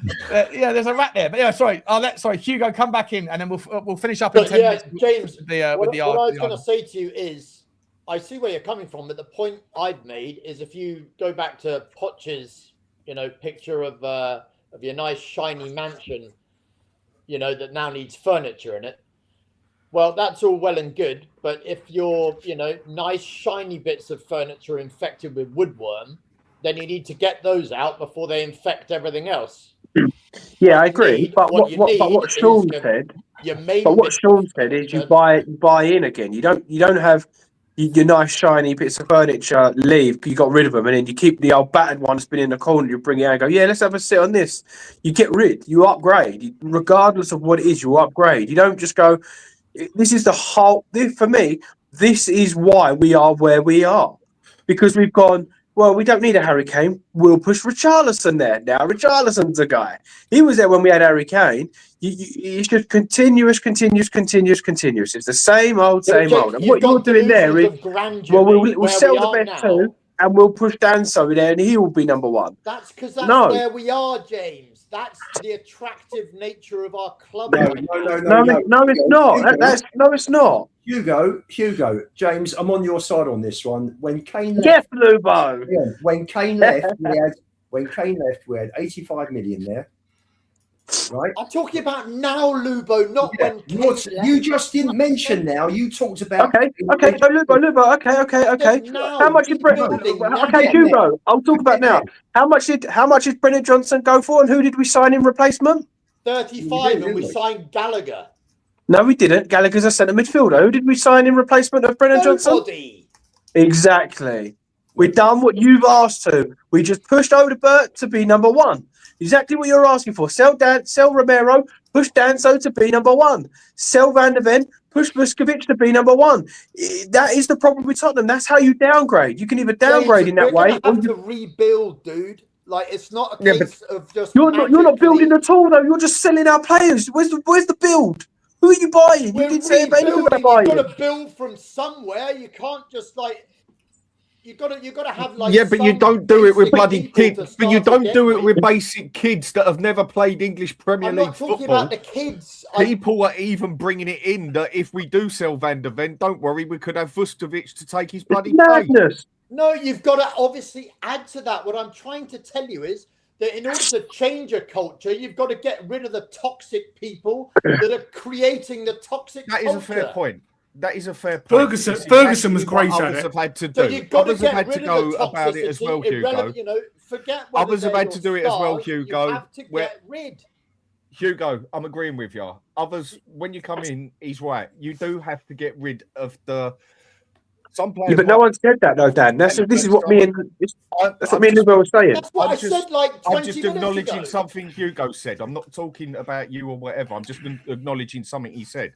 yeah, there's a rat there. But yeah, sorry. Sorry, Hugo, come back in, and then we'll finish up in 10 minutes. James, with the what I was argument. going to say to you is, I see where you're coming from, but the point I've made is if you go back to Poch's, picture of your nice shiny mansion, that now needs furniture in it. Well, that's all well and good, but if your, nice shiny bits of furniture are infected with woodworm, then you need to get those out before they infect everything else. Yeah, I agree. But what Sean said, is you buy in again. You don't have your nice shiny bits of furniture leave. You got rid of them, and then you keep the old battered one that's been in the corner. You bring it out and go, yeah, let's have a sit on this. You get rid. You upgrade, regardless of what it is. You upgrade. You don't just go. This is the whole. For me, this is why we are where we are, because we've gone. Well, we don't need a Harry Kane. We'll push Richalison there. Now Richarlison's a guy. He was there when we had Harry Kane. It's just continuous. It's the same old. And what you're doing there is, we'll sell the best two, and we'll push Danso there, and he will be number one. That's because that's where we are, James. That's the attractive nature of our club. No, it's not. It's not. Hugo, James, I'm on your side on this one. When Kane left, Lubo. Yeah, when Kane left, we had 85 million there. Right. I'm talking about now, Lubo, not when Kane left. You just didn't mention now. You talked about. Okay. So Lubo. Okay. How much did Brennan? Okay, Hugo. I'll talk about now. How much did Brennan Johnson go for, and who did we sign in replacement? 35, and we signed Gallagher. No, we didn't. Gallagher's a centre midfielder. Who did we sign in replacement of Brennan Johnson? Exactly. We've done what you've asked to. We just pushed Odegaard to be number one. Exactly what you're asking for. Sell Romero, push Danso to be number one. Sell Van der Ven, push Vuskovic to be number one. That is the problem with Tottenham. That's how you downgrade. You can either downgrade in that way. Or you rebuild, dude. Like, it's not a case of just. You're not building at all, though. You're just selling our players. Where's the build? Who are you buying? You did say about You've got to build from somewhere. You can't just you got to have Yeah, but you don't do it with bloody kids. But you don't do it with basic kids that have never played English Premier League football. I'm not talking about the kids. People are even bringing it in that if we do sell Van der Ven, don't worry, we could have Vuskovic to take his bloody place. No, you've got to obviously add to that. What I'm trying to tell you is that in order to change a culture, you've got to get rid of the toxic people that are creating the toxic culture. That is a fair point. That is a fair point. Ferguson was great at it. Have had to do. Others have had to go about it as well, Hugo. Others have had to do it as well, Hugo. You have to get rid. Hugo, I'm agreeing with you. Others, when you come in, he's right. You do have to get rid of the. Some players. Yeah, but no one said that, though, Dan. This is what me and Lubo were saying. That's what I said like 20 I'm just acknowledging something Hugo said. I'm not talking about you or whatever. I'm just acknowledging something he said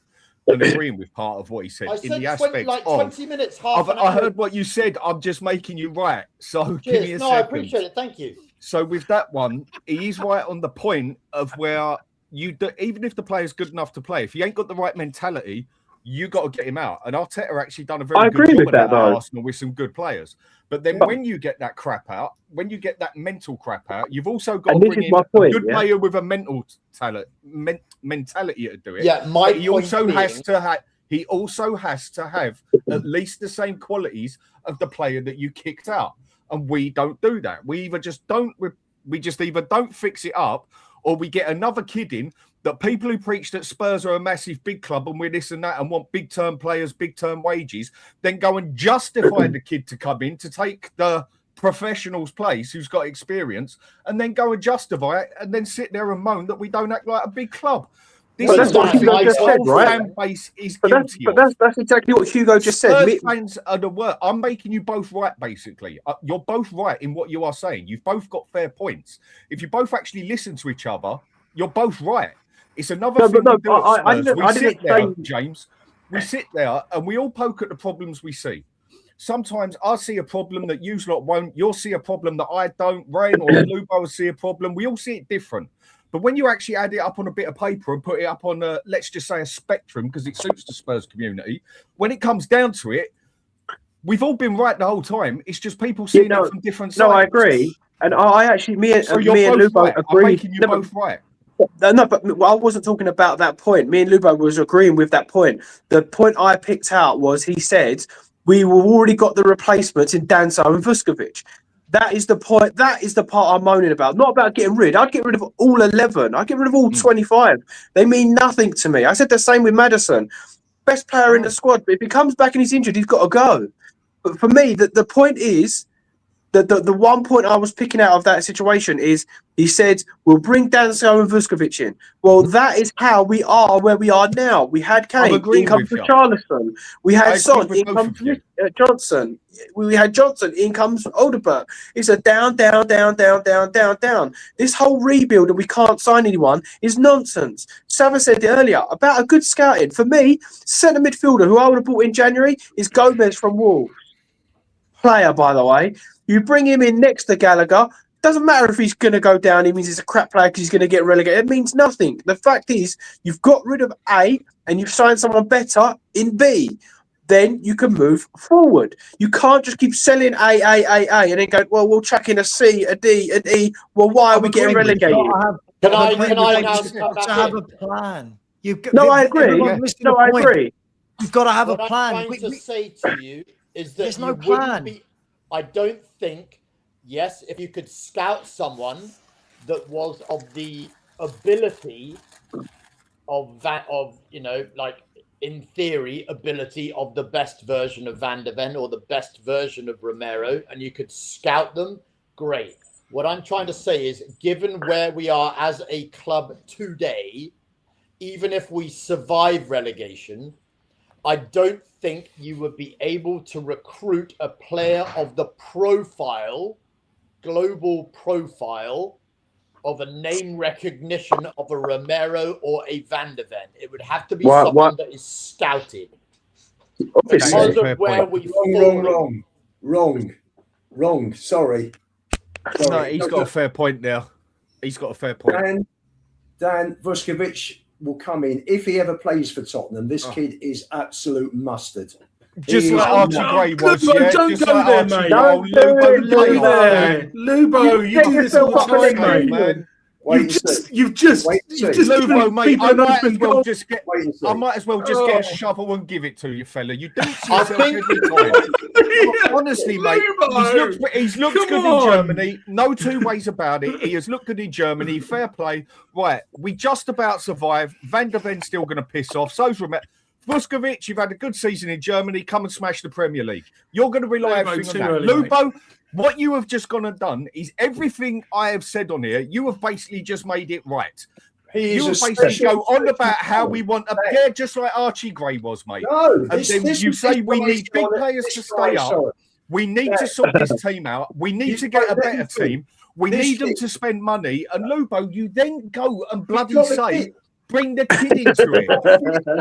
and agreeing with part of what he said in the aspect like 20 minutes, half an hour. I heard what you said. I'm just making you right. So give me a second. I appreciate it. Thank you. So with that one, he is right on the point of where even if the player's good enough to play, if he ain't got the right mentality, you got to get him out. And Arteta actually done a very good job at Arsenal with some good players. But then when you get that crap out, when you get that mental crap out, you've also got to bring in a good player with a mentality to do it. Yeah, he also has to have at least the same qualities of the player that you kicked out. And we don't do that. We just either don't fix it up, or we get another kid in that people who preach that Spurs are a massive big club and we're this and that and want big term players, big term wages, then go and justify the kid to come in to take the professional's place who's got experience, and then go and justify it and then sit there and moan that we don't act like a big club. This is what Hugo just said, right? Fan base is guilty of. That's exactly what Hugo just said. Spurs fans are the worst. I'm making you both right, basically. You're both right in what you are saying. You've both got fair points. If you both actually listen to each other, you're both right. It's another thing we do at Spurs. James. We sit there and we all poke at the problems we see. Sometimes I see a problem that you lot won't. You'll see a problem that I don't. Rain or Lubo will see a problem. We all see it different. But when you actually add it up on a bit of paper and put it up on, let's just say, a spectrum, because it suits the Spurs community, when it comes down to it, we've all been right the whole time. It's just people seeing it from different sides. No, I agree. And I actually, me and Lubo agree. I'm making you both right. No, but I wasn't talking about that point. Me and Lubo was agreeing with that point. The point I picked out was he said we have already got the replacements in Danso and Vuskovic. That is the point. That is the part I'm moaning about. Not about getting rid. I'd get rid of all 11. I'd get rid of all 25. They mean nothing to me. I said the same with Maddison. Best player in the squad, but if he comes back and he's injured, he's got to go. But for me, the point is, the one point I was picking out of that situation is he said, we'll bring Danso and Vuskovic in. Well, that is how we are where we are now. We had Kane, in comes Richarlison. We had Son, in comes Johnson. We had Johnson, in comes Olderberg. It's a down. This whole rebuild and we can't sign anyone is nonsense. Sava said it earlier about a good scouting. For me, centre midfielder who I would have bought in January is Gomez from Wolves. Player, by the way. You bring him in next to Gallagher. Doesn't matter if he's going to go down. It means he's a crap player because he's going to get relegated. It means nothing. The fact is, you've got rid of A and you've signed someone better in B. Then you can move forward. You can't just keep selling A, and then go, well, we'll chuck in a C, a D, an E. Well, why are we getting relegated? Can I now come back to have in? a plan. I agree. I agree. You've got to have a What plan. I'm trying to say to you is that There's no you wouldn't plan. be. I don't think. Yes, if you could scout someone that was of the ability of that, of like in theory, ability of the best version of Van de Ven or the best version of Romero, and you could scout them, great. What I'm trying to say is, given where we are as a club today, even if we survive relegation, I don't think you would be able to recruit a player of the profile, global profile, of a name recognition of a Romero or a Van de Ven. It would have to be someone that is scouted. Because of where we Wrong. Sorry. No, he's got a fair point now. He's got a fair point. Dan Vuskovic will come in if he ever plays for Tottenham. This kid is absolute mustard. Just like Archie Gray was. Don't go there, mate. Don't go there. Lubo, you do this all the time, mate. You've just Lubo, mate. I might as well just get. Wait and see. I might as well just get a shovel and give it to you, fella. You do it to I yourself think- every time. Honestly, mate, he's looked good in Germany. No two ways about it. He has looked good in Germany. Fair play. Right, we just about survived. Van de Ven's still going to piss off. So's Romero. Vuskovic, you've had a good season in Germany. Come and smash the Premier League. You're going to rely everything on that. Lubo, what you have just gone and done is everything I have said on here. You have basically just made it right. You have basically go on about how we want a just like Archie Gray was, mate. No, and then you say we need big players to stay up. We need to sort this team out. We need to get a better team. We need them to spend money. And Lubo, you then go and bloody say, bring the kid into it.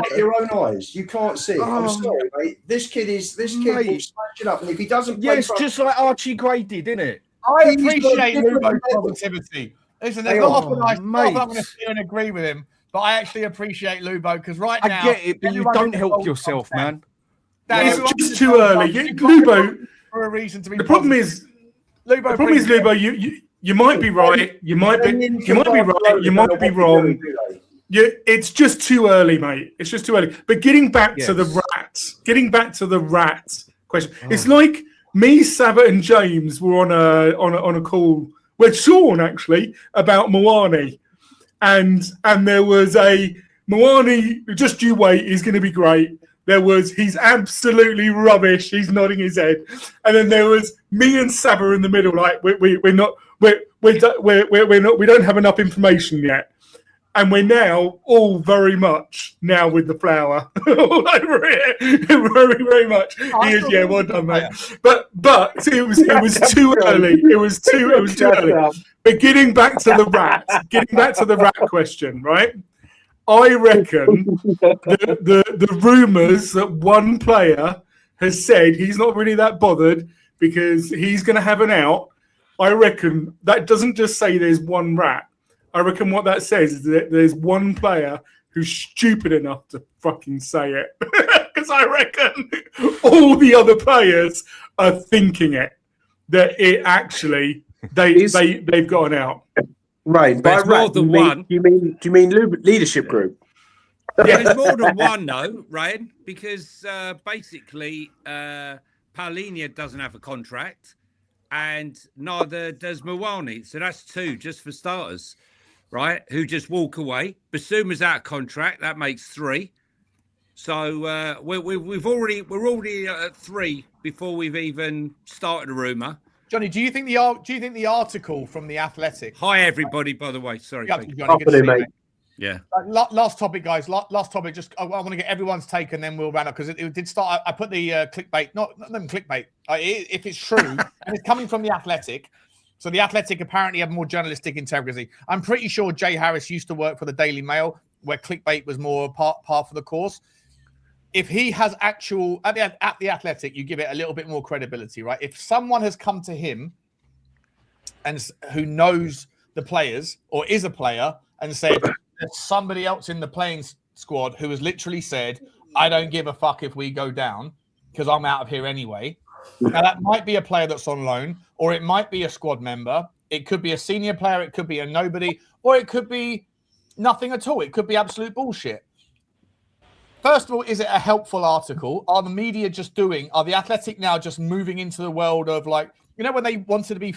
With your own eyes, you can't see it. I'm sorry, mate. This kid will smash it up, and if he doesn't, just like Archie Gray did, didn't it? I appreciate Lubo's positivity. Listen, there's not often I'm going to sit and agree with him, but I actually appreciate Lubo because now I get it, but you don't help yourself, man. It's just too early. Lubo, for a reason to be. The problem is, Lubo, you might be right. You might be right. You might be wrong. It's just too early, mate. It's just too early. But getting back to the rat question, it's like me, Sava, and James were on a call with Sean actually about Moani, and there was a Moani. Just you wait, he's going to be great. There was he's absolutely rubbish. He's nodding his head, and then there was me and Sava in the middle. Like we don't have enough information yet. And we're now all very much now with the flower all over it, very, very much. Well done, mate. But it was too early. It was too early. But getting back to the rat question, right? I reckon the rumours that one player has said he's not really that bothered because he's going to have an out. I reckon that doesn't just say there's one rat. I reckon what that says is that there's one player who's stupid enough to fucking say it. Because I reckon all the other players are thinking it. That it actually, they've gone out. Right. By more than one. Do you mean leadership group? There's more than one, though, Ryan, because basically Paulinho doesn't have a contract and neither does Mawani. So that's two, just for starters, right, who just walk away. Bissouma's out of contract. That makes three. So we're already at three before we've even started a rumour. Johnny, do you think the article from The Athletic? Hi, everybody, by the way. Sorry. Yeah, Johnny, good to see you, mate. Yeah. Last topic, guys. Last topic. Just I want to get everyone's take, and then we'll round up because it did start. I put the clickbait, not even clickbait. If it's true, and it's coming from The Athletic, so The Athletic apparently have more journalistic integrity. I'm pretty sure Jay Harris used to work for the Daily Mail, where clickbait was more part of the course. If he has actual at the Athletic, you give it a little bit more credibility, right? If someone has come to him and who knows the players or is a player and said there's somebody else in the playing squad who has literally said, I don't give a fuck if we go down because I'm out of here anyway. Now that might be a player that's on loan, or it might be a squad member. It could be a senior player. It could be a nobody, or it could be nothing at all. It could be absolute bullshit. First of all, is it a helpful article? Are the media are the Athletic now just moving into the world of like, when they want to be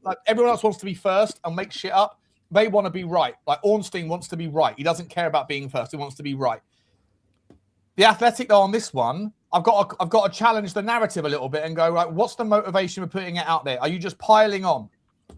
like everyone else wants to be first and make shit up. They want to be right. Like Ornstein wants to be right. He doesn't care about being first. He wants to be right. The Athletic, though, on this one, I've got to challenge the narrative a little bit and go, right, what's the motivation for putting it out there? Are you just piling on?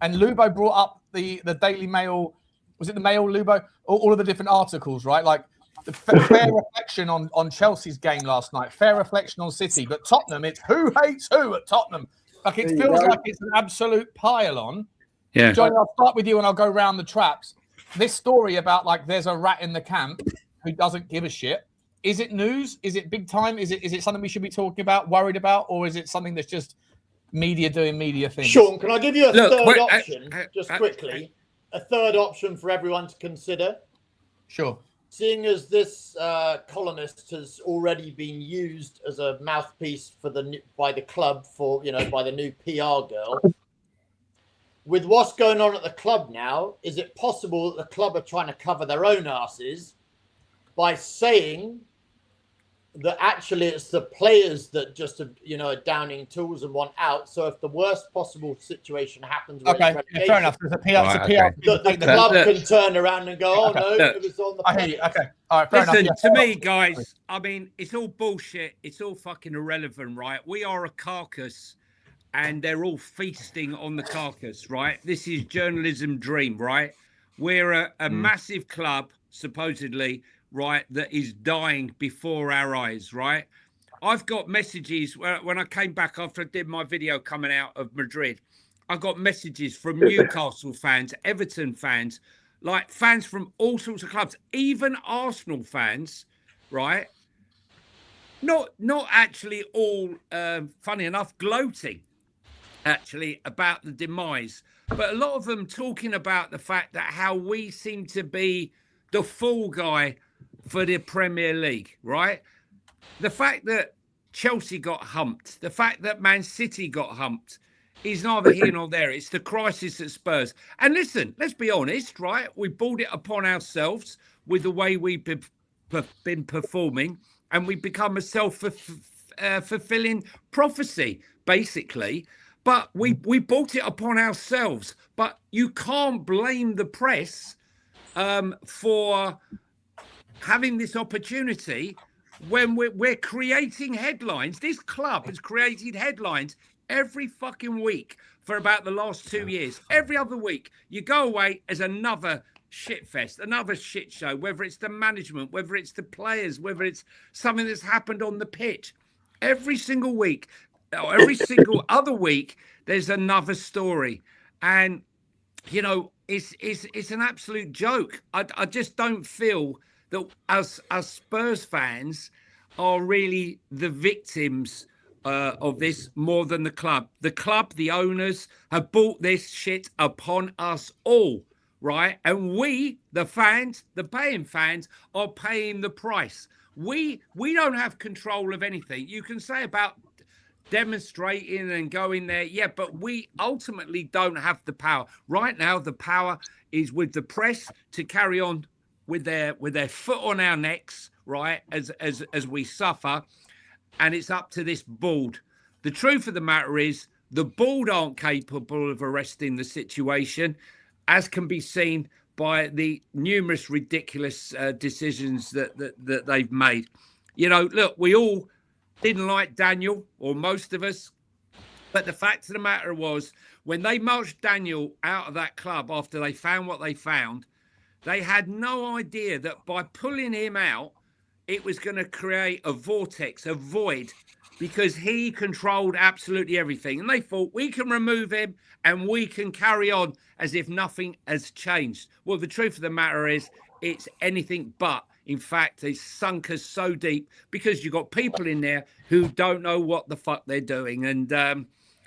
And Lubo brought up the Daily Mail. Was it the Mail, Lubo? All of the different articles, right? Like, the fair reflection on Chelsea's game last night, fair reflection on City, but Tottenham, it's who hates who at Tottenham. Like it feels like it's an absolute pile on. Yeah. Johnny, I'll start with you and I'll go round the traps. This story about like there's a rat in the camp who doesn't give a shit. Is it news? Is it big time? Is it something we should be talking about, worried about, or is it something that's just media doing media things? Sean, can I give you a third option just quickly? A third option for everyone to consider. Sure. Seeing as this columnist has already been used as a mouthpiece by the club by the new PR girl, with what's going on at the club now, is it possible that the club are trying to cover their own asses by saying that actually it's the players that just are downing tools and want out? So if the worst possible situation happens, okay, fair enough. There's a PR. The club can turn around and go, "Oh no, it was on the." I hear you. Okay, all right. Fair Listen, enough. to me, guys, I mean, it's all bullshit. It's all fucking irrelevant, right? We are a carcass, and they're all feasting on the carcass, right? This is journalism dream, right? We're a massive club, supposedly, right, that is dying before our eyes, right? I've got messages when I came back after I did my video coming out of Madrid. I got messages from Newcastle fans, Everton fans, like fans from all sorts of clubs, even Arsenal fans, right? Not actually all, funny enough, gloating actually about the demise, but a lot of them talking about the fact that how we seem to be the fall guy for the Premier League, right? The fact that Chelsea got humped, the fact that Man City got humped is neither here nor there. It's the crisis at Spurs. And listen, let's be honest, right? We brought it upon ourselves with the way we've been performing, and we've become a self-fulfilling prophecy, basically. But we brought it upon ourselves. But you can't blame the press for having this opportunity when we're creating headlines. This club has created headlines every fucking week for about the last 2 years. Every other week, you go away as another shit fest, another shit show, whether it's the management, whether it's the players, whether it's something that's happened on the pitch. Every single week, or every single other week, there's another story. And, you know, it's an absolute joke. I just don't feel that us Spurs fans are really the victims of this more than the club. The club, the owners, have brought this shit upon us all, right? And we, the fans, the paying fans, are paying the price. We don't have control of anything. You can say about demonstrating and going there, yeah, but we ultimately don't have the power. Right now, the power is with the press to carry on with their foot on our necks, right, as we suffer, and it's up to this board. The truth of the matter is the board aren't capable of arresting the situation, as can be seen by the numerous ridiculous decisions that they've made. You know, look, we all didn't like Daniel, or most of us, but the fact of the matter was, when they marched Daniel out of that club after they found what they found, they had no idea that by pulling him out, it was going to create a vortex, a void, because he controlled absolutely everything. And they thought, we can remove him and we can carry on as if nothing has changed. Well, the truth of the matter is, it's anything but. In fact, it's sunk us so deep because you've got people in there who don't know what the fuck they're doing. And,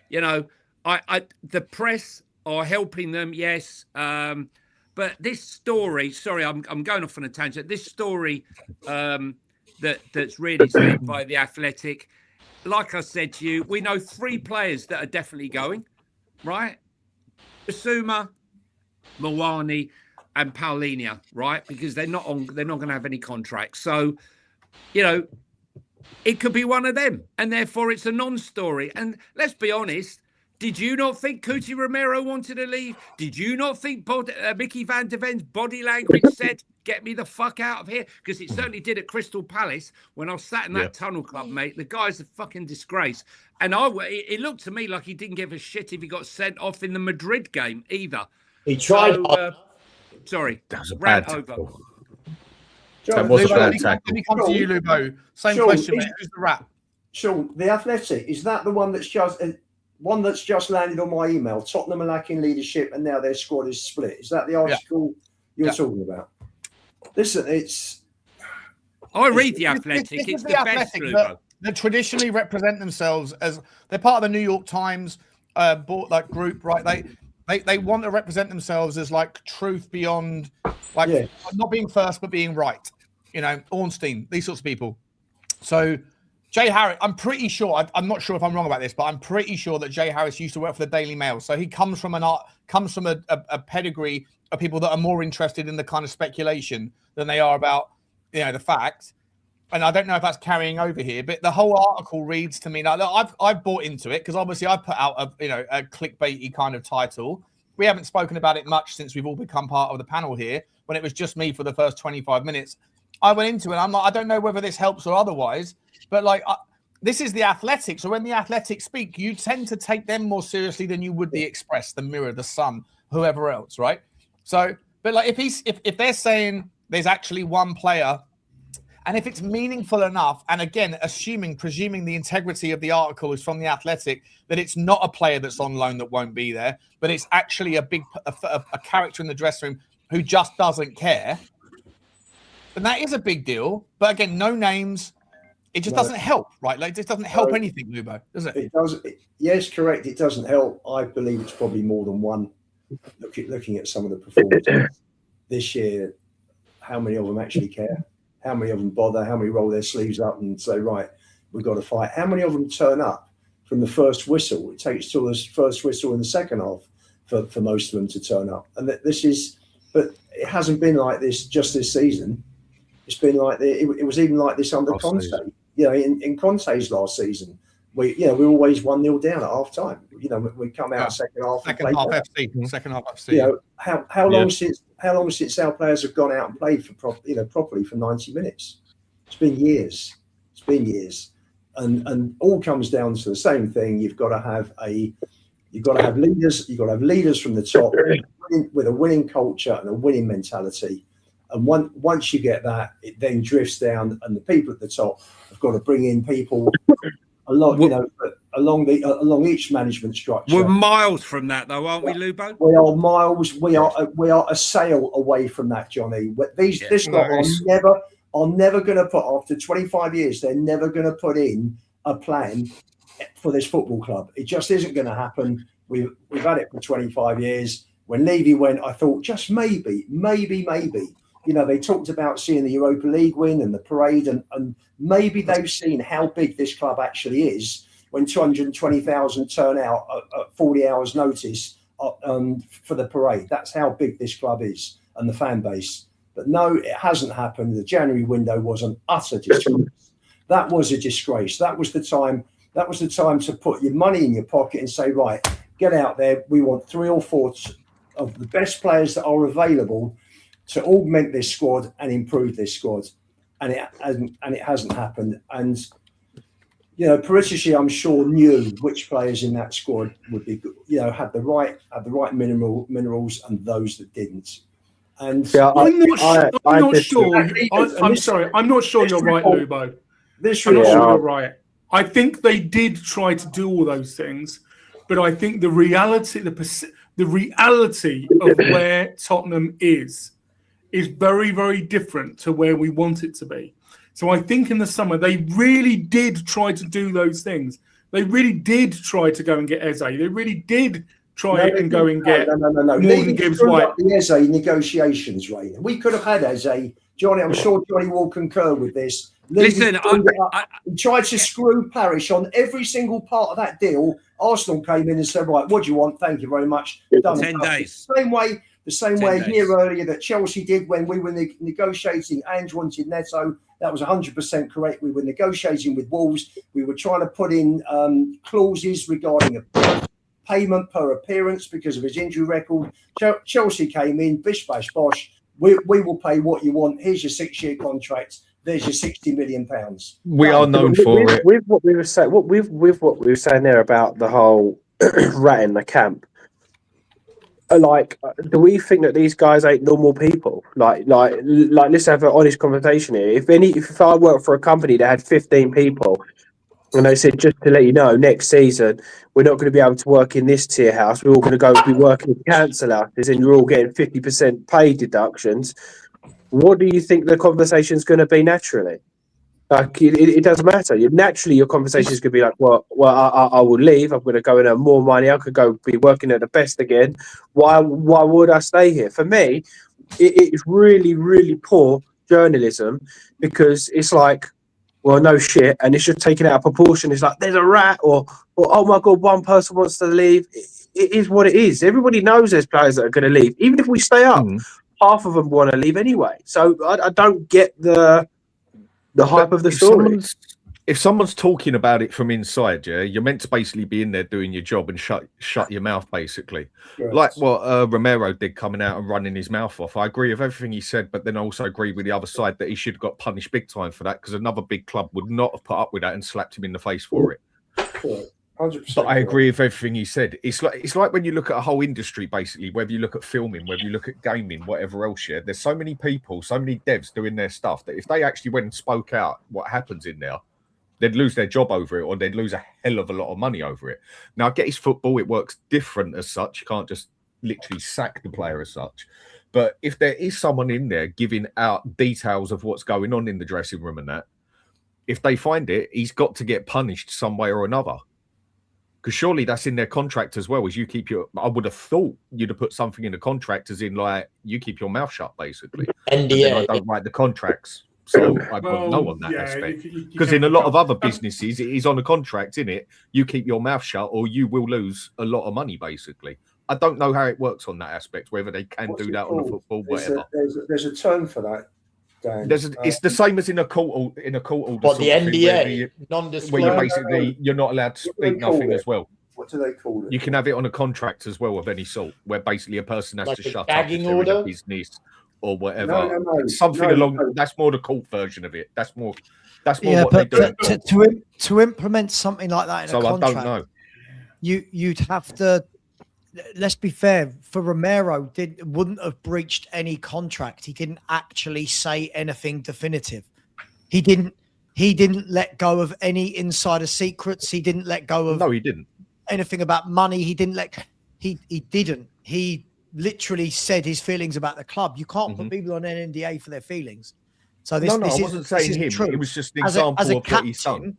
you know, the press are helping them, yes. But this story, sorry, I'm going off on a tangent. This story that's really said by The Athletic, like I said to you, we know 3 players that are definitely going, right? Bissouma, Mawani, and Paulinho, right? Because they're not going to have any contracts. So, you know, it could be one of them, and therefore it's a non-story. And let's be honest, did you not think Cuti Romero wanted to leave? Did you not think Micky van de Ven's body language said, get me the fuck out of here? Because it certainly did at Crystal Palace when I was sat in that tunnel club, mate. The guy's a fucking disgrace. And it looked to me like he didn't give a shit if he got sent off in the Madrid game either. He tried. Sorry. That was a bad tackle. John, was a Lubo, bad let me come to you, Lubo. Same Sean, question, mate. Who's the rat? Sean, The Athletic, is that the one that's just landed on my email? Tottenham are lacking leadership and now their squad is split. Is that the article you're talking about? Listen, I read The Athletic. It's the best, Lubo. That traditionally represent themselves as they're part of the New York Times group, right? They want to represent themselves as like truth beyond, not being first but being right. You know, Ornstein, these sorts of people. So Jay Harris, I'm pretty sure. I'm not sure if I'm wrong about this, but I'm pretty sure that Jay Harris used to work for the Daily Mail. So he comes from a pedigree of people that are more interested in the kind of speculation than they are about, you know, the facts. And I don't know if that's carrying over here, but the whole article reads to me now. Look, I've bought into it because obviously I put out a clickbaity kind of title. We haven't spoken about it much since we've all become part of the panel here. When it was just me for the first 25 minutes, I went into it. I'm like, I don't know whether this helps or otherwise, but like, this is The Athletic. So when The Athletic speak, you tend to take them more seriously than you would the Express, the Mirror, the Sun, whoever else, right? So, but like, if they're saying there's actually one player. And if it's meaningful enough, and again, presuming the integrity of the article is from The Athletic, that it's not a player that's on loan that won't be there, but it's actually a character in the dressing room who just doesn't care, then that is a big deal. But again, no names. It just doesn't help, right? Like, it just doesn't help anything, Lubo, does it? It does. Yes, correct. It doesn't help. I believe it's probably more than one. Looking at some of the performances this year, how many of them actually care? How many of them bother? How many roll their sleeves up and say, right, we've got to fight? How many of them turn up from the first whistle? It takes till the first whistle in the second half for most of them to turn up. And but it hasn't been like this just this season. It's been like it was even like this under Conte. You know, in Conte's last season, we always 1-0 down at half time. You know, we come out second half. Second half FC. You know, how long since our players have gone out and played properly for 90 minutes? It's been years. And all comes down to the same thing. You've got to have leaders. You've got to have leaders from the top with a winning culture and a winning mentality. And once you get that, it then drifts down, and the people at the top have got to bring in people along each management structure. We're miles from that, though, aren't we, Lubo? We are miles. We are a sail away from that, Johnny. This lot are never going to put, after 25 years, they're never going to put in a plan for this football club. It just isn't going to happen. We've had it for 25 years. When Levy went, I thought just maybe. You know, they talked about seeing the Europa League win and the parade, and maybe they've seen how big this club actually is when 220,000 turn out at 40 hours notice for the parade. That's how big this club is and the fan base. But no, it hasn't happened. The January window was an utter disgrace. That was a disgrace. That was the time. That was the time to put your money in your pocket and say, right, get out there. We want 3 or 4 of the best players that are available to augment this squad and improve this squad. And it hasn't happened. And you know, Paratici, I'm sure, knew which players in that squad would be good, you know, had the right minerals and those that didn't. And Yeah, I'm not sure. I'm sorry. I'm not sure you're right, Lubo. I'm not sure you're right. I think they did try to do all those things, but I think the reality of where Tottenham is very, very different to where we want it to be. So I think in the summer, they really did try to do those things. They really did try to go and get Eze. They really did try and go and get Morgan Gibbs-White. The Eze negotiations, Ray. We could have had Eze. Johnny, I'm sure Johnny will concur with this. Listen, he tried to screw Parish on every single part of that deal. Arsenal came in and said, right, what do you want? Thank you very much. Done. 10 days. The same way a year earlier that Chelsea did when we were negotiating and wanted Neto. That was 100% correct. We were negotiating with Wolves. We were trying to put in clauses regarding a payment per appearance because of his injury record. Chelsea came in, bish, bash, bosh. We will pay what you want. Here's your 6-year contract. There's your £60 million. We are known for it. With what we were saying, with what we were saying there about the whole rat in the camp. Like, do we think that these guys ain't normal people? Like, let's have an honest conversation here. If I worked for a company that had 15 people, and they said, just to let you know, next season we're not going to be able to work in this tier house. We're all going to be working in council houses, and you're all getting 50% pay deductions. What do you think the conversation is going to be naturally? Like, it doesn't matter. Naturally, your conversation is going to be like, well, I will leave. I'm going to go and earn more money. I could go be working at the best again. Why would I stay here? For me, it's really, really poor journalism because it's like, well, no shit, and it's just taken out of proportion. It's like, there's a rat, or oh my God, one person wants to leave. It is what it is. Everybody knows there's players that are going to leave. Even if we stay up, half of them want to leave anyway. So I don't get the hype of the story. If someone's talking about it from inside, yeah, you're meant to basically be in there doing your job and shut your mouth, basically. Yes. Like what Romero did, coming out and running his mouth off. I agree with everything he said, but then I also agree with the other side that he should have got punished big time for that, because another big club would not have put up with that and slapped him in the face for it. 100%. But I agree with everything he said. It's like when you look at a whole industry, basically, whether you look at filming, whether you look at gaming, whatever else, yeah, there's so many people, so many devs doing their stuff that if they actually went and spoke out what happens in there, they'd lose their job over it, or they'd lose a hell of a lot of money over it. Now, I get his football, it works different as such. You can't just literally sack the player as such. But if there is someone in there giving out details of what's going on in the dressing room and that, if they find it, he's got to get punished some way or another. Because surely that's in their contract as well, as you keep your... I would have thought you'd have put something in the contract as in, like, you keep your mouth shut, basically. NDA. I don't write the contracts. So I wouldn't know on that aspect. Because in a lot of other businesses, it is on a contract, isn't it? You keep your mouth shut or you will lose a lot of money, basically. I don't know how it works on that aspect, whether they can do that on the football, whatever. There's a term for that, Dan. It's the same as in a court order. What, the NDA? Non-disclosure? Where you're basically, you're not allowed to speak nothing as well. What do they call it? You can have it on a contract as well of any sort, where basically a person has to shut up if order? they're in a business or whatever. Something along. That's more the court version of it. That's more what they do. To implement something like that in a contract, I don't know. You'd have to. Let's be fair. For Romero, wouldn't have breached any contract. He didn't actually say anything definitive. He didn't let go of any insider secrets. He didn't let go of. No, he didn't. Anything about money. He didn't let. He didn't. He literally said his feelings about the club. You can't put people on an NDA for their feelings. So this, I wasn't saying him. True. It was just an example of what he's done.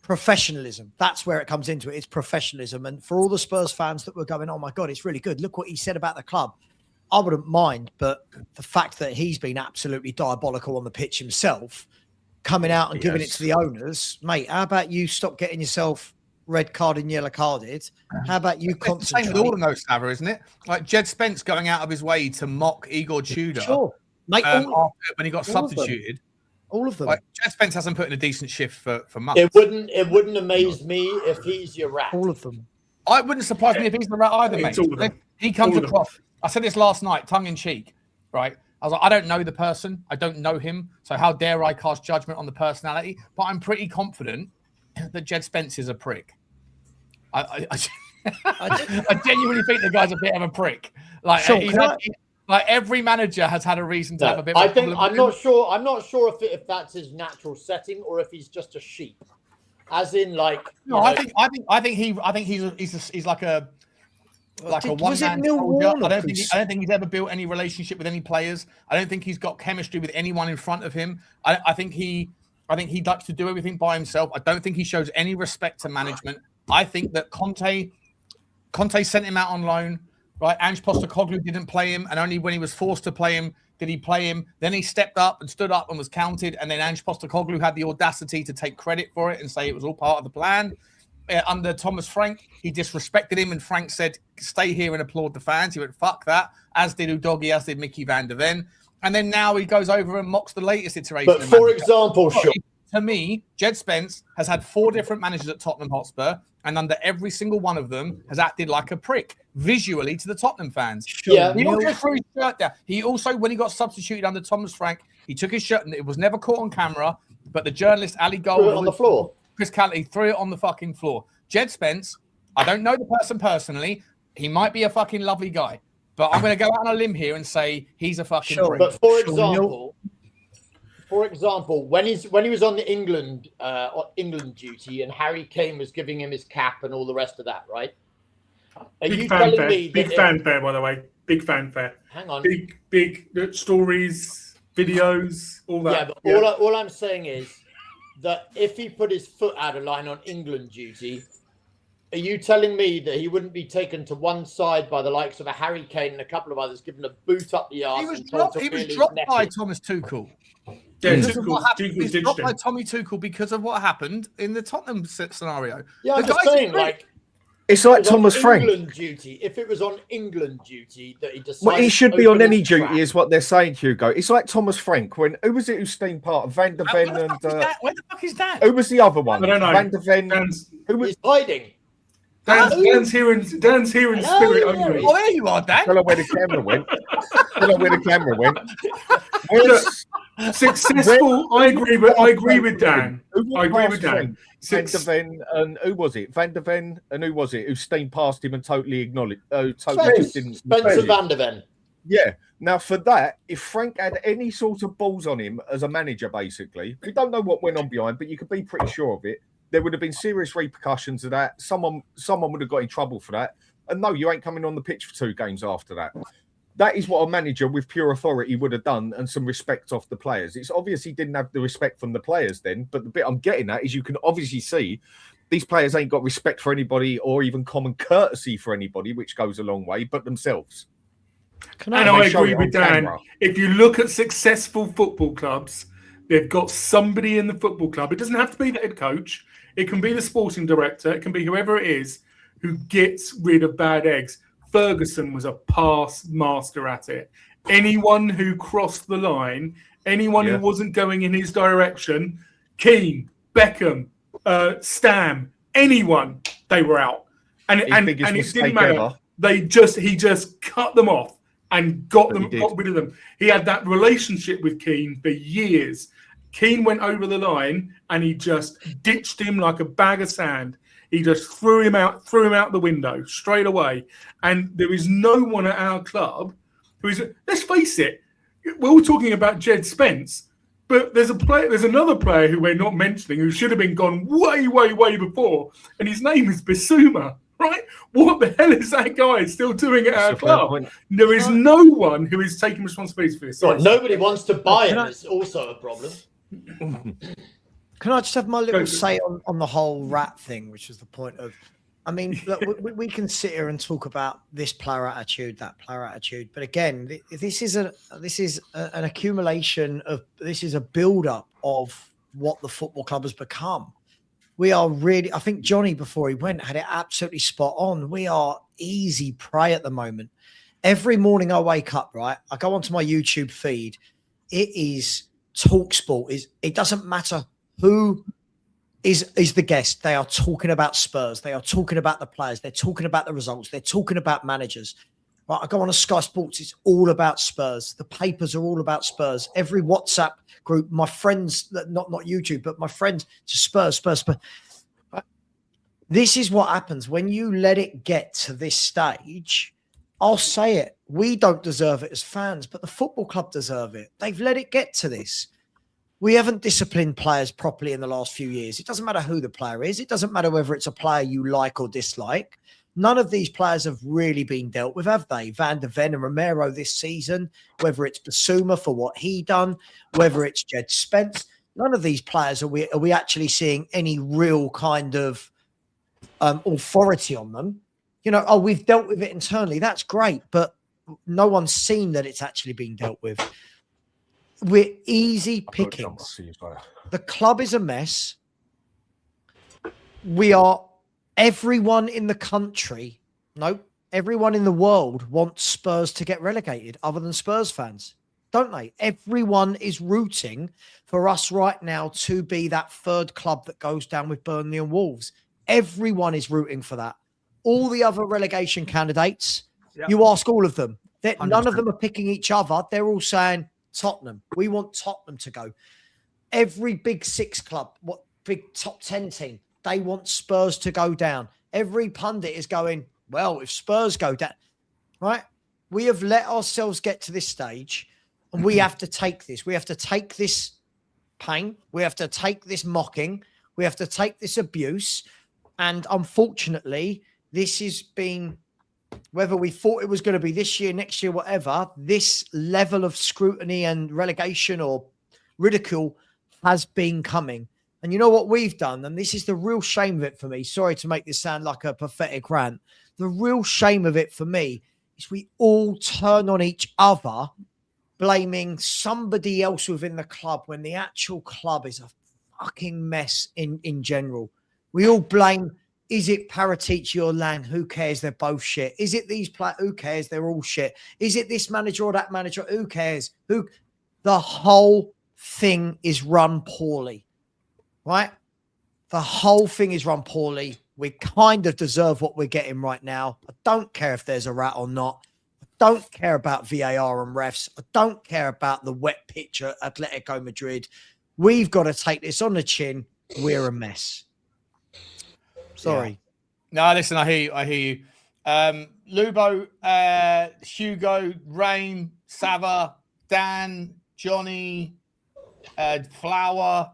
Professionalism. That's where it comes into it. It's professionalism. And for all the Spurs fans that were going, oh my God, it's really good. Look what he said about the club. I wouldn't mind, but the fact that he's been absolutely diabolical on the pitch himself, coming out and giving it to the owners, mate, how about you stop getting yourself red carded, yellow carded. How about you It's the concentrate? same with all of those, Sava, isn't it? Like Jed Spence going out of his way to mock Igor Tudor Mate, after, when he got substituted. All of them. Like Jed Spence hasn't put in a decent shift for months. It wouldn't amaze me if he's your rat. All of them. It wouldn't surprise me if he's the rat either, It's mate. all of them. He comes All of them. across. I said this last night, tongue in cheek, right? I was like, I don't know the person, I don't know him, so how dare I cast judgment on the personality? But I'm pretty confident that Jed Spence is a prick. I genuinely think the guy's a bit of a prick. Like, like every manager has had a reason to have a bit. I think I'm not sure. I'm not sure if that's his natural setting or if he's just a sheep. As in, like, no, I think he's like a one man soldier. I don't think he's ever built any relationship with any players. I don't think he's got chemistry with anyone in front of him. I think he likes to do everything by himself. I don't think he shows any respect to management. I think that Conte sent him out on loan, right? Ange Postecoglou didn't play him, and only when he was forced to play him did he play him. Then he stepped up and stood up and was counted, and then Ange Postecoglou had the audacity to take credit for it and say it was all part of the plan. Under Thomas Frank, he disrespected him, and Frank said, "Stay here and applaud the fans." He went, "Fuck that," as did Udogie, as did Micky van der Ven. And then now he goes over and mocks the latest iteration. But for example, to me, Jed Spence has had 4 different managers at Tottenham Hotspur, and under every single one of them has acted like a prick visually to the Tottenham fans. Yeah. He also threw his shirt down. He also, when he got substituted under Thomas Frank, he took his shirt, and it was never caught on camera, but the journalist Ali Gold threw it on the floor. Chris Callity threw it on the fucking floor. Jed Spence, I don't know the person personally. He might be a fucking lovely guy, but I'm going to go out on a limb here and say he's a fucking prick. But for example, when he was on the England duty and Harry Kane was giving him his cap and all the rest of that, right? Big fanfare, by the way. Big fanfare. Hang on. Big stories, videos, all that. Yeah, but all I'm saying is that if he put his foot out of line on England duty, are you telling me that he wouldn't be taken to one side by the likes of a Harry Kane and a couple of others, given a boot up the arse? He was dropped by Thomas Tuchel. Yeah, He was dropped by Tommy Tuchel because of what happened in the Tottenham scenario. Yeah, I'm just saying, like, it's like Thomas Frank. England duty. If it was on England duty that he decided, well, he should be on any duty, is what they're saying, Hugo. It's like Thomas Frank. Who was it who steamed part of Van der Ven and where the fuck is that? Who was the other one? I don't know. Van der Ven. Who was He's hiding? Dan's here in spirit only. Oh, there you are, Dan. Tell her where the camera went. Successful. I agree with Dan. I agree with Dan. Van der Ven and who was it? Van der Ven and who was it? Who steamed past him and totally ignored? Just didn't. Spencer Van der Ven. Yeah. Now for that, if Frank had any sort of balls on him as a manager, basically, we don't know what went on behind, but you could be pretty sure of it. There would have been serious repercussions of that. Someone would have got in trouble for that. And no, you ain't coming on the pitch for 2 games after that. That is what a manager with pure authority would have done, and some respect off the players. It's obvious he didn't have the respect from the players then, but the bit I'm getting at is you can obviously see these players ain't got respect for anybody or even common courtesy for anybody, which goes a long way, but themselves. I agree with Dan. If you look at successful football clubs, they've got somebody in the football club. It doesn't have to be the head coach. It can be the sporting director. It can be whoever it is who gets rid of bad eggs. Ferguson was a past master at it. Anyone who crossed the line, anyone who wasn't going in his direction, Keane, Beckham, Stam, anyone, they were out. And it didn't matter. He just cut them off and got rid of them. He had that relationship with Keane for years. Keane went over the line and he just ditched him like a bag of sand. He just threw him out the window straight away. And there is no one at our club who is, let's face it, we're all talking about Jed Spence, but there's another player who we're not mentioning who should have been gone way, way, way before, and his name is Bissouma. Right? What the hell is that guy still doing at our club? There is no one who is taking responsibility for this. Nobody wants to buy him. It's also a problem. Can I just have my little say on the whole rat thing, which is the point of, I mean, look, we can sit here and talk about this player attitude, that player attitude, but again, this is an accumulation of, this is a build-up of what the football club has become. We are really, I think Johnny, before he went, had it absolutely spot on. We are easy prey at the moment. Every morning I wake up, right? I go onto my YouTube feed. It is TalkSport. It doesn't matter who is the guest. They are talking about Spurs. They are talking about the players. They're talking about the results. They're talking about managers. Right? I go on to Sky Sports. It's all about Spurs. The papers are all about Spurs. Every WhatsApp group, my friends, not YouTube, but my friends, to Spurs. This is what happens when you let it get to this stage. I'll say it. We don't deserve it as fans, but the football club deserve it. They've let it get to this. We haven't disciplined players properly in the last few years. It doesn't matter who the player is. It doesn't matter whether it's a player you like or dislike. None of these players have really been dealt with, have they? Van der Ven and Romero this season, whether it's Bissouma for what he done, whether it's Jed Spence. None of these players are we actually seeing any real kind of authority on them. You know, oh, we've dealt with it internally. That's great, but no one's seen that it's actually being dealt with. We're easy pickings. The club is a mess. We are, everyone in the country, no, everyone in the world wants Spurs to get relegated other than Spurs fans, don't they? Everyone is rooting for us right now to be that third club that goes down with Burnley and Wolves. Everyone is rooting for that. All the other relegation candidates, you ask all of them. None of them are picking each other. They're all saying Tottenham. We want Tottenham to go. Every big six club, what big top 10 team, they want Spurs to go down. Every pundit is going, well, if Spurs go down, right? We have let ourselves get to this stage and we have to take this. We have to take this pain. We have to take this mocking. We have to take this abuse. And unfortunately, this has been, whether we thought it was going to be this year, next year, whatever, this level of scrutiny and relegation or ridicule has been coming. And you know what we've done? And this is the real shame of it for me. Sorry to make this sound like a pathetic rant. The real shame of it for me is we all turn on each other, blaming somebody else within the club when the actual club is a fucking mess in general. We all blame, is it Paratici or Lang? Who cares? They're both shit. Is it these players? Who cares? They're all shit. Is it this manager or that manager? Who cares? The whole thing is run poorly, right? The whole thing is run poorly. We kind of deserve what we're getting right now. I don't care if there's a rat or not. I don't care about VAR and refs. I don't care about the wet pitch at Atletico Madrid. We've got to take this on the chin. We're a mess. Sorry. Yeah. No, listen, I hear you. Lubo, Hugo, Rain, Sava, Dan, Johnny, Flower,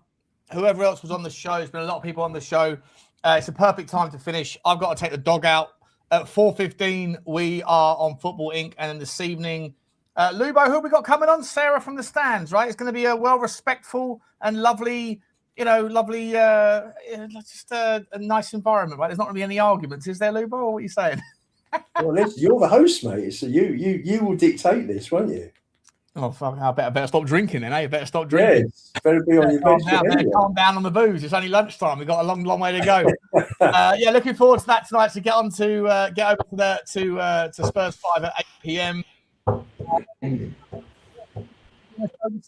whoever else was on the show. There's been a lot of people on the show. It's a perfect time to finish. I've got to take the dog out. At 4:15, we are on Football Inc. And then this evening, Lubo, who have we got coming on? Sarah from the stands, right? It's going to be a well-respectful and lovely, just a nice environment, right? There's not going to be any arguments, is there, Lubo? Or what are you saying? Well, you're the host, mate. So you will dictate this, won't you? Oh, fuck! I better stop drinking then, eh? You better stop drinking. Yeah, better be on your best. Calm down on the booze. It's only lunchtime. We've got a long way to go. Looking forward to that tonight. To get over to Spurs 5 at 8 p.m. This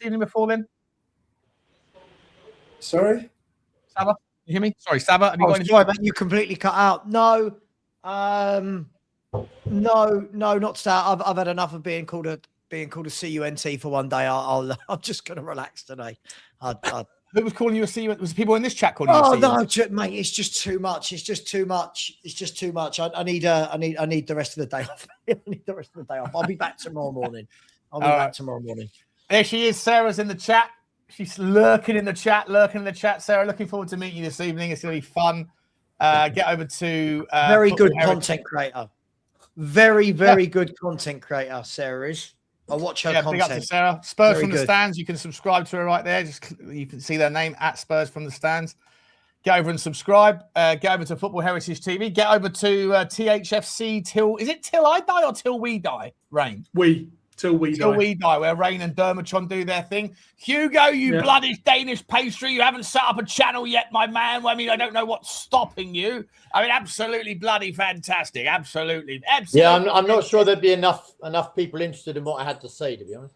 evening before then. Sorry, Saba, you hear me? Sorry, Saba. Have you got anything? Sorry, mate, you completely cut out. No, not today. I've had enough of being called a CUNT for one day. I'm just going to relax today. Who was calling you a CUNT? Was the people in this chat calling you a CUNT? No, mate, it's just too much. It's just too much. I need the rest of the day off. I need the rest of the day off. I'll be back tomorrow morning. There she is. Sarah's in the chat. She's lurking in the chat. Sarah, looking forward to meeting you this evening. It's going to be fun. Get over to very good content creator. Very good content creator, Sarah is. I watch her content. Big up to Sarah. Spurs very from good. the Stands. You can subscribe to her right there. You can see their name at Spurs from the Stands. Get over and subscribe. Get over to Football Heritage TV. Get over to THFC till I die or till we die? Rain. We. Till we die. Where Rain and Dermotron do their thing. Hugo, you bloody Danish pastry, you haven't set up a channel yet, my man. Well, I mean, I don't know what's stopping you. I mean, absolutely bloody fantastic. Absolutely. Yeah, I'm not sure there'd be enough people interested in what I had to say, to be honest.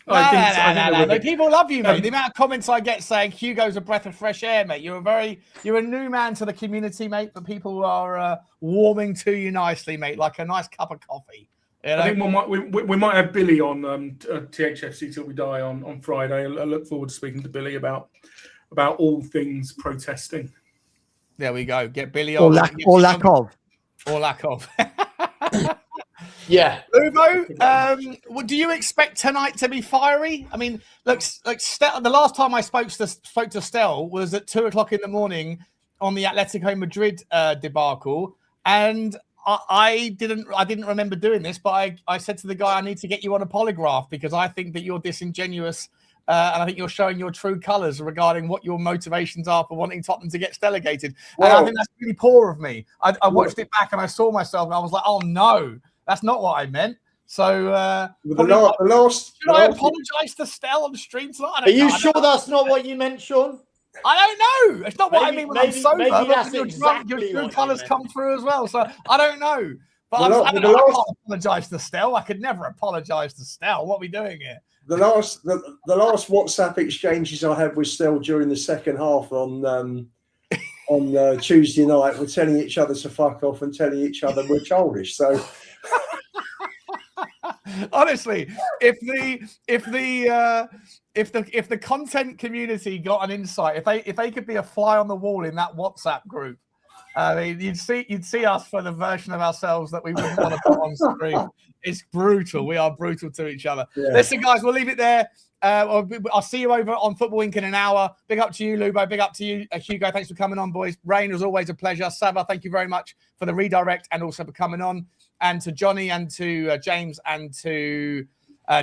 No. People love you, mate. The amount of comments I get saying Hugo's a breath of fresh air, mate. You're a new man to the community, mate, but people are warming to you nicely, mate, like a nice cup of coffee. You know? I think we might have Billy on THFC Till We Die on Friday. I look forward to speaking to Billy about all things protesting. There we go. Get Billy on. Or lack of. Yeah. Lubo, do you expect tonight to be fiery? I mean, look, the last time I spoke to Stel was at 2:00 in the morning on the Atletico Madrid debacle, and I didn't remember doing this, but I said to the guy, I need to get you on a polygraph because I think that you're disingenuous, and I think you're showing your true colours regarding what your motivations are for wanting Tottenham to get delegated. And I think that's really poor of me. I watched it back and I saw myself and I was like, oh no, that's not what I meant. So should I apologise to Stel on the stream tonight? Are you sure that's not what you meant, Sean? I don't know. It's not what I mean when I'm sober. But your true colours come through as well. So I don't know. But I can't apologise to Stel. I could never apologise to Stel. What are we doing here? The last WhatsApp exchanges I had with Stel during the second half on Tuesday night were telling each other to fuck off and telling each other we're childish. So honestly, if the content community got an insight, if they could be a fly on the wall in that WhatsApp group, I mean, you'd see us for the version of ourselves that we wouldn't want to put on screen. It's brutal. We are brutal to each other. Yeah. Listen, guys, we'll leave it there. I'll see you over on Football Inc. in an hour. Big up to you, Lubo. Big up to you, Hugo. Thanks for coming on, boys. Rain, was always a pleasure. Saba, thank you very much for the redirect and also for coming on. And to Johnny and to James and to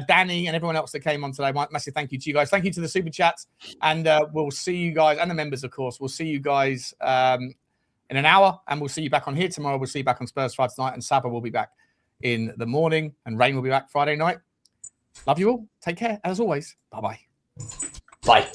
Danny and everyone else that came on today. Massive thank you to you guys. Thank you to the super chats. And we'll see you guys and the members, of course. We'll see you guys in an hour. And we'll see you back on here tomorrow. We'll see you back on Spurs Friday tonight. And Saba will be back in the morning. And Rain will be back Friday night. Love you all. Take care. As always. Bye-bye. Bye.